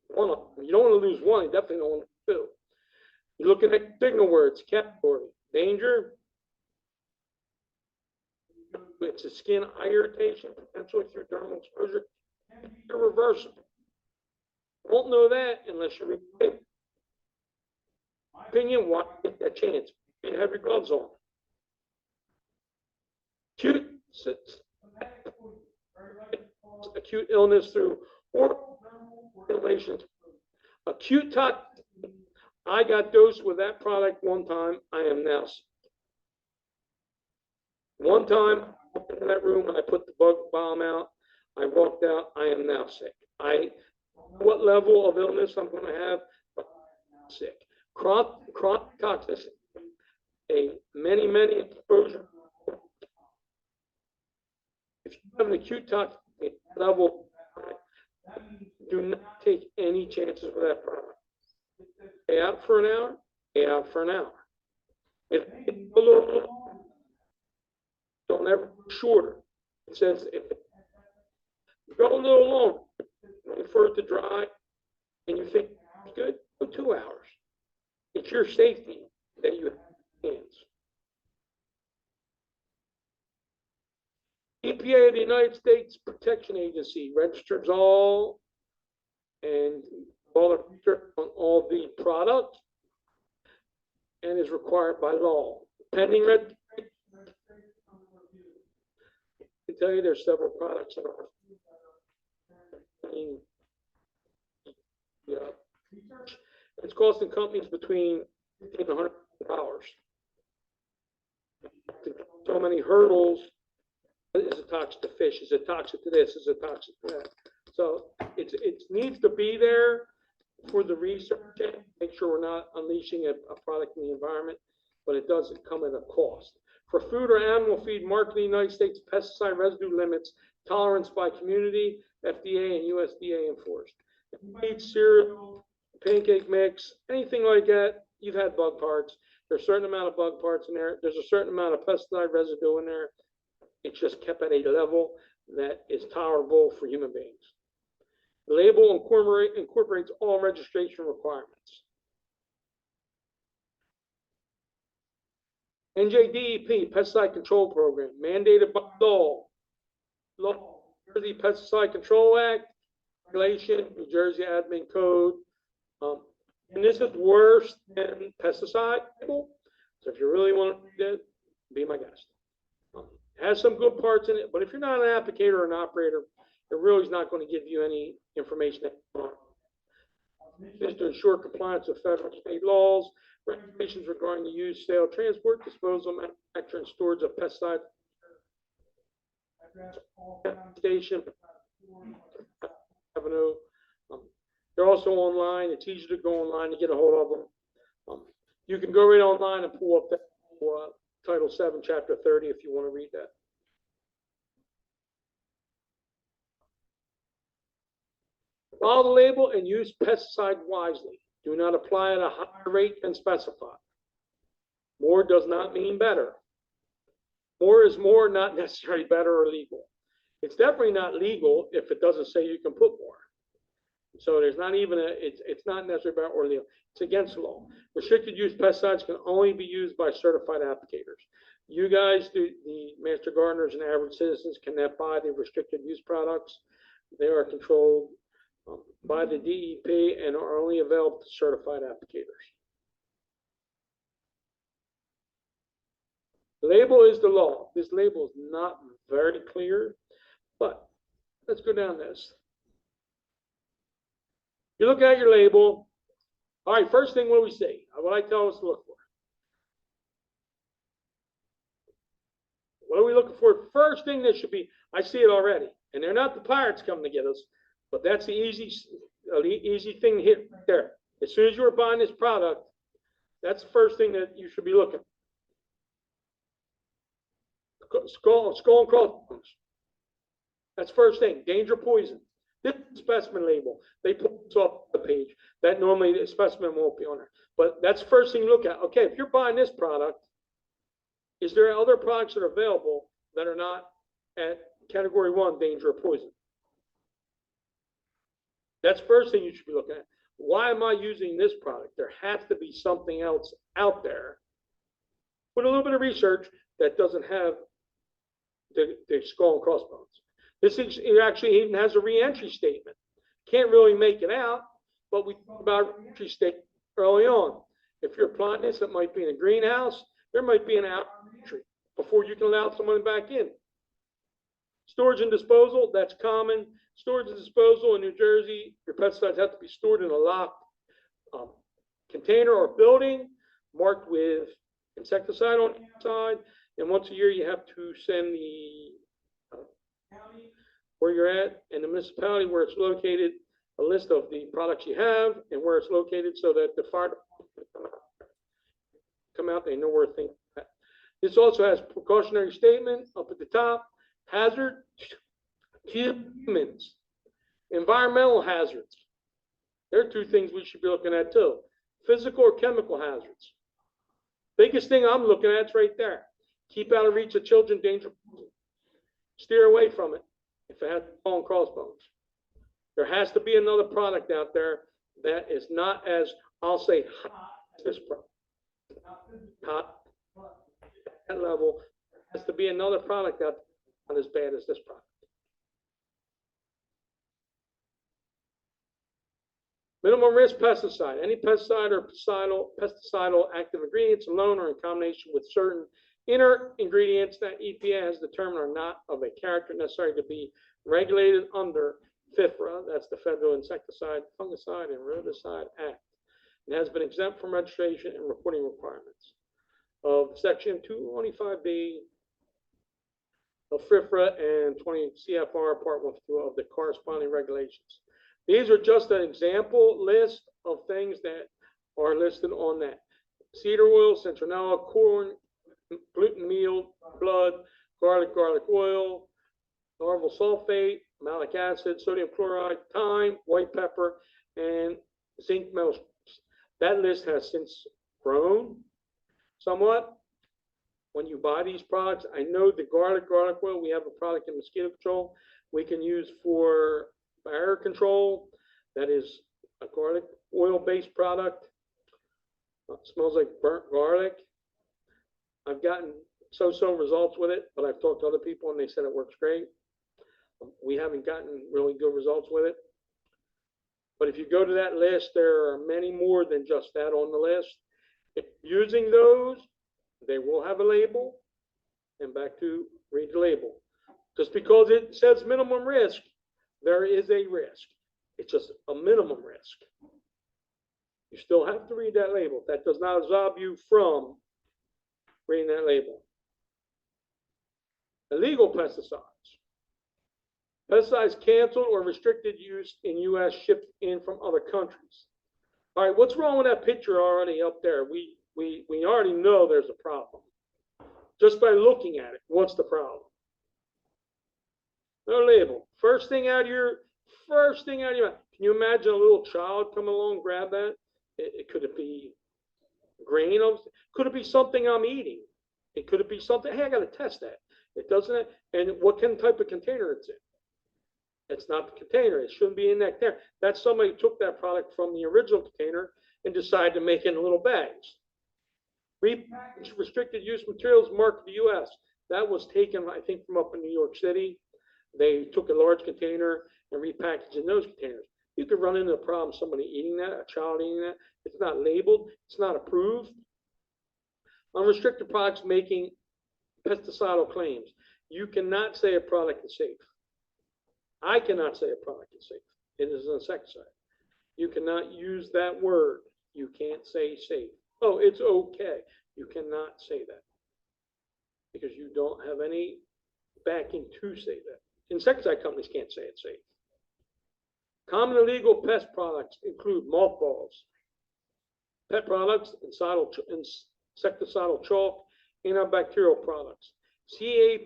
one of them. You don't want to lose one, you definitely don't want to lose 2. You're looking at signal words, category, danger. It's a skin eye irritation, potentially through dermal exposure. Irreversible. Won't know that unless you read it. My opinion, why take that chance? You have your gloves on. Acute illness through oral relations. Acute toxicity. I got dosed with that product one time. I am now sick. One time, I walked in that room and I put the bug bomb out. I walked out. I am now sick. I don't know what level of illness I'm going to have, but I'm sick. Chronic toxicity, many exposure. If you have an acute toxicity level, do not take any chances with that product. Stay out for an hour, stay out for an hour. If it's a little, don't ever go shorter. It says if you go a little longer, wait for it to dry, and you think it's good, go 2 hours. It's your safety that you have in hands. EPA of the United States Protection Agency registers all and all the research on all the products and is required by law. Pending registration, I can tell you there's several products that are it's costing companies between $1,500 and $100. So many hurdles. Is it toxic to fish? Is it toxic to this? Is it toxic to that? So it needs to be there for the research, make sure we're not unleashing a product in the environment, but it doesn't come at a cost. For food or animal feed marketed in the United States, pesticide residue limits, tolerance by community, FDA and USDA enforced. If you eat cereal, pancake mix, anything like that, you've had bug parts. There's a certain amount of bug parts in there. There's a certain amount of pesticide residue in there. It's just kept at a level that is tolerable for human beings. The label incorporates all registration requirements. NJDEP, Pesticide Control Program, mandated by law. New Jersey Pesticide Control Act, regulation, New Jersey Admin Code. And this is worse than pesticide label. So if you really want to read it, be my guest. It has some good parts in it, but if you're not an applicator or an operator, it really is not going to give you any information that you want. This is to ensure compliance with federal and state laws, regulations regarding the use, sale, transport, disposal, manufacture, and storage of pesticides. Station, Avenue. They're also online. It's easy to go online to get a hold of them. You can go right online and pull up that Title 7, Chapter 30 if you want to read that. Follow the label and use pesticide wisely. Do not apply at a higher rate than specified. More does not mean better. More is more, not necessarily better or legal. It's definitely not legal if it doesn't say you can put more. So there's not even it's not necessarily better or legal. It's against the law. Restricted use pesticides can only be used by certified applicators. You guys, the master gardeners and average citizens, cannot buy the restricted use products. They are controlled by the DEP and are only available to certified applicators. The label is the law. This label is not very clear, but let's go down this. You look at your label. All right, first thing, what do we see? What I tell us to look for. What are we looking for? First thing that should be, I see it already, and they're not the pirates coming to get us, but that's the easy thing to hit right there. As soon as you're buying this product, that's the first thing that you should be looking. Skull and crossbones. That's first thing. Danger, poison. This specimen label, they put this off the page. That normally the specimen won't be on there. But that's the first thing you look at. Okay, if you're buying this product, is there other products that are available that are not at category 1, danger or poison? That's the first thing you should be looking at. Why am I using this product? There has to be something else out there with a little bit of research that doesn't have the skull and crossbones. This is, it actually even has a re-entry statement. Can't really make it out, but we talk about re-entry statement early on. If you're applying this, it might be in a greenhouse. There might be an out entry before you can allow someone back in. Storage and disposal, that's common. Storage and disposal in New Jersey, your pesticides have to be stored in a locked container or building marked with insecticide on the outside. And once a year, you have to send the county where you're at and the municipality where it's located a list of the products you have and where it's located so that the fire come out, they know where things are. This also has precautionary statement up at the top, hazard to humans, environmental hazards. There are two things we should be looking at too, physical or chemical hazards. Biggest thing I'm looking at is right there. Keep out of reach of children, danger. Steer away from it if it has ball and crossbones. There has to be another product out there that is not as, I'll say, hot as this product. Hot at that level. There has to be another product out there not as bad as this product. Minimum risk pesticide. Any pesticide or pesticidal active ingredients alone or in combination with certain inert ingredients that EPA has determined are not of a character necessary to be regulated under FIFRA, that's the Federal Insecticide, Fungicide, and Rodenticide Act. It has been exempt from registration and reporting requirements of Section 225B of FIFRA and 20 CFR Part 152 of the corresponding regulations. These are just an example list of things that are listed on that. Cedar oil, citronella, corn, gluten meal, blood, garlic oil, larval sulfate, malic acid, sodium chloride, thyme, white pepper, and zinc metal. That list has since grown somewhat. When you buy these products, I know the garlic oil, we have a product in mosquito control we can use for barrier control. That is a garlic oil-based product. It smells like burnt garlic. I've gotten so-so results with it, but I've talked to other people and they said it works great. We haven't gotten really good results with it. But if you go to that list, there are many more than just that on the list. If using those, they will have a label. And back to read the label. Just because it says minimum risk, there is a risk. It's just a minimum risk. You still have to read that label. That does not absolve you from reading that label. Illegal pesticides. Pesticides canceled or restricted use in U.S. shipped in from other countries. All right, what's wrong with that picture already up there? We already know there's a problem. Just by looking at it, what's the problem? No label. First thing out of your mouth. Can you imagine a little child come along, grab that? Could it be grain? Could it be something I'm eating? Could it be something? Hey, I got to test that. It doesn't. And what type of container it's in? It's not the container. It shouldn't be in that there. That's somebody took that product from the original container and decided to make it in little bags. Repackaged restricted use materials marked the U.S. That was taken, I think, from up in New York City. They took a large container and repackaged in those containers. You could run into a problem, somebody eating that, a child eating that. It's not labeled. It's not approved. Unrestricted products making pesticidal claims. You cannot say a product is safe. I cannot say a product is safe. It is an insecticide. You cannot use that word. You can't say safe. Oh, it's okay. You cannot say that because you don't have any backing to say that. Insecticide companies can't say it's safe. Common illegal pest products include mothballs, pet products, insecticidal chalk, and antibacterial products. See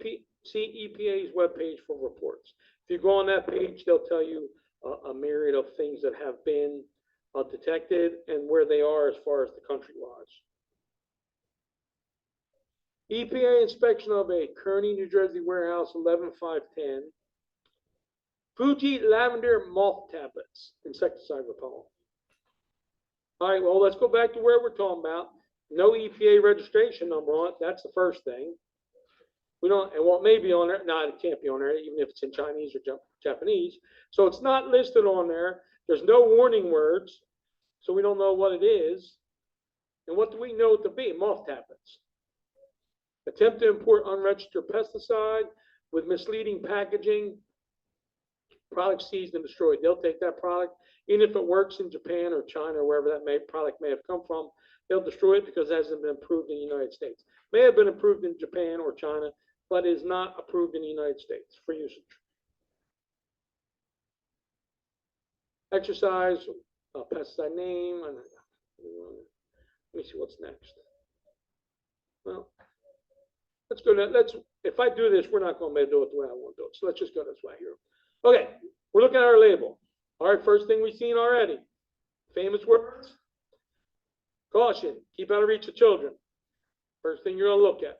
EPA's webpage for reports. If you go on that page, they'll tell you a myriad of things that have been detected and where they are as far as the country-wise. EPA inspection of a Kearney, New Jersey warehouse, 11/5/10. Fuji lavender moth tablets, insecticide repellent. All right, well, let's go back to where we're talking about. No EPA registration number on it. That's the first thing. We don't, and what may be on there, no, it can't be on there, even if it's in Chinese or Japanese. So it's not listed on there. There's no warning words, so we don't know what it is. And what do we know it to be? Moth tablets. Attempt to import unregistered pesticide with misleading packaging. Product seized and destroyed. They'll take that product, even if it works in Japan or China or wherever that product may have come from, they'll destroy it because it hasn't been approved in the United States. May have been approved in Japan or China, but is not approved in the United States for usage. exercise, pesticide name, and let me see what's next. Well, let's go to, if I do this, we're not going to be able to do it the way I want to do it. So let's just go this way here. Okay, we're looking at our label. All right, first thing we've seen already. Famous words. Caution, keep out of reach of children. First thing you're going to look at.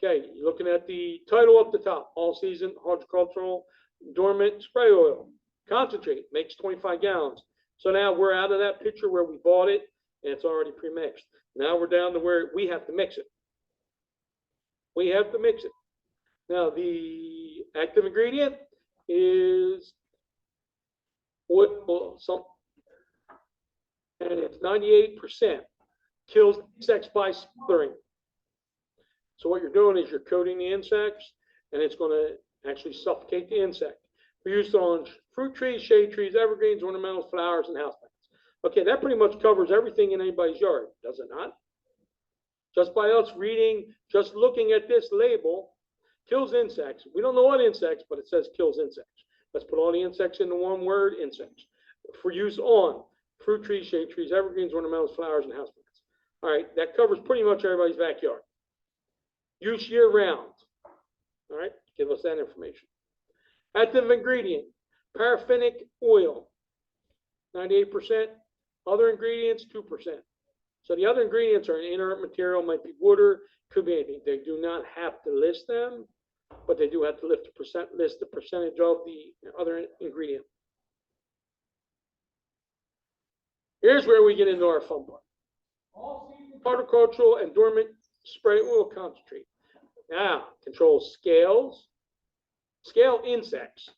Okay, you're looking at the title up the top. All season horticultural dormant spray oil. Concentrate, makes 25 gallons. So now we're out of that picture where we bought it and it's already pre-mixed. Now we're down to where we have to mix it. We have to mix it. Now the active ingredient is oil, and it's 98%. Kills insects by smothering. So what you're doing is you're coating the insects, and it's going to actually suffocate the insect. We use it on fruit trees, shade trees, evergreens, ornamentals, flowers, and houseplants. Okay, that pretty much covers everything in anybody's yard, does it not? Just by us reading, just looking at this label, kills insects. We don't know what insects, but it says kills insects. Let's put all the insects into one word, insects. For use on fruit trees, shade trees, evergreens, ornamentals, flowers, and houseplants. All right, that covers pretty much everybody's backyard. Use year round. All right, give us that information. Active ingredient, paraffinic oil, 98%. Other ingredients, 2%. So the other ingredients are an inert material, might be water, could be anything. They do not have to list them, but they do have to list the percentage of the other ingredient. Here's where we get into our fun part. All season horticultural and dormant spray oil concentrate. Now, controls scales, scale insects.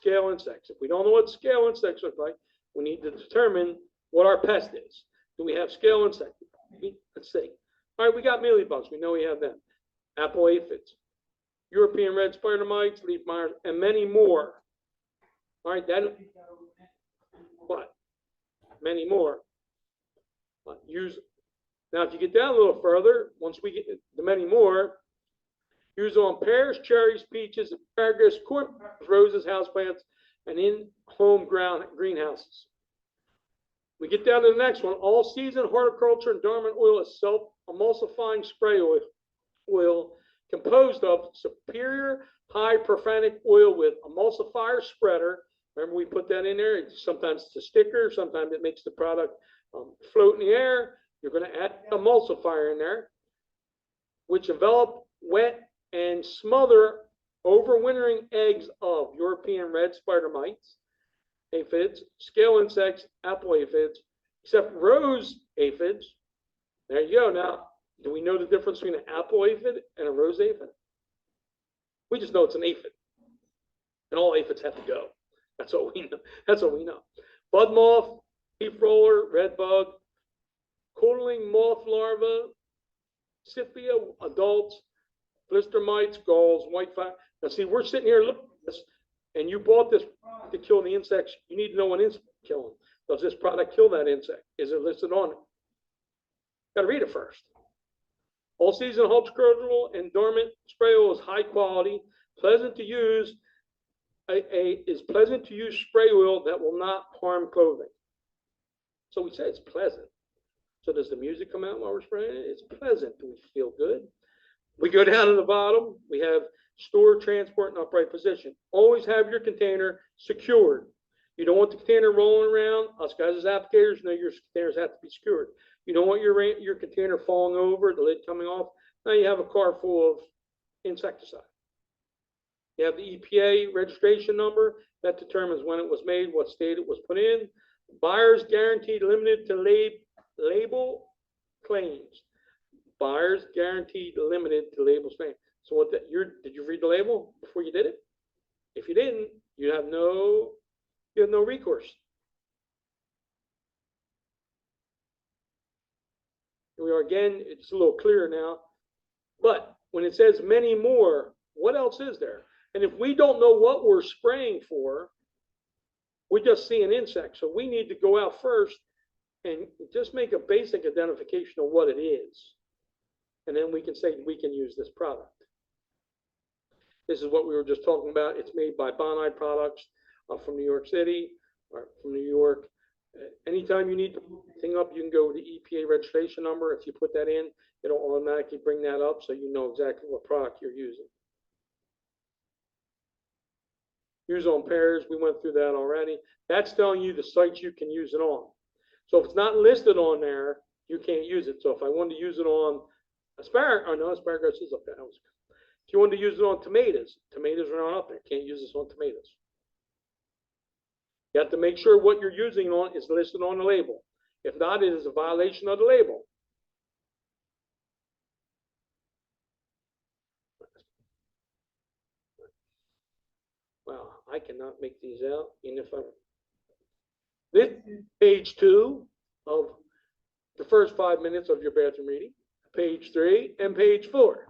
If we don't know what scale insects look like, we need to determine what our pest is. Do we have scale insects? Let's see. All right, we got mealybugs. We know we have them. Apple aphids, European red spider mites, leaf miners, and many more. All right, that what? Many more. Use now. If you get down a little further, once we get the many more, use on pears, cherries, peaches, asparagus, corn, roses, houseplants, and in-home greenhouses. We get down to the next one. All season horticulture and dormant oil is self-emulsifying spray oil composed of superior high paraffinic oil with emulsifier spreader. Remember, we put that in there. Sometimes it's a sticker. Sometimes it makes the product float in the air. You're going to add an emulsifier in there, which envelop, wet, and smother overwintering eggs of European red spider mites, aphids, scale insects, apple aphids, except rose aphids. There you go. Now, do we know the difference between an apple aphid and a rose aphid? We just know it's an aphid, and all aphids have to go. That's what we know. That's what we know. Bud moth, leaf roller, red bug, codling moth larvae, Scyphia adults, blister mites, galls, white fire. Now, see, we're sitting here looking at this, and you bought this product to kill the insects. You need to know what insect to kill them. Does this product kill that insect? Is it listed on it? Got to read it first. All season horticultural and dormant spray oil is high quality, pleasant to use. Is pleasant to use spray oil that will not harm clothing. So we say it's pleasant. So does the music come out while we're spraying it? It's pleasant. Do we feel good? We go down to the bottom. We have store, transport, and upright position. Always have your container secured. You don't want the container rolling around. Us guys as applicators know your containers have to be secured. You don't want your container falling over, the lid coming off. Now you have a car full of insecticide. You have the EPA registration number that determines when it was made, what state it was put in. Buyer's guaranteed limited to label claims. Buyer's guaranteed limited to label claims. So what that did you read the label before you did it? If you didn't, you have no recourse. Here we are again. It's a little clearer now. But when it says many more, what else is there? And if we don't know what we're spraying for, we just see an insect. So we need to go out first and just make a basic identification of what it is. And then we can say we can use this product. This is what we were just talking about. It's made by Bonide Products from New York City. or from New York. Anytime you need to look anything up, you can go to the EPA registration number. If you put that in, it'll automatically bring that up so you know exactly what product you're using. Use on pairs, we went through that already. That's telling you the sites you can use it on. So if it's not listed on there, you can't use it. So if I wanted to use it on asparagus, oh no, asparagus is up there. If you wanted to use it on tomatoes, tomatoes are not up there. Can't use this on tomatoes. You have to make sure what you're using on is listed on the label. If not, it is a violation of the label. Wow, I cannot make these out. Even if I. This is page 2 of the first 5 minutes of your bathroom reading, page 3 and page 4.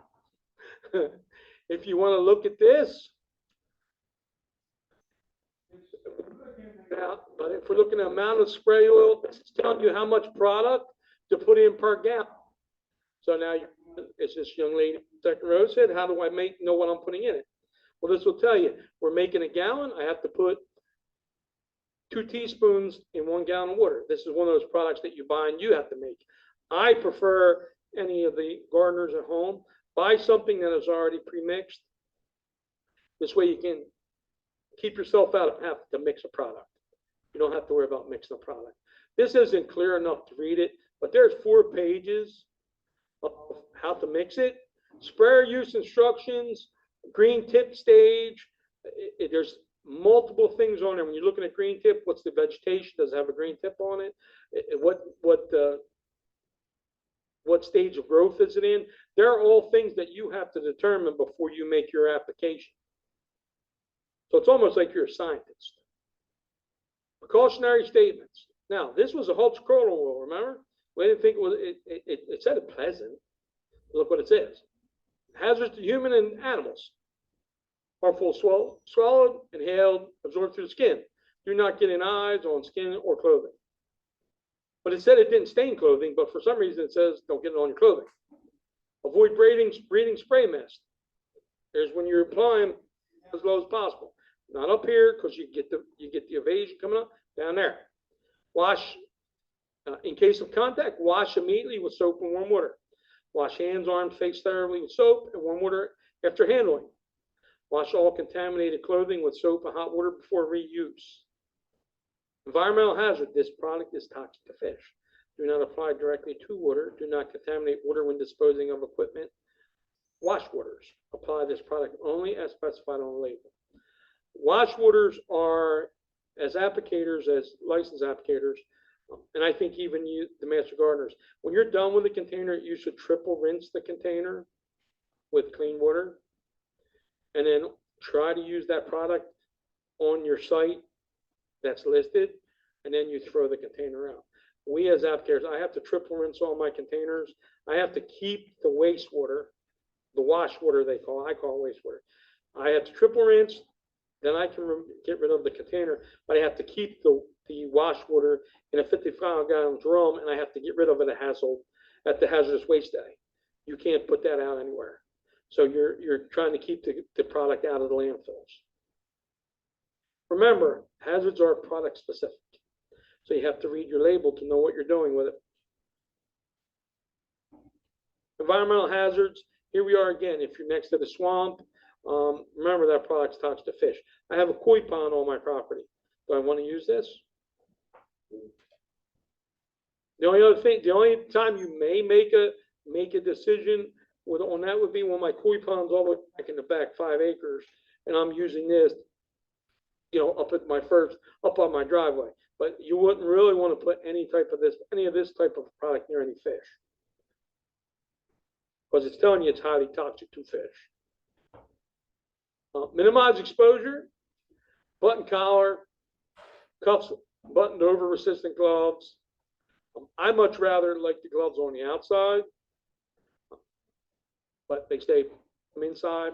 If you want to look at this, but if we're looking at amount of spray oil, it's telling you how much product to put in per gallon. So now, as this young lady second row said, how do I know what I'm putting in it? Well, this will tell you, we're making a gallon. I have to put 2 teaspoons in 1 gallon of water. This is one of those products that you buy and you have to make. I prefer any of the gardeners at home, buy something that is already pre-mixed. This way you can keep yourself out of having to mix a product. You don't have to worry about mixing a product. This isn't clear enough to read it, but there's 4 pages of how to mix it. Sprayer use instructions, green tip stage. There's multiple things on there. When you're looking at green tip, what's the vegetation? Does it have a green tip on it? What stage of growth is it in? They're all things that you have to determine before you make your application. So it's almost like you're a scientist. Precautionary statements. Now, this was a Hulse crawler oil, remember? We didn't think it was, it said it pleasant. Look what it says. Hazardous to human and animals. Harmful swallowed, inhaled, absorbed through the skin. Do not get in eyes, on skin, or clothing. But it said it didn't stain clothing, but for some reason it says don't get it on your clothing. Avoid breathing spray mist. There's when you're applying as low as possible. Not up here because you get the evasion coming up down there. Wash in case of contact. Wash immediately with soap and warm water. Wash hands, arms, face thoroughly with soap and warm water after handling. Wash all contaminated clothing with soap and hot water before reuse. Environmental hazard. This product is toxic to fish. Do not apply directly to water. Do not contaminate water when disposing of equipment. Wash waters. Apply this product only as specified on the label. Wash waters are, as applicators, as licensed applicators, and I think even you, the master gardeners, when you're done with the container, you should triple rinse the container with clean water, and then try to use that product on your site that's listed, and then you throw the container out. We as applicators, I have to triple rinse all my containers. I have to keep the wastewater, the wash water they call it, I call it wastewater. I have to triple rinse, then I can get rid of the container, but I have to keep the wash water in a 55-gallon drum, and I have to get rid of it at the hazardous waste day. You can't put that out anywhere. So you're trying to keep the product out of the landfills. Remember, hazards are product specific. So you have to read your label to know what you're doing with it. Environmental hazards. Here we are again. If you're next to the swamp, remember that product's toxic to fish. I have a koi pond on my property. Do I want to use this? The only time you may make a decision on that would be when my koi pond's all the way back in the back 5 acres, and I'm using this, up on my driveway. But you wouldn't really want to put any of this type of product near any fish, because it's telling you it's highly toxic to fish. Minimize exposure. Button collar, cuffs buttoned over, resistant gloves. I much rather like the gloves on the outside, but they stay from inside.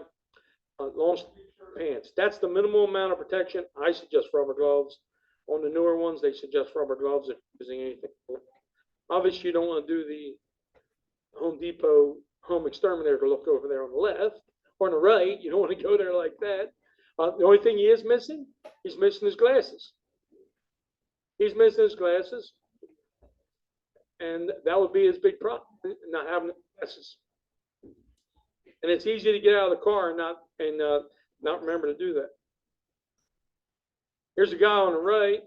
Long sleeve pants. That's the minimal amount of protection. I suggest rubber gloves. On the newer ones, they suggest rubber gloves if you're using anything. Obviously, you don't want to do the Home Depot home exterminator to look over there on the left or on the right. You don't want to go there like that. The only thing he is missing, he's missing his glasses. He's missing his glasses, and that would be his big problem, not having glasses. And it's easy to get out of the car and not remember to do that. Here's a guy on the right.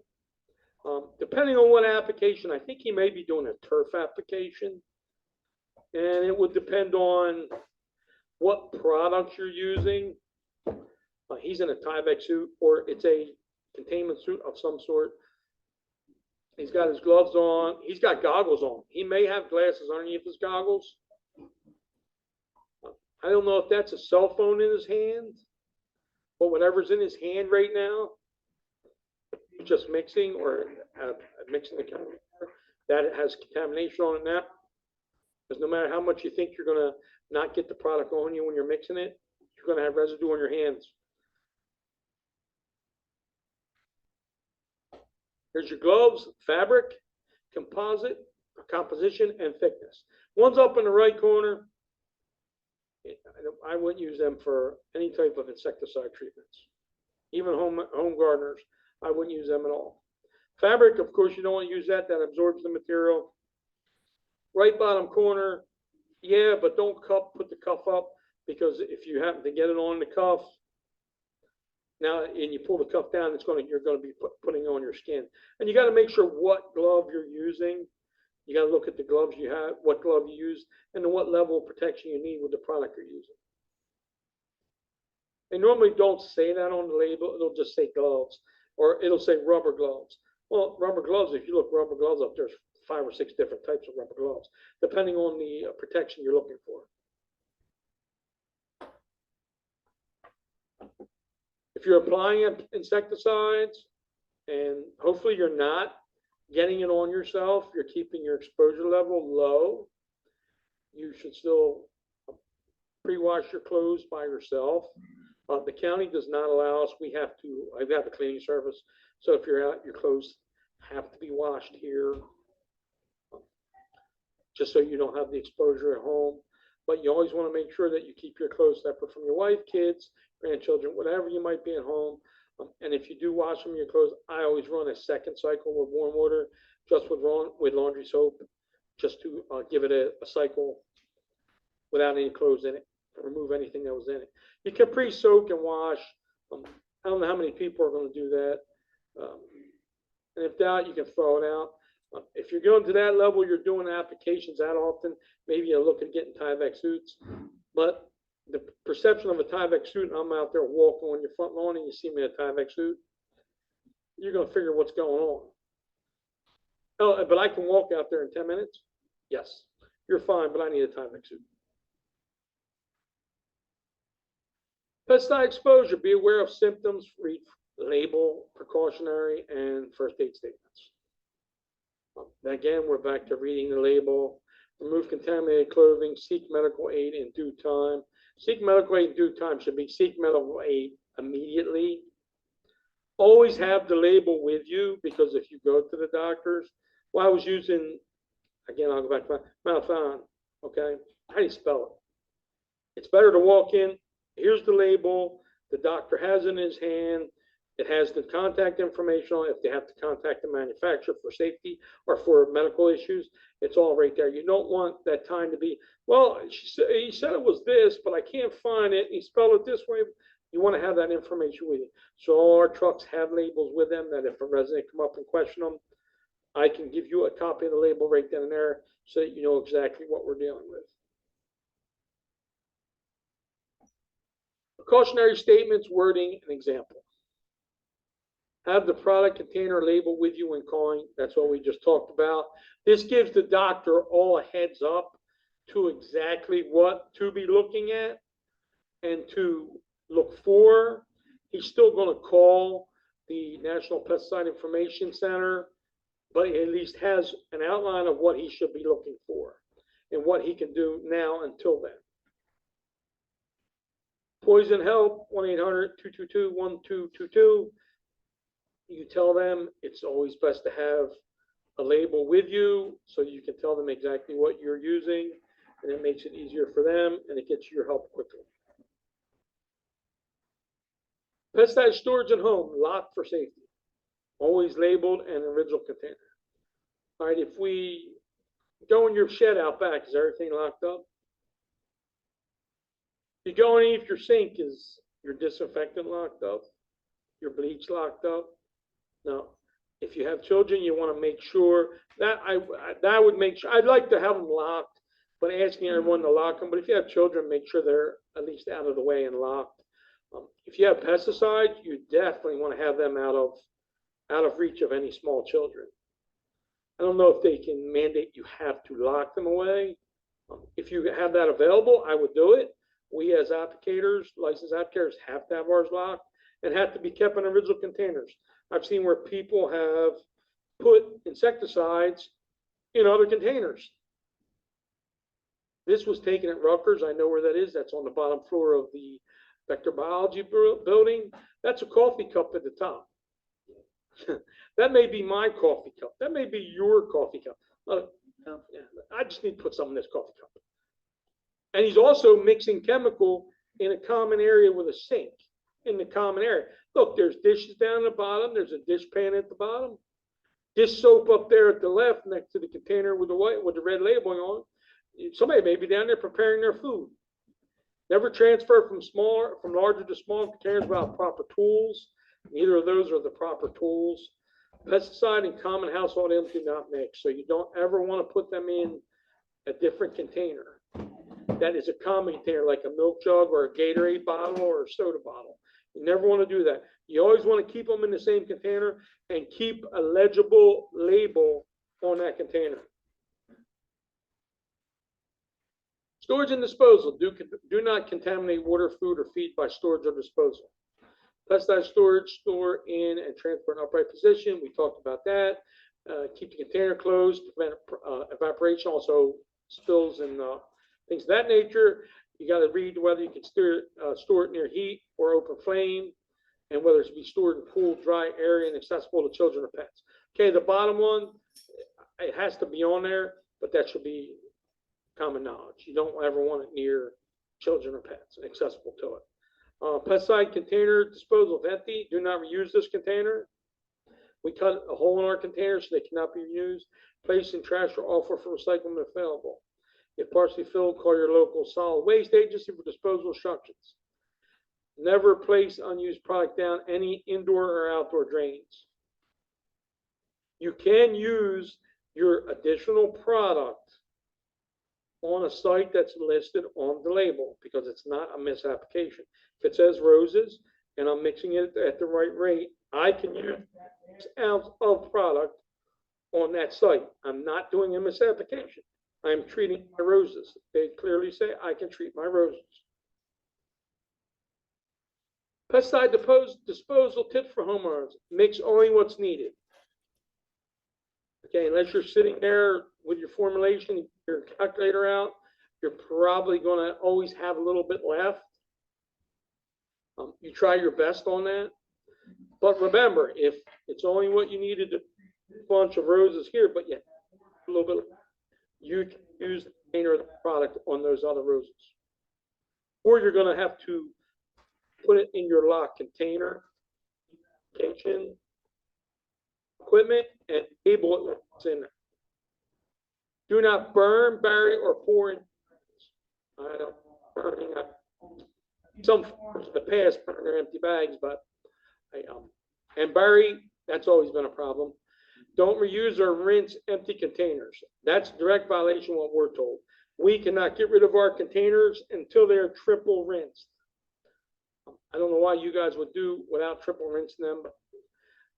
Depending on what application, I think he may be doing a turf application, and it would depend on what products you're using. He's in a Tyvek suit, or it's a containment suit of some sort. He's got his gloves on. He's got goggles on. He may have glasses underneath his goggles. I don't know if that's a cell phone in his hand, but whatever's in his hand right now, he's just mixing or mixing the chemical that has contamination on it now. Because no matter how much you think you're going to not get the product on you when you're mixing it, you're going to have residue on your hands. Here's your gloves: fabric, composition, and thickness. One's up in the right corner. I wouldn't use them for any type of insecticide treatments. Even home gardeners, I wouldn't use them at all. Fabric, of course, you don't want to use that. That absorbs the material. Right bottom corner, yeah, but don't put the cuff up, because if you happen to get it on the cuff, now and you pull the cuff down, you're going to be putting on your skin. And you got to make sure what glove you're using. You got to look at the gloves you have, what glove you use, and then what level of protection you need with the product you're using. They normally don't say that on the label. It'll just say gloves, or it'll say rubber gloves. Well, rubber gloves, if you look rubber gloves up, there's 5 or 6 different types of rubber gloves, depending on the protection you're looking for. If you're applying insecticides, and hopefully you're not getting it on yourself, you're keeping your exposure level low, you should still pre-wash your clothes by yourself. The county does not allow us. I have a cleaning service, so if you're out, your clothes have to be washed here, just so you don't have the exposure at home. But you always want to make sure that you keep your clothes separate from your wife, kids, grandchildren, whatever you might be at home. And if you do wash them, your clothes, I always run a second cycle with warm water, just with laundry soap, just to give it a cycle without any clothes in it, remove anything that was in it. You can pre-soak and wash. I don't know how many people are going to do that. And if doubt, you can throw it out. If you're going to that level, you're doing applications that often, maybe you're looking at getting Tyvek suits. But the perception of a Tyvek suit, I'm out there walking on your front lawn and you see me in a Tyvek suit, you're going to figure what's going on. Oh, but I can walk out there in 10 minutes? Yes. You're fine, but I need a Tyvek suit. Pesticide exposure. Be aware of symptoms. Read label, precautionary, and first aid statements. Again, we're back to reading the label. Remove contaminated clothing. Seek medical aid in due time. Seek medical aid in due time should be seek medical aid immediately. Always have the label with you, because if you go to the doctors, well, I was using, again, I'll go back to Malthon, okay? How do you spell it? It's better to walk in, here's the label, the doctor has it in his hand, it has the contact information on it if they have to contact the manufacturer for safety or for medical issues. It's all right there. You don't want that time to be, well, he said it was this, but I can't find it. He spelled it this way. You want to have that information with you. So all our trucks have labels with them that if a resident come up and question them, I can give you a copy of the label right then and there so that you know exactly what we're dealing with. Precautionary statements, wording, and example. Have the product container label with you when calling. That's what we just talked about. This gives the doctor all a heads up to exactly what to be looking at and to look for. He's still going to call the National Pesticide Information Center, but he at least has an outline of what he should be looking for and what he can do now until then. Poison help, 1-800-222-1222. You tell them it's always best to have a label with you so you can tell them exactly what you're using, and it makes it easier for them and it gets you your help quickly. Pesticide storage at home, locked for safety. always labeled and original container. All right, if we go in your shed out back, is everything locked up? You go underneath your sink, is your disinfectant locked up? Your bleach locked up? No. If you have children, you want to make sure that that would make sure. I'd like to have them locked, but asking everyone to lock them. But if you have children, make sure they're at least out of the way and locked. If you have pesticides, you definitely want to have them out of reach of any small children. I don't know if they can mandate you have to lock them away. If you have that available, I would do it. We as applicators, licensed applicators, have to have ours locked and have to be kept in original containers. I've seen where people have put insecticides in other containers. This was taken at Rutgers. I know where that is. That's on the bottom floor of the vector biology building. That's a coffee cup at the top. That may be my coffee cup. That may be your coffee cup. I just need to put some in this coffee cup. And he's also mixing chemical in a common area with a sink in the common area. Look, there's dishes down at the bottom. There's a dish pan at the bottom. Dish soap up there at the left next to the container with the red labeling on. Somebody may be down there preparing their food. Never transfer from larger to small containers without proper tools. Neither of those are the proper tools. Pesticide and common household items do not mix, so you don't ever want to put them in a different container. That is a common container, like a milk jug or a Gatorade bottle or a soda bottle. You never want to do that. You always want to keep them in the same container and keep a legible label on that container. Storage and disposal. Do not contaminate water, food, or feed by storage or disposal. Pesticide storage, store in and transfer in upright position. We talked about that. Keep the container closed, prevent evaporation, also spills and things of that nature. You got to read whether you can store it near heat or open flame, and whether it should be stored in cool, dry area and accessible to children or pets. Okay, the bottom one, it has to be on there, but that should be common knowledge. You don't ever want it near children or pets, accessible to it. Pesticide container disposal if empty. Do not reuse this container. We cut a hole in our container so they cannot be reused. Place in trash or offer for recycling when available. If partially filled, call your local solid waste agency for disposal instructions. Never place unused product down any indoor or outdoor drains. You can use your additional product on a site that's listed on the label because it's not a misapplication. If it says roses and I'm mixing it at the right rate, I can use 6 ounces of product on that site. I'm not doing a misapplication. I'm treating my roses. They clearly say I can treat my roses. Pesticide disposal tips for homeowners. Mix only what's needed. Okay, unless you're sitting there with your formulation, your calculator out, you're probably going to always have a little bit left. You try your best on that. But remember, if it's only what you needed, a bunch of roses here, but yeah, a little bit, you can use the container of the product on those other roses. Or you're going to have to put it in your locked container, kitchen, equipment, and label it what's in there. Do not burn, bury, or pour in. I don't burning. Some farms in the past burn their empty bags, but and bury, that's always been a problem. Don't reuse or rinse empty containers. That's direct violation of what we're told. We cannot get rid of our containers until they're triple rinsed. I don't know why you guys would do without triple rinsing them,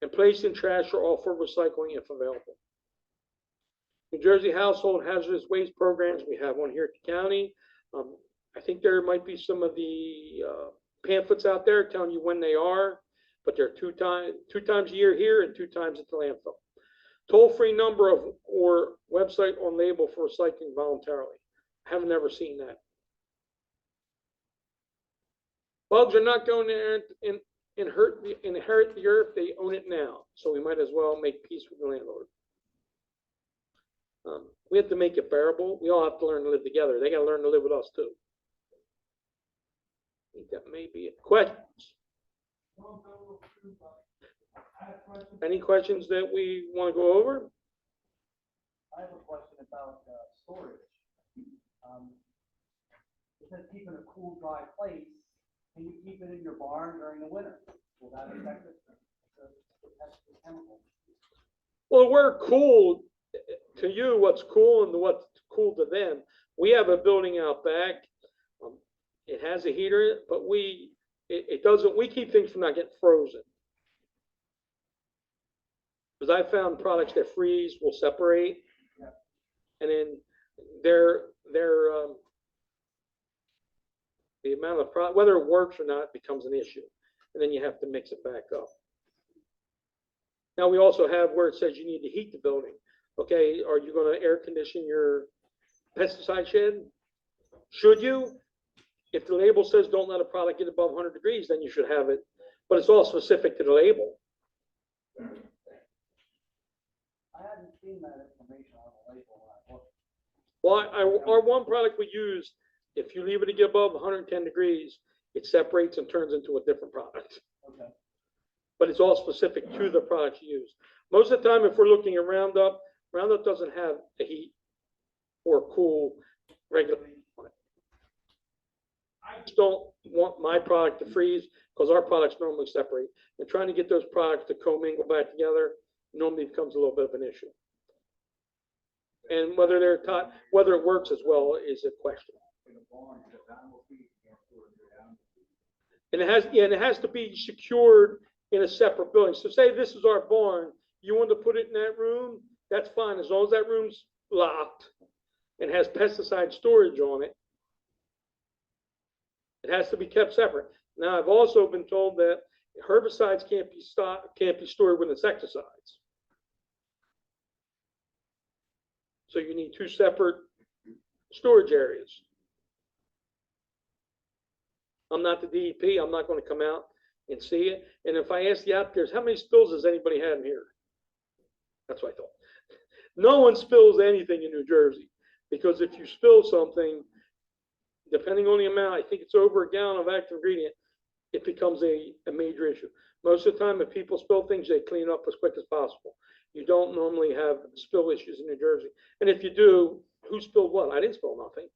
and place in trash or offer recycling if available. New Jersey Household Hazardous Waste Programs, we have one here at the county. I think there might be some of the pamphlets out there telling you when they are, but they're two times a year here and 2 times at the landfill. Toll-free number or website on label for recycling voluntarily. I have never seen that. Bugs are not going to inherit the earth. They own it now, so we might as well make peace with the landlord. We have to make it bearable. We all have to learn to live together. They got to learn to live with us too. I think that may be it. Questions? Any questions that we want to go over? I have a question about storage. It says keep in a cool, dry place. Can you keep it in your barn during the winter? Will that affect the chemical? Well, the word cool, to you, what's cool and what's cool to them. We have a building out back. It has a heater, in it, but it doesn't, we keep things from not getting frozen. Because I found products that freeze will separate. Yeah. And then the amount of product, whether it works or not, becomes an issue. And then you have to mix it back up. Now, we also have where it says you need to heat the building. Okay, are you going to air condition your pesticide shed? Should you? If the label says don't let a product get above 100 degrees, then you should have it. But it's all specific to the label. I hadn't seen that information on the label when I looked. Well, our one product we use, if you leave it to get above 110 degrees, it separates and turns into a different product. Okay. But it's all specific to the product you use. Most of the time, if we're looking at Roundup, Roundup doesn't have a heat or cool regulation on it. I just don't want my product to freeze because our products normally separate. And trying to get those products to commingle back together normally becomes a little bit of an issue. And whether they're taught, whether it works as well is a question. And it has to be secured in a separate building. So say this is our barn, you want to put it in that room, that's fine, as long as that room's locked and has pesticide storage on it. It has to be kept separate. Now, I've also been told that herbicides can't be stored with insecticides. So you need two separate storage areas. I'm not the DEP. I'm not going to come out and see it. And if I ask the applicants, how many spills has anybody had in here? That's what I thought. No one spills anything in New Jersey, because if you spill something, depending on the amount, I think it's over a gallon of active ingredient, it becomes a major issue. Most of the time, if people spill things, they clean up as quick as possible. You don't normally have spill issues in New Jersey. And if you do, who spilled what? I didn't spill nothing.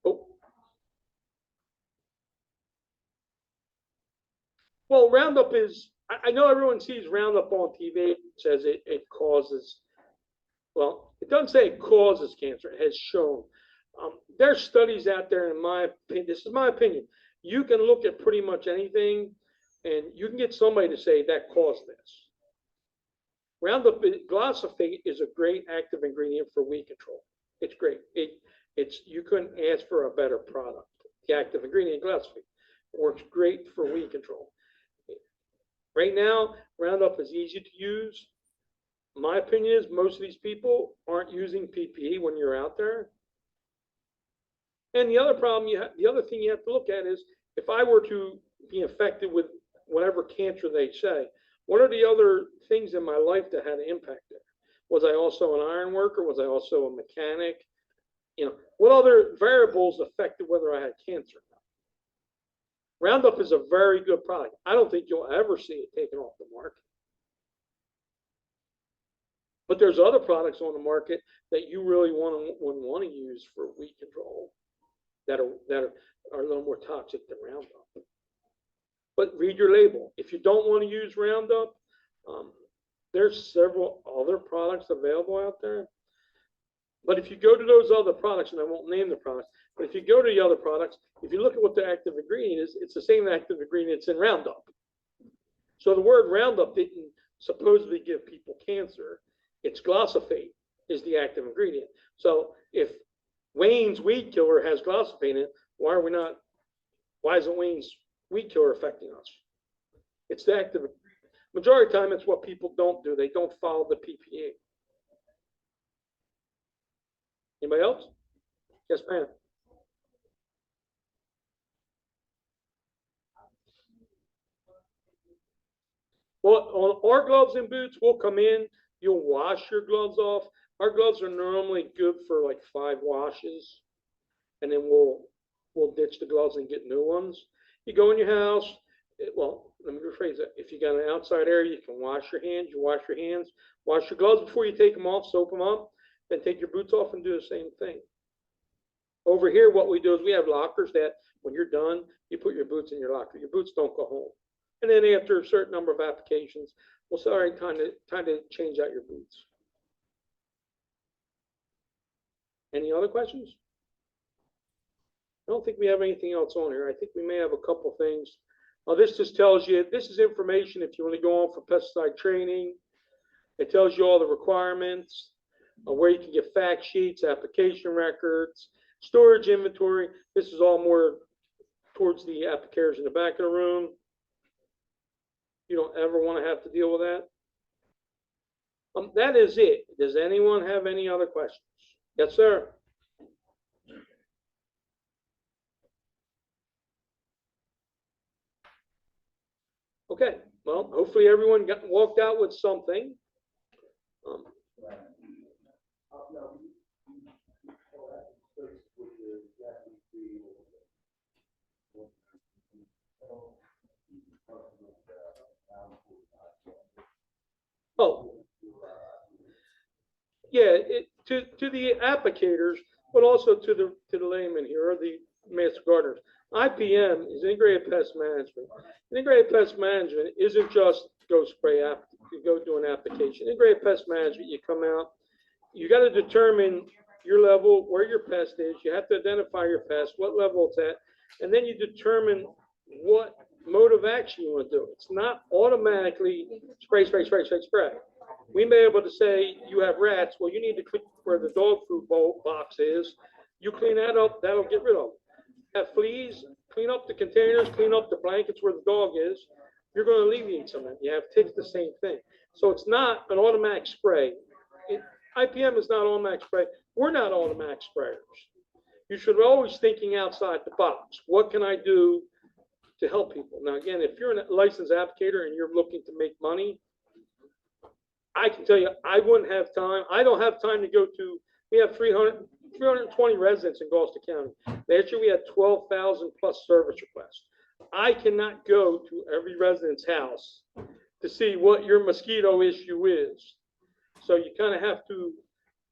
Oh. Well, Roundup is, I know everyone sees Roundup on TV, says it causes, well, it doesn't say it causes cancer, it has shown. There's studies out there, in my opinion, this is my opinion, you can look at pretty much anything and you can get somebody to say that caused this. Roundup, glyphosate is a great active ingredient for weed control. It's great. You couldn't ask for a better product. The active ingredient, glyphosate, works great for weed control. Right now, Roundup is easy to use. My opinion is most of these people aren't using PPE when you're out there. And the other problem the other thing you have to look at is, if I were to be infected with whatever cancer they say, what are the other things in my life that had an impact there? Was I also an iron worker? Was I also a mechanic? You know, what other variables affected whether I had cancer or not? Roundup is a very good product. I don't think you'll ever see it taken off the market. But there's other products on the market that you really wouldn't want to use for weed control that are a little more toxic than Roundup. But read your label. If you don't want to use Roundup, there's several other products available out there. But if you go to those other products, and I won't name the products, but if you go to the other products, if you look at what the active ingredient is, it's the same active ingredient that's in Roundup. So the word Roundup didn't supposedly give people cancer. It's glyphosate is the active ingredient. So if Wayne's weed killer has glyphosate in it, why isn't Wayne's weed killer affecting us? It's the active ingredient. Majority of the time, it's what people don't do. They don't follow the PPE. Anybody else? Yes, ma'am. Well, on our gloves and boots, we'll come in. You'll wash your gloves off. Our gloves are normally good for like 5 washes, and then we'll ditch the gloves and get new ones. You go in your house, Well, let me rephrase that. If you got an outside area, you can wash your hands, wash your gloves before you take them off, soap them up, then take your boots off and do the same thing. Over here, what we do is we have lockers that when you're done, you put your boots in your locker. Your boots don't go home. And then after a certain number of applications, we'll say, all right, time to change out your boots. Any other questions? I don't think we have anything else on here. I think we may have a couple things. This just tells you, this is information if you want to go on for pesticide training. It tells you all the requirements, where you can get fact sheets, application records, storage inventory. This is all more towards the applicators in the back of the room. You don't ever want to have to deal with that. That is it. Does anyone have any other questions? Yes, sir. Okay, well, hopefully everyone walked out with something. Oh, yeah, to the applicators, but also to the layman here, or the master gardeners. IPM is integrated pest management. Integrated pest management isn't just go do an application. Integrated pest management, you come out, you got to determine your level, where your pest is. You have to identify your pest, what level it's at, and then you determine what mode of action you want to do. It's not automatically spray. We may be able to say you have rats. Well, you need to clean where the dog food box is. You clean that up, that'll get rid of them. Have fleas, clean up the containers, clean up the blankets where the dog is. You're going to alleviate some of that. You have ticks, the same thing. So it's not an automatic spray. IPM is not automatic spray. We're not automatic sprayers. You should always thinking outside the box. What can I do to help people? Now, again, if you're a licensed applicator and you're looking to make money, I can tell you, I wouldn't have time. I don't have time to go to, we have 320 residents in Gloucester County. Last year, we had 12,000 plus service requests. I cannot go to every resident's house to see what your mosquito issue is. So you kind of have to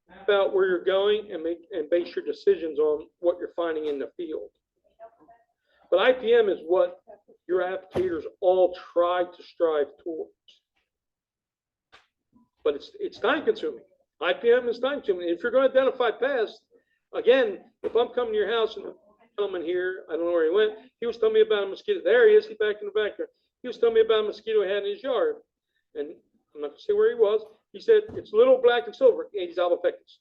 map out where you're going and base your decisions on what you're finding in the field. But IPM is what your applicators all try to strive towards. But it's time consuming. IPM is time consuming. If you're going to identify pests, again, if I'm coming to your house and the gentleman here, I don't know where he went, he was telling me about a mosquito. There he is, he's back in the back there. He was telling me about a mosquito he had in his yard. And I'm not going to say where he was. He said, it's little black and silver, Aedes albopictus.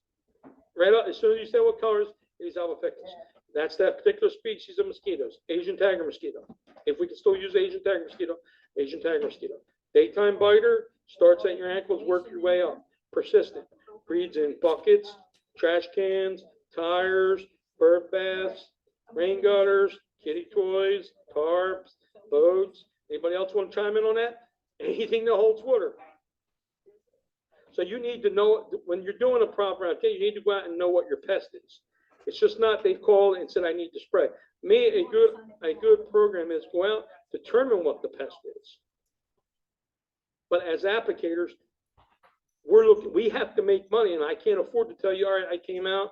Right up, as soon as you say what colors, Aedes albopictus. That's that particular species of mosquitoes, Asian tiger mosquito. If we can still use Asian tiger mosquito, Asian tiger mosquito. Daytime biter, starts at your ankles, work your way up. Persistent, breeds in buckets, trash cans, tires, bird baths, rain gutters, kitty toys, tarps, boats. Anybody else want to chime in on that? Anything that holds water. So you need to know, when you're doing a proper application, you need to go out and know what your pest is. It's just not they called and said, I need to spray. A good program is go out, determine what the pest is. But as applicators, we have to make money, and I can't afford to tell you, all right, I came out,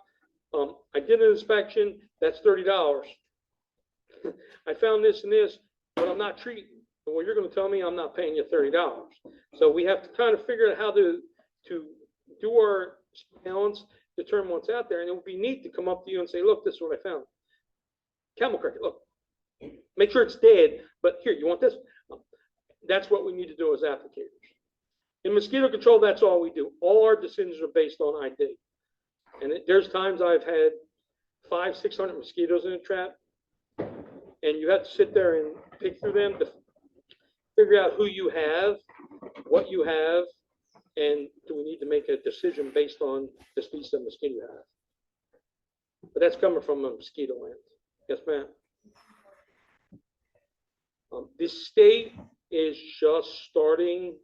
I did an inspection, that's $30. I found this and this, but I'm not treating. Well, you're going to tell me I'm not paying you $30. So we have to kind of figure out how to do our balance, determine what's out there, and it would be neat to come up to you and say, look, this is what I found. Camel cricket, look, make sure it's dead, but here, you want this? That's what we need to do as applicators. In mosquito control, that's all we do. All our decisions are based on ID. And there's times I've had 500-600 mosquitoes in a trap, and you have to sit there and pick through them to figure out who you have, what you have, and do we need to make a decision based on the species of mosquito you have. But that's coming from a mosquito land. Yes, ma'am. This state is just starting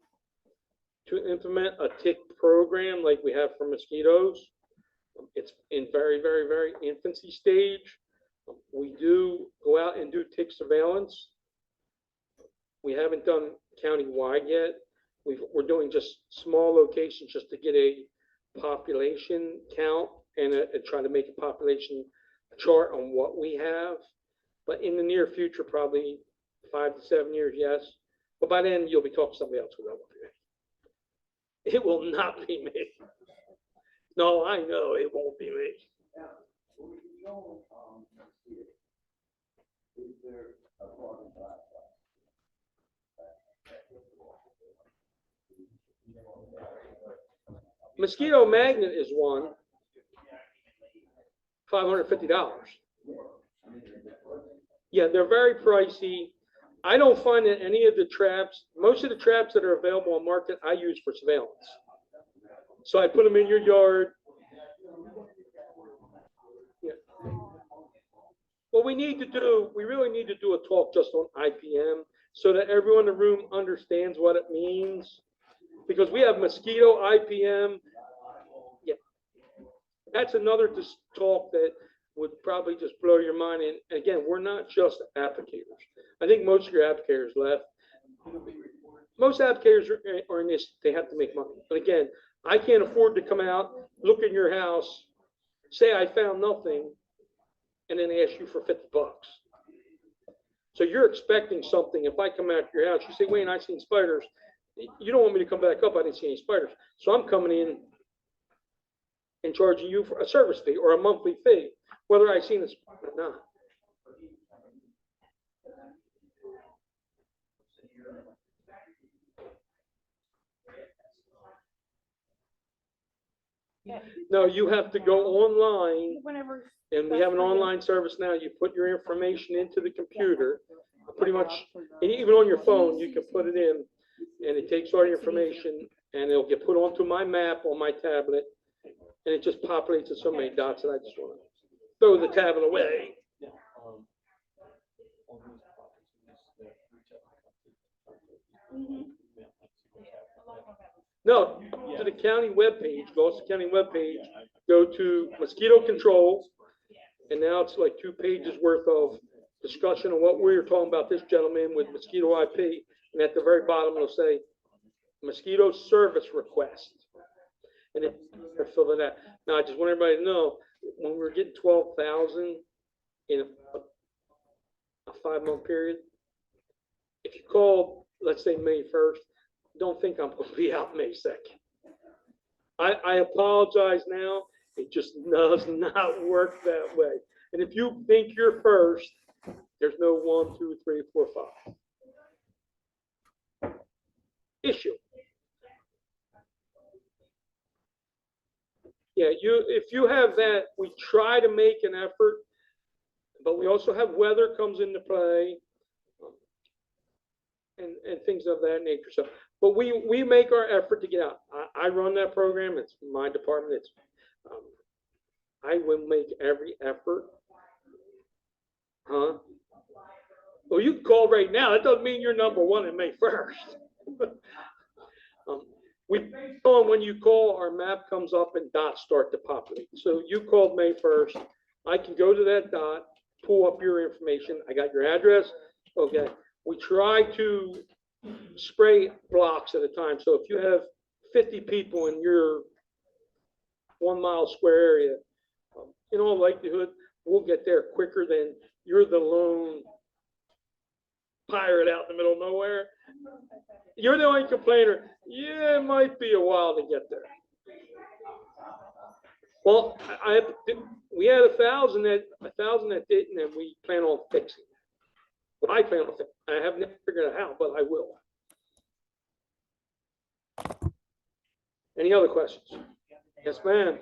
to implement a tick program like we have for mosquitoes. It's in very, very, very infancy stage. We do go out and do tick surveillance. We haven't done countywide yet. We're doing just small locations just to get a population count and try to make a population chart on what we have. But in the near future, probably 5 to 7 years, yes. But by then, you'll be talking to somebody else who will be me. It will not be me. No, I know it won't be me. Mosquito magnet is one, $550. Yeah, they're very pricey. I don't find that any of the traps, most of the traps that are available on market, I use for surveillance. So I put them in your yard. Yeah. What we need to do, we really need to do a talk just on IPM so that everyone in the room understands what it means. Because we have mosquito IPM. Yeah. That's another talk that would probably just blow your mind. And again, we're not just applicators. I think most of your applicators left. Most applicators are in this, they have to make money. But again, I can't afford to come out, look in your house, say I found nothing, and then ask you for $50. So you're expecting something. If I come out to your house, you say, Wayne, I seen spiders. You don't want me to come back up, I didn't see any spiders. So I'm coming in and charging you for a service fee or a monthly fee, whether I seen this or not. No, you have to go online, Whenever. and we have an online service now. You put your information into the computer, pretty much, and even on your phone, you can put it in, and it takes all your information, and it'll get put onto my map on my tablet, and it just populates with so many dots that I just want to throw the tablet away. No, to the county webpage, Gloucester County webpage, go to mosquito control, and now it's like 2 pages worth of discussion on what we were talking about, this gentleman with mosquito IP, and at the very bottom it'll say mosquito service request, and then fill it out. Now I just want everybody to know, when we're getting 12,000 in a 5-month period, if you call, let's say May 1st, don't think I'm going to be out May 2nd. I apologize now. It just does not work that way. And if you think you're first, there's no 1, 2, 3, 4, 5. Issue. Yeah, if you have that, we try to make an effort, but we also have weather comes into play and things of that nature. So, but we make our effort to get out. I run that program. It's my department. It's I will make every effort. Huh? Well, you can call right now. That doesn't mean you're number one in May 1st. When you call, our map comes up and dots start to populate. So you called May 1st. I can go to that dot, pull up your information. I got your address. Okay. We try to spray blocks at a time. So if you have 50 people in your 1 mile square area, in all likelihood, we'll get there quicker than you're the lone pirate out in the middle of nowhere. You're the only complainer. Yeah, it might be a while to get there. Well, we had 1,000 that didn't, and we plan on fixing. Well, I plan on fixing. I have never figured out how, but I will. Any other questions? Yes, ma'am.